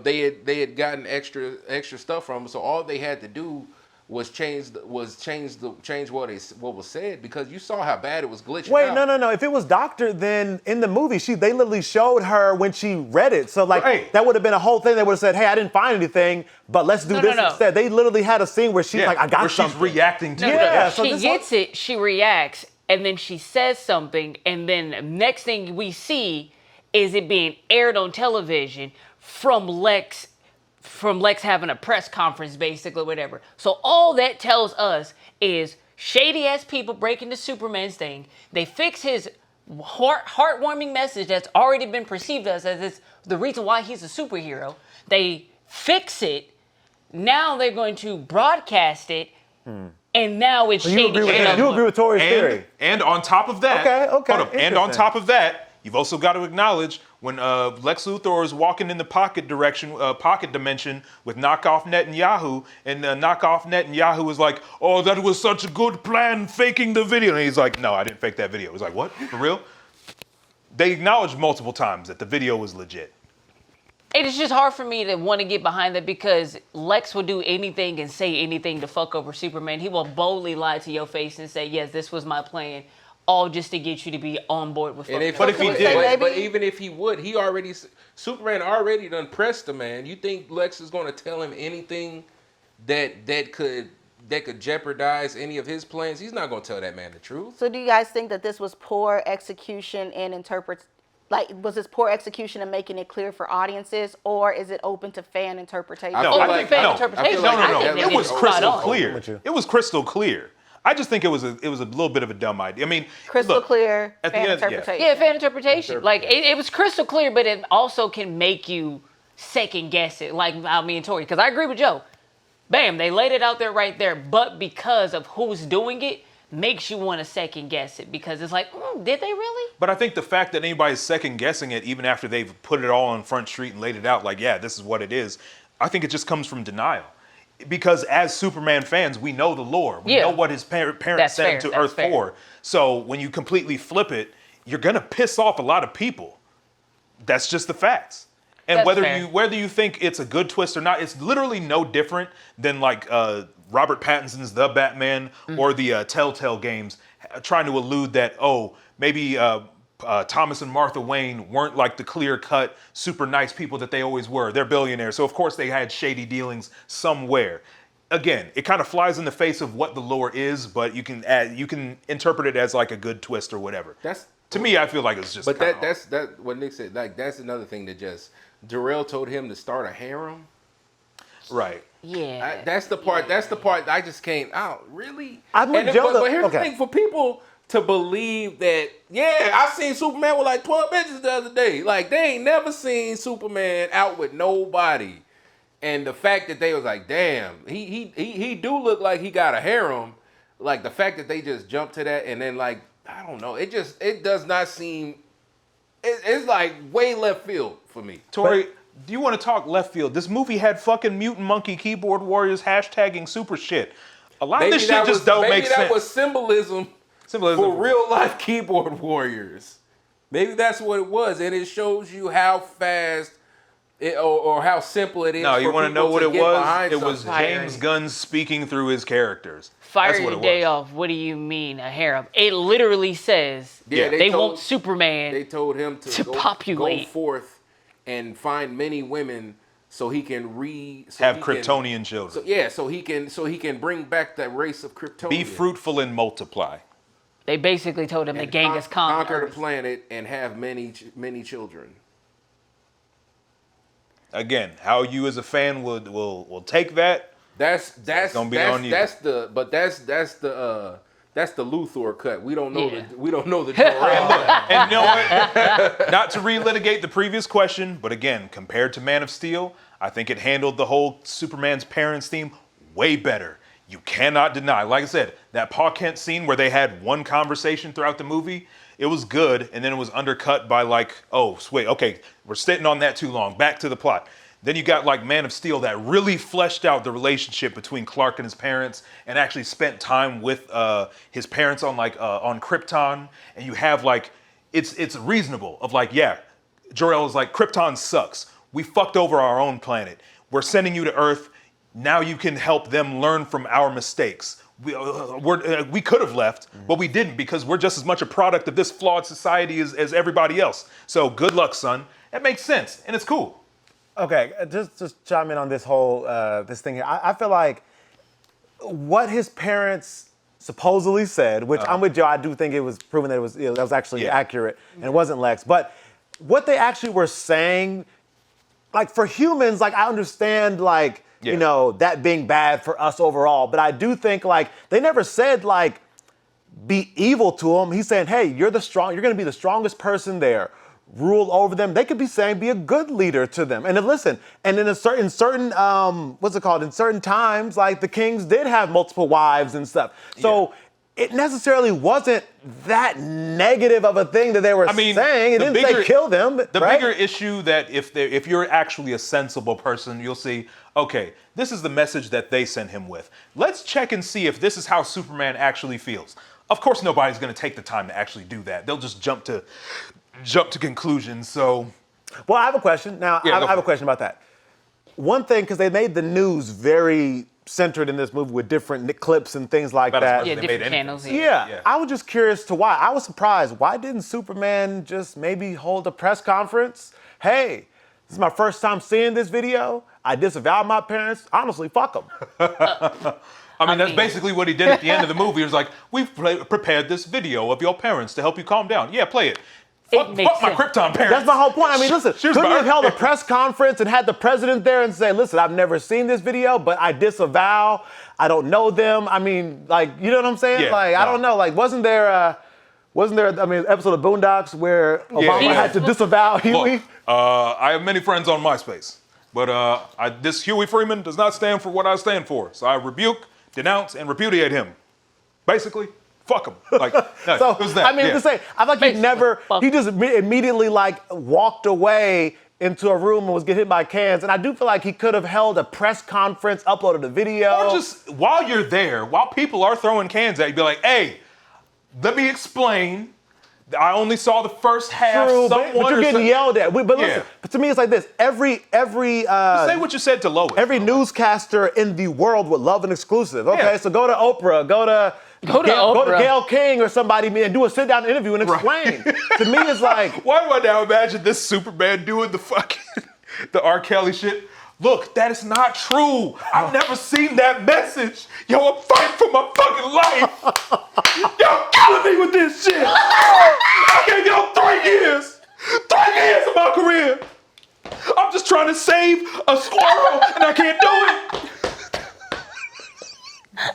they had gotten extra stuff from them. So all they had to do was change what was said, because you saw how bad it was glitching Wait, out. no. If it was doctored, then in the movie, they literally showed her when she read it. So like, Right. that would have been a whole thing. They would have said, hey, I didn't find anything, but let's do this No. instead. They literally had a scene where she's like, I got where something. she's reacting to Yeah, it. so She this gets it, she reacts, and then she says something, and then next thing we see is it being aired on television from Lex having a press conference, basically, whatever. So all that tells us is shady ass people break into Superman's thing. They fix his heartwarming message that's already been perceived as it's the reason why he's a superhero. They fix it. Now they're going to broadcast it. And now it's So you shady. agree with shit that? You up. agree with Tori's theory? And on top of that, Okay, hold up, and on interesting. top of that, you've also got to acknowledge when Lex Luthor is walking in the pocket dimension with knockoff Netanyahu, and knockoff Netanyahu is like, "Oh, that was such a good plan, faking the video," and he's like, "No, I didn't fake that video." He's like, "What? For real?" They acknowledged multiple times that the video was legit. It is just hard for me to want to get behind that, because Lex will do anything and say anything to fuck over Superman. He will boldly lie to your face and say, yes, this was my plan, all just to get you to be on board with fucking But if he did- but even if he would, Superman already done pressed the man. You think Lex is going to tell him anything that could jeopardize any of his plans? He's not going to tell that man the truth. So do you guys think that this was poor execution and was this poor execution in making it clear for audiences, or is it open to fan interpretation? I No, feel I like- think fan no. interpretation. No. I think It they was did crystal spot on. clear. with you. It was crystal clear. I just think it was a little bit of a dumb idea. I mean, Crystal look, clear at the fan end, yeah. interpretation. Yeah, fan interpretation. Like, it was crystal clear, but it also can make you second guess it, like me and Tori. Because I agree with Joe. Bam, they laid it out there right there. But because of who's doing it, makes you want to second guess it. Because it's like, did they really? But I think the fact that anybody's second guessing it, even after they've put it all on Front Street and laid it out, like, yeah, this is what it is, I think it just comes from denial. Because as Superman fans, we know the lore. We Yeah. know what his parents That's sent him fair, to that's Earth fair. for. So when you completely flip it, you're gonna piss off a lot of people. That's just the facts. And That's whether fair. you think it's a good twist or not, it's literally no different than like Robert Pattinson's The Batman or the Telltale games trying to allude that, maybe Thomas and Martha Wayne weren't like the clear-cut, super nice people that they always were. They're billionaires, so of course they had shady dealings somewhere. Again, it kind of flies in the face of what the lore is, but you can interpret it as like a good twist or whatever. To me, I feel like it's just. But kinda that's what Nick said. Like, that's another thing that just Darrell told him to start a harem. right. Yeah. That's the part. That's the part I just can't out. Really? I'm with And Joe, but here's okay. the thing: for people to believe that, yeah, I seen Superman with like 12 bitches the other day. Like, they ain't never seen Superman out with nobody. And the fact that they was like, damn, he do look like he got a harem. Like, the fact that they just jumped to that, and then, like, I don't know, it does not seem. It's like way left field for me. Tori, do you want to talk left field? This movie had fucking mutant monkey keyboard warriors hashtagging super shit. A lot of this shit just don't make sense. Maybe that was symbolism for real life keyboard warriors. Maybe that's what it was, and it shows you how fast or how simple it is. No, you want to know what it was? It was something. James Gunn speaking through his characters. Fire That's what your it day was. off. What do you mean, a harem? It literally says Yeah, they told- want Superman. They told him to go populate. forth and find many women so he can Have Kryptonian children. So he can bring back that race of Kryptonians. Be fruitful and multiply. They basically told him that Genghis Khan. conquer the Earth. planet and have many children. Again, how you as a fan will take that. That's gonna be on you. That's the Luthor cut. We don't know Yeah. we don't know the Jor-El. And you know what? Not to relitigate the previous question, but again, compared to Man of Steel, I think it handled the whole Superman's parents theme way better. You cannot deny. Like I said, that Pa Kent scene where they had one conversation throughout the movie, it was good, and then it was undercut by like, oh, wait, okay, we're sitting on that too long. Back to the plot. Then you got like Man of Steel that really fleshed out the relationship between Clark and his parents, and actually spent time with his parents on on Krypton. And you have like it's reasonable of like, yeah, Jor-El is like, Krypton sucks. We fucked over our own planet. We're sending you to Earth. Now you can help them learn from our mistakes. We could have left, but we didn't, because we're just as much a product of this flawed society as everybody else. So good luck, son. That makes sense, and it's cool. Okay, just chime in on this whole this thing here. I feel like what his parents supposedly said, which I'm with Joe, I do think it was proven that that was actually accurate and it wasn't Lex. But what they actually were saying, like for humans, like I understand like you know that being bad for us overall, but I do think like they never said like be evil to him. He's saying, hey, you're going to be the strongest person there. Rule over them. They could be saying, be a good leader to them. And then listen, and in certain what's it called? In certain times, like the kings did have multiple wives and stuff. So it necessarily wasn't that negative of a thing that they were saying. It didn't say kill them. The bigger issue that if you're actually a sensible person, you'll see, okay, this is the message that they sent him with. Let's check and see if this is how Superman actually feels. Of course, nobody's going to take the time to actually do that. They'll just jump to conclusions. So, well, I have a question. Now, I have a question about that. One thing, because they made the news very centered in this movie with different clips and things like that. Yeah, different channels. Yeah, I was just curious to why. I was surprised. Why didn't Superman just maybe hold a press conference? Hey, this is my first time seeing this video. I disavowed my parents. Honestly, fuck them. I mean, that's basically what he did at the end of the movie. He was like, we've prepared this video of your parents to help you calm down. Yeah, play it. Fuck my Krypton parents. That's my whole point. I mean, listen, couldn't you have held a press conference and had the president there and say, listen, I've never seen this video, but I disavow. I don't know them. I mean, like, you know what I'm saying? Yeah, like, I don't know. Like, wasn't there, I mean, an episode of Boondocks where Obama had to disavow Huey? Look, I have many friends on MySpace, but this Huey Freeman does not stand for what I stand for. So I rebuke, denounce, and repudiate him. Basically. Fuck him. Like, no, so, it was that. I mean, to say, I feel like he just immediately like walked away into a room and was getting hit by cans. And I do feel like he could have held a press conference, uploaded a video. Or just while you're there, while people are throwing cans at you, be like, hey, let me explain. I only saw the first half. True, but you're getting yelled at. But listen, but to me, it's like this. Every say what you said to Lois. Every newscaster in the world would love an exclusive. Okay, so go to Oprah, go to Gayle King or somebody and do a sit-down interview and explain. To me, it's like, why do I now imagine this Superman doing the fucking the R. Kelly shit? Look, that is not true. I've never seen that message. Yo, I'm fighting for my fucking life. Y'all killing me with this shit. I gave y'all 3 years. 3 years of my career. I'm just trying to save a squirrel and I can't do it.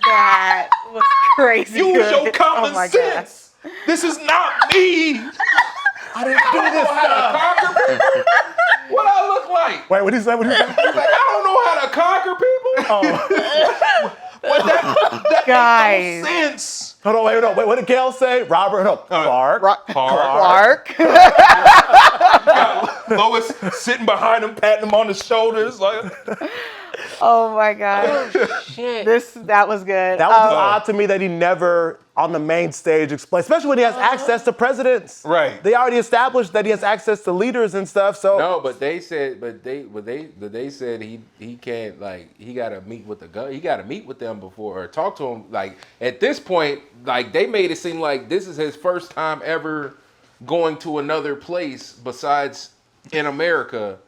That was crazy. Use your common sense. God. This is not me. I didn't do this stuff. What I look like? Wait, what did he say? He's like, I don't know how to conquer people. But that guys. makes no sense. Hold on, wait. What did Gail say? Clark. Clark. Lois sitting behind him, patting him on the shoulders, like. Oh my God. Shit. That was good. That was odd to me that he never on the main stage explained, especially when he has access to presidents. Right. They already established that he has access to leaders and stuff. So no, but they said, they said he can't, like, he gotta meet with the Gunn. He gotta meet with them before or talk to them. Like at this point, like they made it seem like this is his first time ever going to another place besides in America.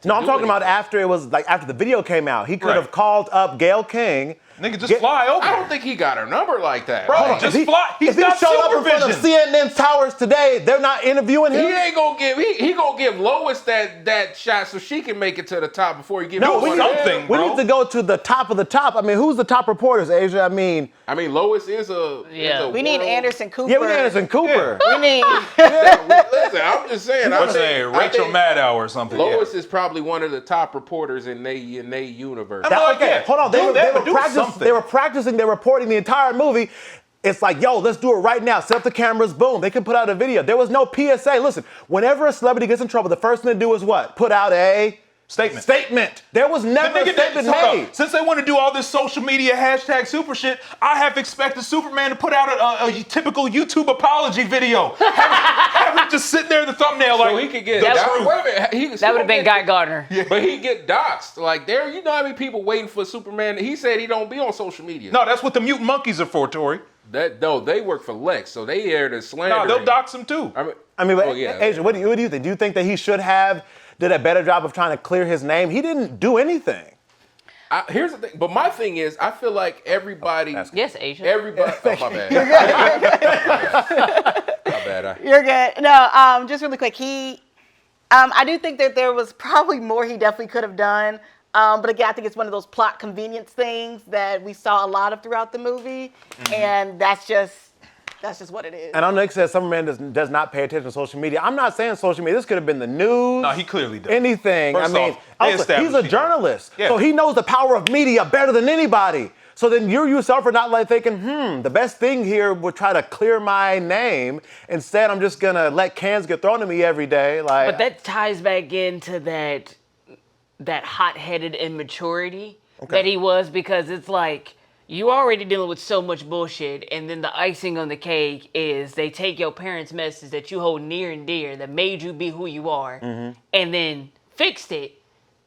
No, I'm talking about after it was like after the video came out. He could have called up Gayle King. Nigga, just fly over. I don't think he got her number like that. Bro, just fly. He's if he got showed up in front of CNN towers today, they're not interviewing him. He ain't gonna give. He gonna give Lois that shot so she can make it to the top before he gives. No, something. We need to go to the top of the top. I mean, who's the top reporters, Asia? I mean, Lois is a. Yeah. We need Anderson Cooper. Yeah, we need Anderson Cooper. We need. Listen, I'm just saying. What's her name? Rachel Maddow or something. Lois is probably one of the top reporters in they universe. Hold on. They were practicing. They're reporting the entire movie. It's like, yo, let's do it right now. Set up the cameras, boom. They can put out a video. There was no PSA. Listen, whenever a celebrity gets in trouble, the first thing to do is what? Put out a Statement. There was never a statement made. Since they want to do all this social media hashtag super shit, I have expected Superman to put out a typical YouTube apology video. have him just sitting there in the thumbnail So like he could get the doxxed. truth. Wait a minute. That would have been Guy Gardner. Yeah. But he get doxxed. Like there, you know how many people waiting for Superman? He said he don't be on social media. No, that's what the mutant monkeys are for, Tori. No, they work for Lex, so they air the slander. No, they'll dox him too. But Asia, what do you think? Do you think that he should have did a better job of trying to clear his name? He didn't do anything. Here's the thing, but my thing is, I feel like everybody. Yes, Asia. Everybody. Oh, my bad. You're good. My bad. You're good. No, just really quick. I do think that there was probably more he definitely could have done. But again, I think it's one of those plot convenience things that we saw a lot of throughout the movie, and that's just what it is. And I know Nick says Superman does not pay attention to social media. I'm not saying social media. This could have been the news. No, he clearly does. Anything. First off, also, he's a journalist, Yeah. so he knows the power of media better than anybody. So then you yourself are not like thinking, the best thing here would try to clear my name. Instead, I'm just gonna let cans get thrown at me every day. But that ties back into that hot-headed immaturity that he was, because it's like you already dealing with so much bullshit, and then the icing on the cake is they take your parents' message that you hold near and dear that made you be who you are, and then fixed it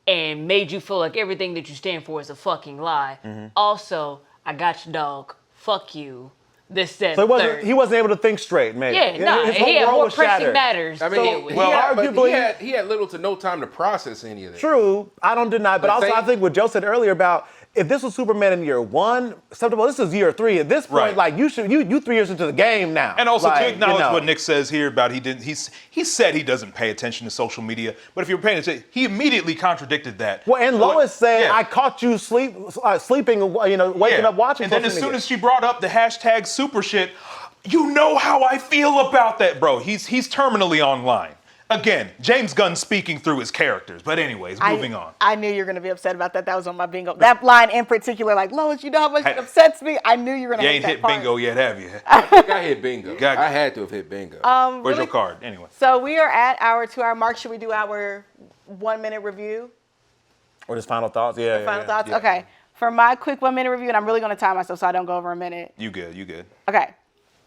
and made you feel like everything that you stand for is a fucking lie. Also, I got your dog. Fuck you. This, that, So third. he wasn't able to think straight, maybe. Yeah, no, His whole he had world more was pressing shattered. matters. I to mean, deal with. he had little to no time to process any of that. True, I don't deny, but But also say- I think what Joe said earlier about if this was Superman in year one, acceptable. This is year three. At this point, Right. like you 3 years into the game now. And also like, to acknowledge you know. what Nick says here about he said he doesn't pay attention to social media, but if you're paying attention, he immediately contradicted that. Well, and Lois said, Yeah. "I caught you sleeping, waking Yeah. up watching." And then social as soon media. as she brought up the hashtag super shit, you know how I feel about that, bro. He's terminally online. Again, James Gunn speaking through his characters. But anyways, moving on. I knew you were going to be upset about that. That was on my bingo. That line in particular, like, Lois, you know how much it upsets me? I knew you were going to You hate ain't that hit part. bingo yet, have you? I think I hit bingo. Got- I had to have hit bingo. Where's really- your card? Anyway. So we are at our 2-hour mark. Should we do our 1-minute review? Or just final thoughts? Yeah. Final thoughts? yeah. Okay. For my quick 1-minute review, and I'm really going to time myself so I don't go over a minute. You good. Okay,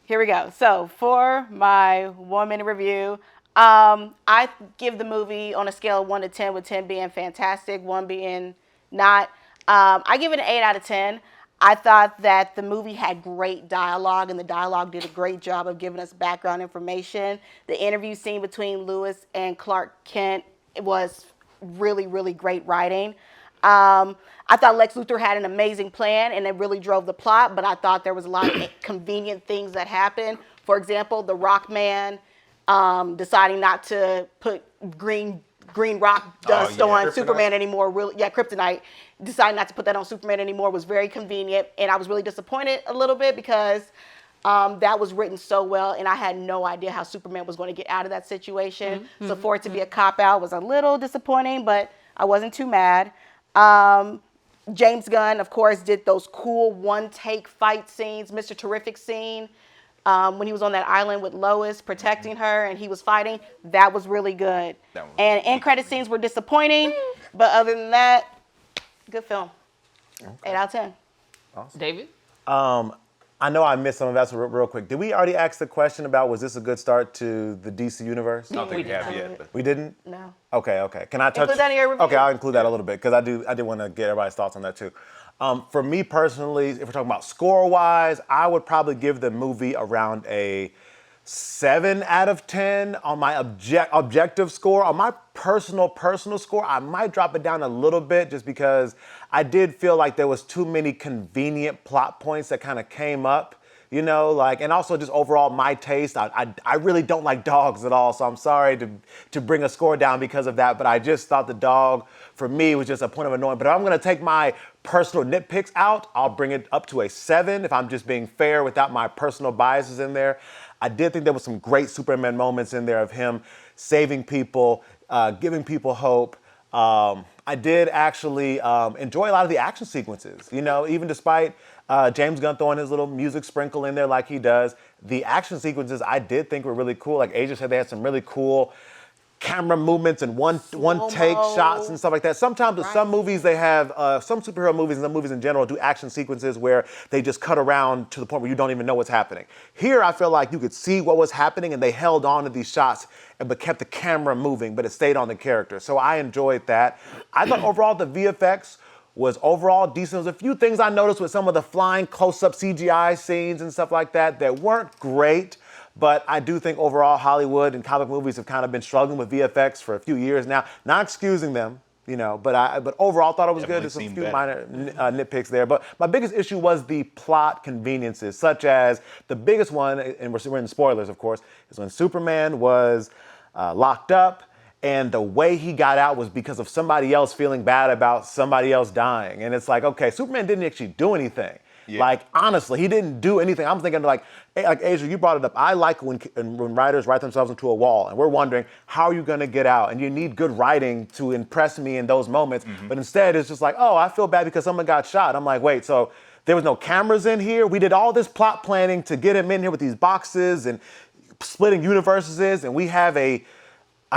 here we go. So for my 1-minute review, I give the movie on a scale of 1 to 10, with 10 being fantastic, 1 being not. I give it an 8 out of 10. I thought that the movie had great dialogue, and the dialogue did a great job of giving us background information. The interview scene between Lewis and Clark Kent was really, really great writing. I thought Lex Luthor had an amazing plan, and it really drove the plot, but I thought there was a lot of convenient things that happened. For example, the Rock Man deciding not to put green rock dust on Kryptonite. Superman anymore. Kryptonite. Deciding not to put that on Superman anymore was very convenient, and I was really disappointed a little bit because that was written so well, and I had no idea how Superman was going to get out of that situation. So for it to be a cop-out was a little disappointing, but I wasn't too mad. James Gunn, of course, did those cool one-take fight scenes. Mr. Terrific scene when he was on that island with Lois protecting her and he was fighting. That was really good. And end credit scenes were disappointing, but other than that, good film. 8 out of 10. David? I know I missed some of that, so real quick. Did we already ask the question about was this a good start to the DC universe? I don't think We we have didn't. yet. But We didn't? No. Okay. Can I touch? Include that in your review. Okay, I'll include that a little bit because I did want to get everybody's thoughts on that too. For me personally, if we're talking about score-wise, I would probably give the movie around a 7 out of 10 on my objective score. On my personal score, I might drop it down a little bit just because I did feel like there was too many convenient plot points that kind of came up. And also just overall my taste. I really don't like dogs at all, so I'm sorry to bring a score down because of that, but I just thought the dog, for me, was just a point of annoyance. But if I'm gonna take my personal nitpicks out, I'll bring it up to a 7 if I'm just being fair without my personal biases in there. I did think there was some great Superman moments in there of him saving people, giving people hope. I did actually enjoy a lot of the action sequences, even despite James Gunn throwing his little music sprinkle in there like he does. The action sequences I did think were really cool. Like Asia said, they had some really cool camera movements and one take Slow-mo. shots and stuff like that. Sometimes with some movies they have some superhero movies and some movies in general do action sequences where they just cut around to the point where you don't even know what's happening. Here I feel like you could see what was happening and they held on to these shots but kept the camera moving, but it stayed on the character. So I enjoyed that. I thought overall the VFX was overall decent. There's a few things I noticed with some of the flying close-up CGI scenes and stuff like that that weren't great. But I do think overall Hollywood and comic movies have kind of been struggling with VFX for a few years now. Not excusing them, but overall thought it was good. There's a few minor nitpicks there. But my biggest issue was the plot conveniences, such as the biggest one, and we're in spoilers, of course, is when Superman was locked up. And the way he got out was because of somebody else feeling bad about somebody else dying. And it's like, okay, Superman didn't actually do anything. Yeah. Like, honestly, he didn't do anything. I'm thinking like Asia, you brought it up. I like when writers write themselves into a wall and we're wondering, how are you going to get out? And you need good writing to impress me in those moments. Mm-hmm. But instead, it's just like, oh, I feel bad because someone got shot. I'm like, wait, so there was no cameras in here? We did all this plot planning to get him in here with these boxes and splitting universes, and we have a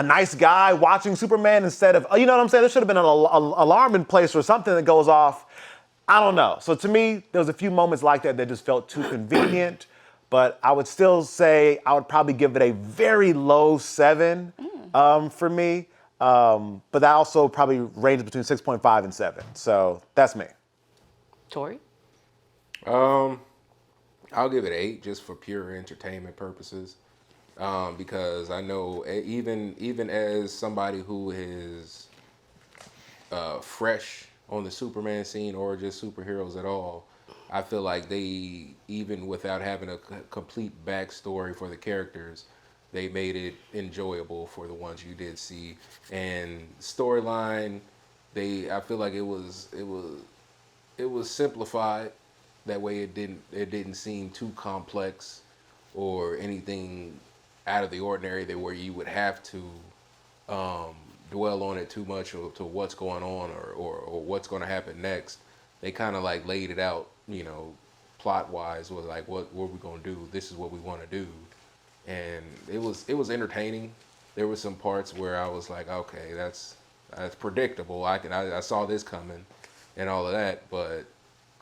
nice guy watching Superman instead of, you know what I'm saying? There should have been an alarm in place or something that goes off. I don't know. So to me, there was a few moments like that just felt too convenient, but I would still say I would probably give it a very low 7 for me. But that also probably ranges between 6.5 and 7. So that's me. Tori? I'll give it 8 just for pure entertainment purposes. Because I know even as somebody who is fresh on the Superman scene or just superheroes at all, I feel like they, even without having a complete backstory for the characters, they made it enjoyable for the ones you did see. And storyline, I feel like it was simplified. That way it didn't seem too complex or anything out of the ordinary that where you would have to dwell on it too much or to what's going on or what's going to happen next. They kind of like laid it out, plot wise, was like what we going to do. This is what we want to do, and it was entertaining. There were some parts where I was like, okay, that's predictable. I saw this coming, and all of that. But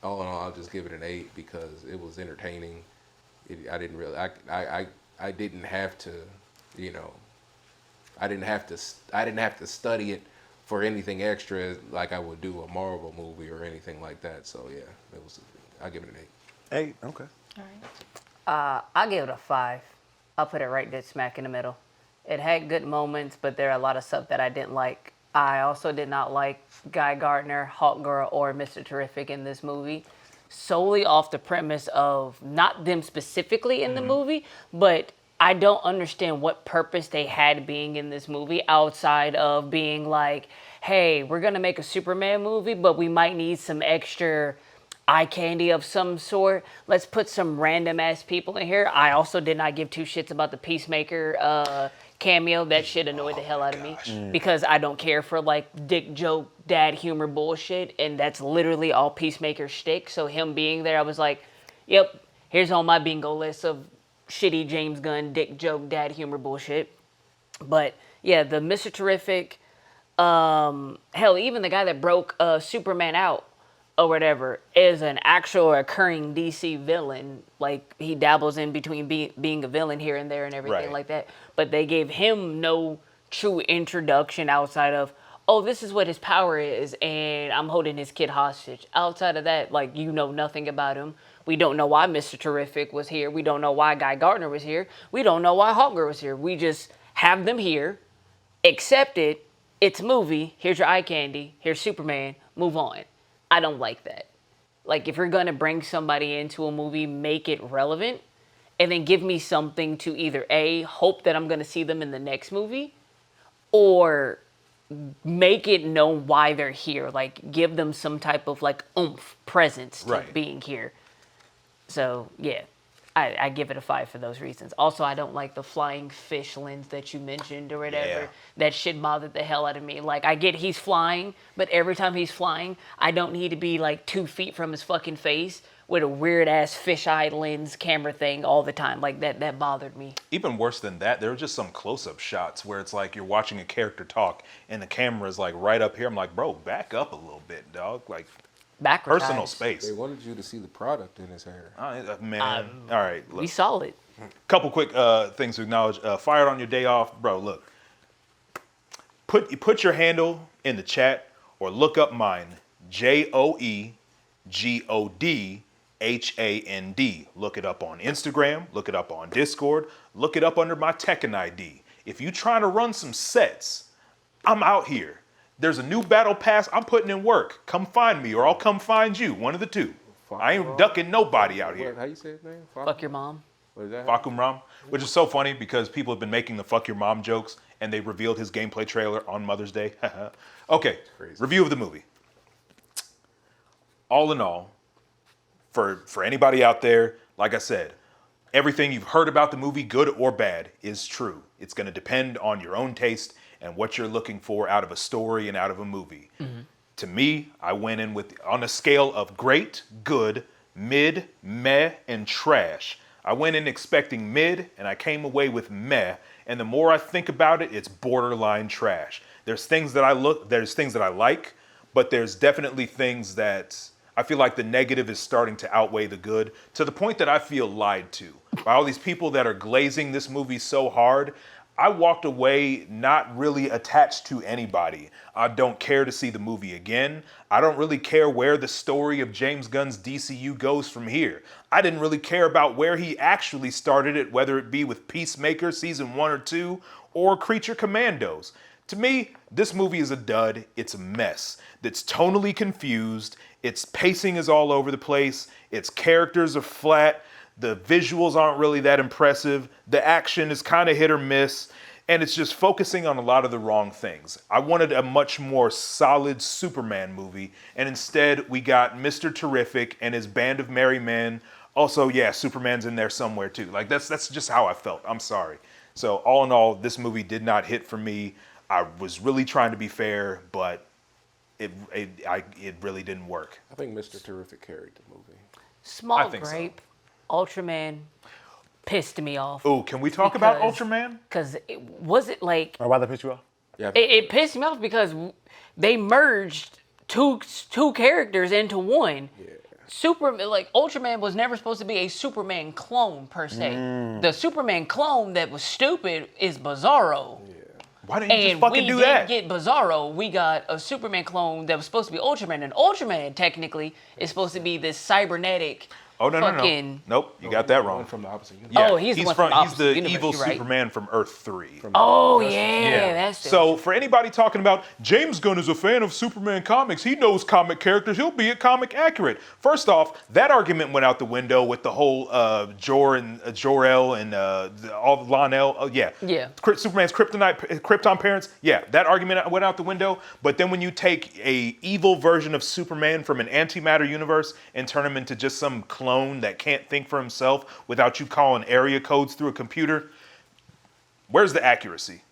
all in all, I'll just give it an 8 because it was entertaining. I didn't have to, I didn't have to study it for anything extra like I would do a Marvel movie or anything like that. So yeah, I'll give it an 8. 8, okay. All right. I'll give it a 5. I'll put it right there smack in the middle. It had good moments, but there are a lot of stuff that I didn't like. I also did not like Guy Gardner, Hawkgirl, or Mr. Terrific in this movie, solely off the premise of not them specifically in the movie, but I don't understand what purpose they had being in this movie outside of being like, hey, we're going to make a Superman movie, but we might need some extra eye candy of some sort. Let's put some random ass people in here. I also did not give two shits about the Peacemaker cameo. That shit annoyed the hell out of me because I don't care for like dick joke, dad humor bullshit, and that's literally all Peacemaker shtick. So him being there, I was like, yep, here's on my bingo list of shitty James Gunn, dick joke, dad humor bullshit. But yeah, the Mr. Terrific, hell, even the guy that broke Superman out or whatever is an actual occurring DC villain. Like, he dabbles in between being a villain here and there and everything like that. But they gave him no true introduction outside of, oh, this is what his power is, and I'm holding his kid hostage. Outside of that, like, you know nothing about him. We don't know why Mr. Terrific was here. We don't know why Guy Gardner was here. We don't know why Hawkgirl was here. We just have them here, accept it, it's a movie, here's your eye candy, here's Superman, move on. I don't like that. Like, if you're gonna bring somebody into a movie, make it relevant, and then give me something to either A, hope that I'm gonna see them in the next movie, or make it known why they're here. Like, give them some type of like oomph, presence to being here. So yeah, I give it a 5 for those reasons. Also, I don't like the flying fish lens that you mentioned or whatever. Yeah. That shit bothered the hell out of me. Like, I get he's flying, but every time he's flying, I don't need to be like 2 feet from his fucking face with a weird ass fisheye lens camera thing all the time. Like that bothered me. Even worse than that, there were just some close-up shots where it's like you're watching a character talk and the camera is like right up here. I'm like, bro, back up a little bit, dog. Like Backwards personal eyes. space. They wanted you to see the product in his hair. Man, all right. Look. We saw it. Couple quick things to acknowledge. Fired on your day off, bro. Look, put your handle in the chat or look up mine. JoeGodHand. Look it up on Instagram. Look it up on Discord. Look it up under my Tekken ID. If you trying to run some sets, I'm out here. There's a new battle pass. I'm putting in work. Come find me, or I'll come find you. One of the two. I ain't ducking nobody out here. How you say his name? Fuck your mom. What is that? Fakum Ram, which is so funny because people have been making the fuck your mom jokes and they revealed his gameplay trailer on Mother's Day. Okay, review of the movie. All in all, for anybody out there, like I said, everything you've heard about the movie, good or bad, is true. It's going to depend on your own taste and what you're looking for out of a story and out of a movie. To me, I went in with, on a scale of great, good, mid, meh, and trash. I went in expecting mid, and I came away with meh. And the more I think about it, it's borderline trash. There's things that I like, but there's definitely things that I feel like the negative is starting to outweigh the good, to the point that I feel lied to by all these people that are glazing this movie so hard. I walked away not really attached to anybody. I don't care to see the movie again. I don't really care where the story of James Gunn's DCU goes from here. I didn't really care about where he actually started it, whether it be with Peacemaker season 1 or 2 or Creature Commandos. To me, this movie is a dud. It's a mess. That's tonally confused. Its pacing is all over the place. Its characters are flat. The visuals aren't really that impressive. The action is kind of hit or miss. And it's just focusing on a lot of the wrong things. I wanted a much more solid Superman movie. And instead, we got Mr. Terrific and his band of merry men. Also, yeah, Superman's in there somewhere too. Like, that's just how I felt. I'm sorry. So all in all, this movie did not hit for me. I was really trying to be fair, but it really didn't work. I think Mr. Terrific carried the movie. Small think so. gripe. Ultraman pissed me off. Oh, can we talk about Because- Ultraman? Because it was it like Or why they piss you off? Yeah, it pissed me off because they merged two characters into one. yeah. Ultraman was never supposed to be a Superman clone per se. The Superman clone that was stupid is Bizarro. Why didn't you just And fucking we do didn't that? get Bizarro. We got a Superman clone that was supposed to be Ultraman. And Ultraman, technically, is supposed to be this cybernetic Oh, no. fucking... Nope, you got that wrong. From the opposite universe. Yeah, Oh, he's the one from the he's opposite the universe, evil you're right. Superman from Earth 3. Oh, yeah, that's it. So for anybody talking about James Gunn is a fan of Superman comics, he knows comic characters, he'll be comic accurate. First off, that argument went out the window with the whole Jor-El and all the Lon-El. Yeah. Superman's Krypton parents. Yeah, that argument went out the window. But then when you take a evil version of Superman from an antimatter universe and turn him into just some clone that can't think for himself without you calling area codes through a computer, where's the accuracy?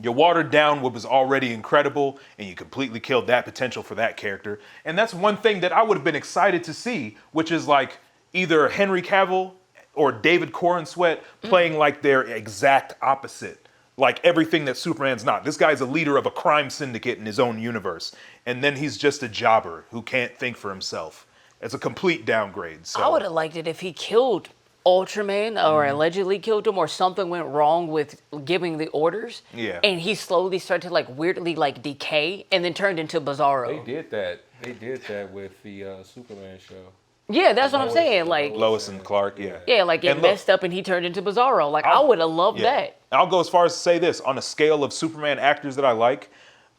You watered down what was already incredible, and you completely killed that potential for that character. And that's one thing that I would have been excited to see, which is like either Henry Cavill or David Corenswet playing like their exact opposite. Like everything that Superman's not. This guy's a leader of a crime syndicate in his own universe. And then he's just a jobber who can't think for himself. It's a complete downgrade. So I would have liked it if he killed Ultraman or allegedly killed him, or something went wrong with giving the orders. Yeah. And he slowly started to weirdly decay and then turned into Bizarro. They did that. They did that with the Superman show. Yeah, that's what I'm Lois- saying. Lois and Clark, yeah. Yeah, it And look- messed up and he turned into Bizarro. I would have loved Yeah. that. I'll go as far as to say this. On a scale of Superman actors that I like,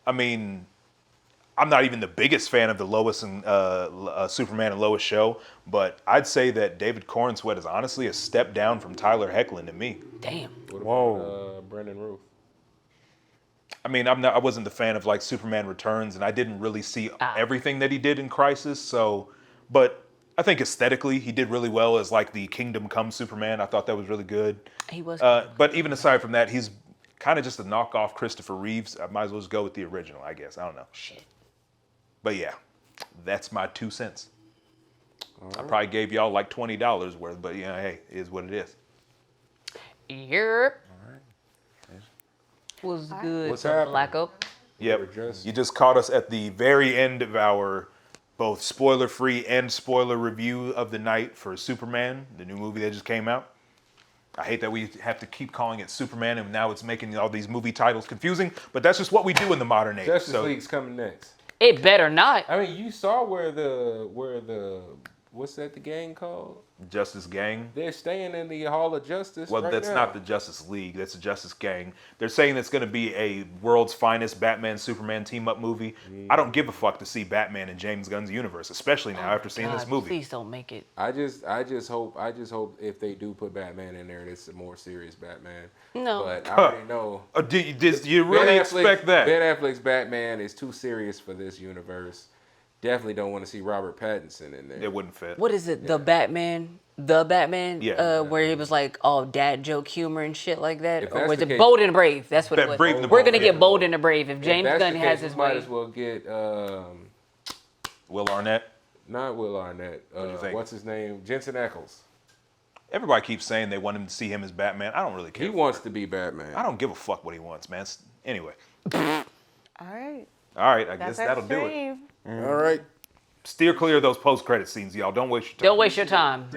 I mean, I'm not even the biggest fan of the Lois and Superman and Lois show, but I'd say that David Corenswet is honestly a step down from Tyler Hoechlin to me. Damn. What about Whoa. Brandon Routh? I mean, I wasn't the fan of Superman Returns, and I didn't really see everything that he did in Crisis. So, but I think aesthetically he did really well as the Kingdom Come Superman. I thought that was really good. He was. But even aside from that, he's kind of just a knockoff Christopher Reeves. I might as well just go with the original, I guess. I don't know. Shit. But yeah, that's my 2 cents. I probably gave y'all like $20 worth, but hey, it is what it is. Yep. Was good. What's happening? Black Oak. Yep. You just caught us at the very end of our both spoiler-free and spoiler review of the night for Superman, the new movie that just came out. I hate that we have to keep calling it Superman, and now it's making all these movie titles confusing, but that's just what we do in the modern age. Justice League's coming next. It better not. I mean, you saw where the what's that the gang called? Justice Gang. They're staying in the Hall of Justice. Well, right that's now. not the Justice League. That's the Justice Gang. They're saying it's going to be a world's finest Batman-Superman team-up movie. Yeah. I don't give a fuck to see Batman in James Gunn's universe, especially now after seeing this movie. Please don't make it. I just hope if they do put Batman in there, it's a more serious Batman. No. But I already know. Do you really expect that? Ben Affleck's Batman is too serious for this universe. Definitely don't want to see Robert Pattinson in there. It wouldn't fit. What is it? The Batman? The Batman? Yeah. Where it was like all dad joke humor and shit like that? If Or that's was the it case- Bold and the Brave? That's what it was. Brave and the We're Bold, going to yeah. get Bold and the Brave if If James that's Gunn the has case, his we might way. as well get Will Arnett. not Will Arnett. do you think? What's his name? Jensen Ackles. Everybody keeps saying they want him to see him as Batman. I don't really care. He wants to be Batman. I don't give a fuck what he wants, man. Anyway. All right. All right, I That's guess that'll do it. stream. All right. Steer clear of those post-credit scenes, y'all. Don't waste your time. Don't waste your time.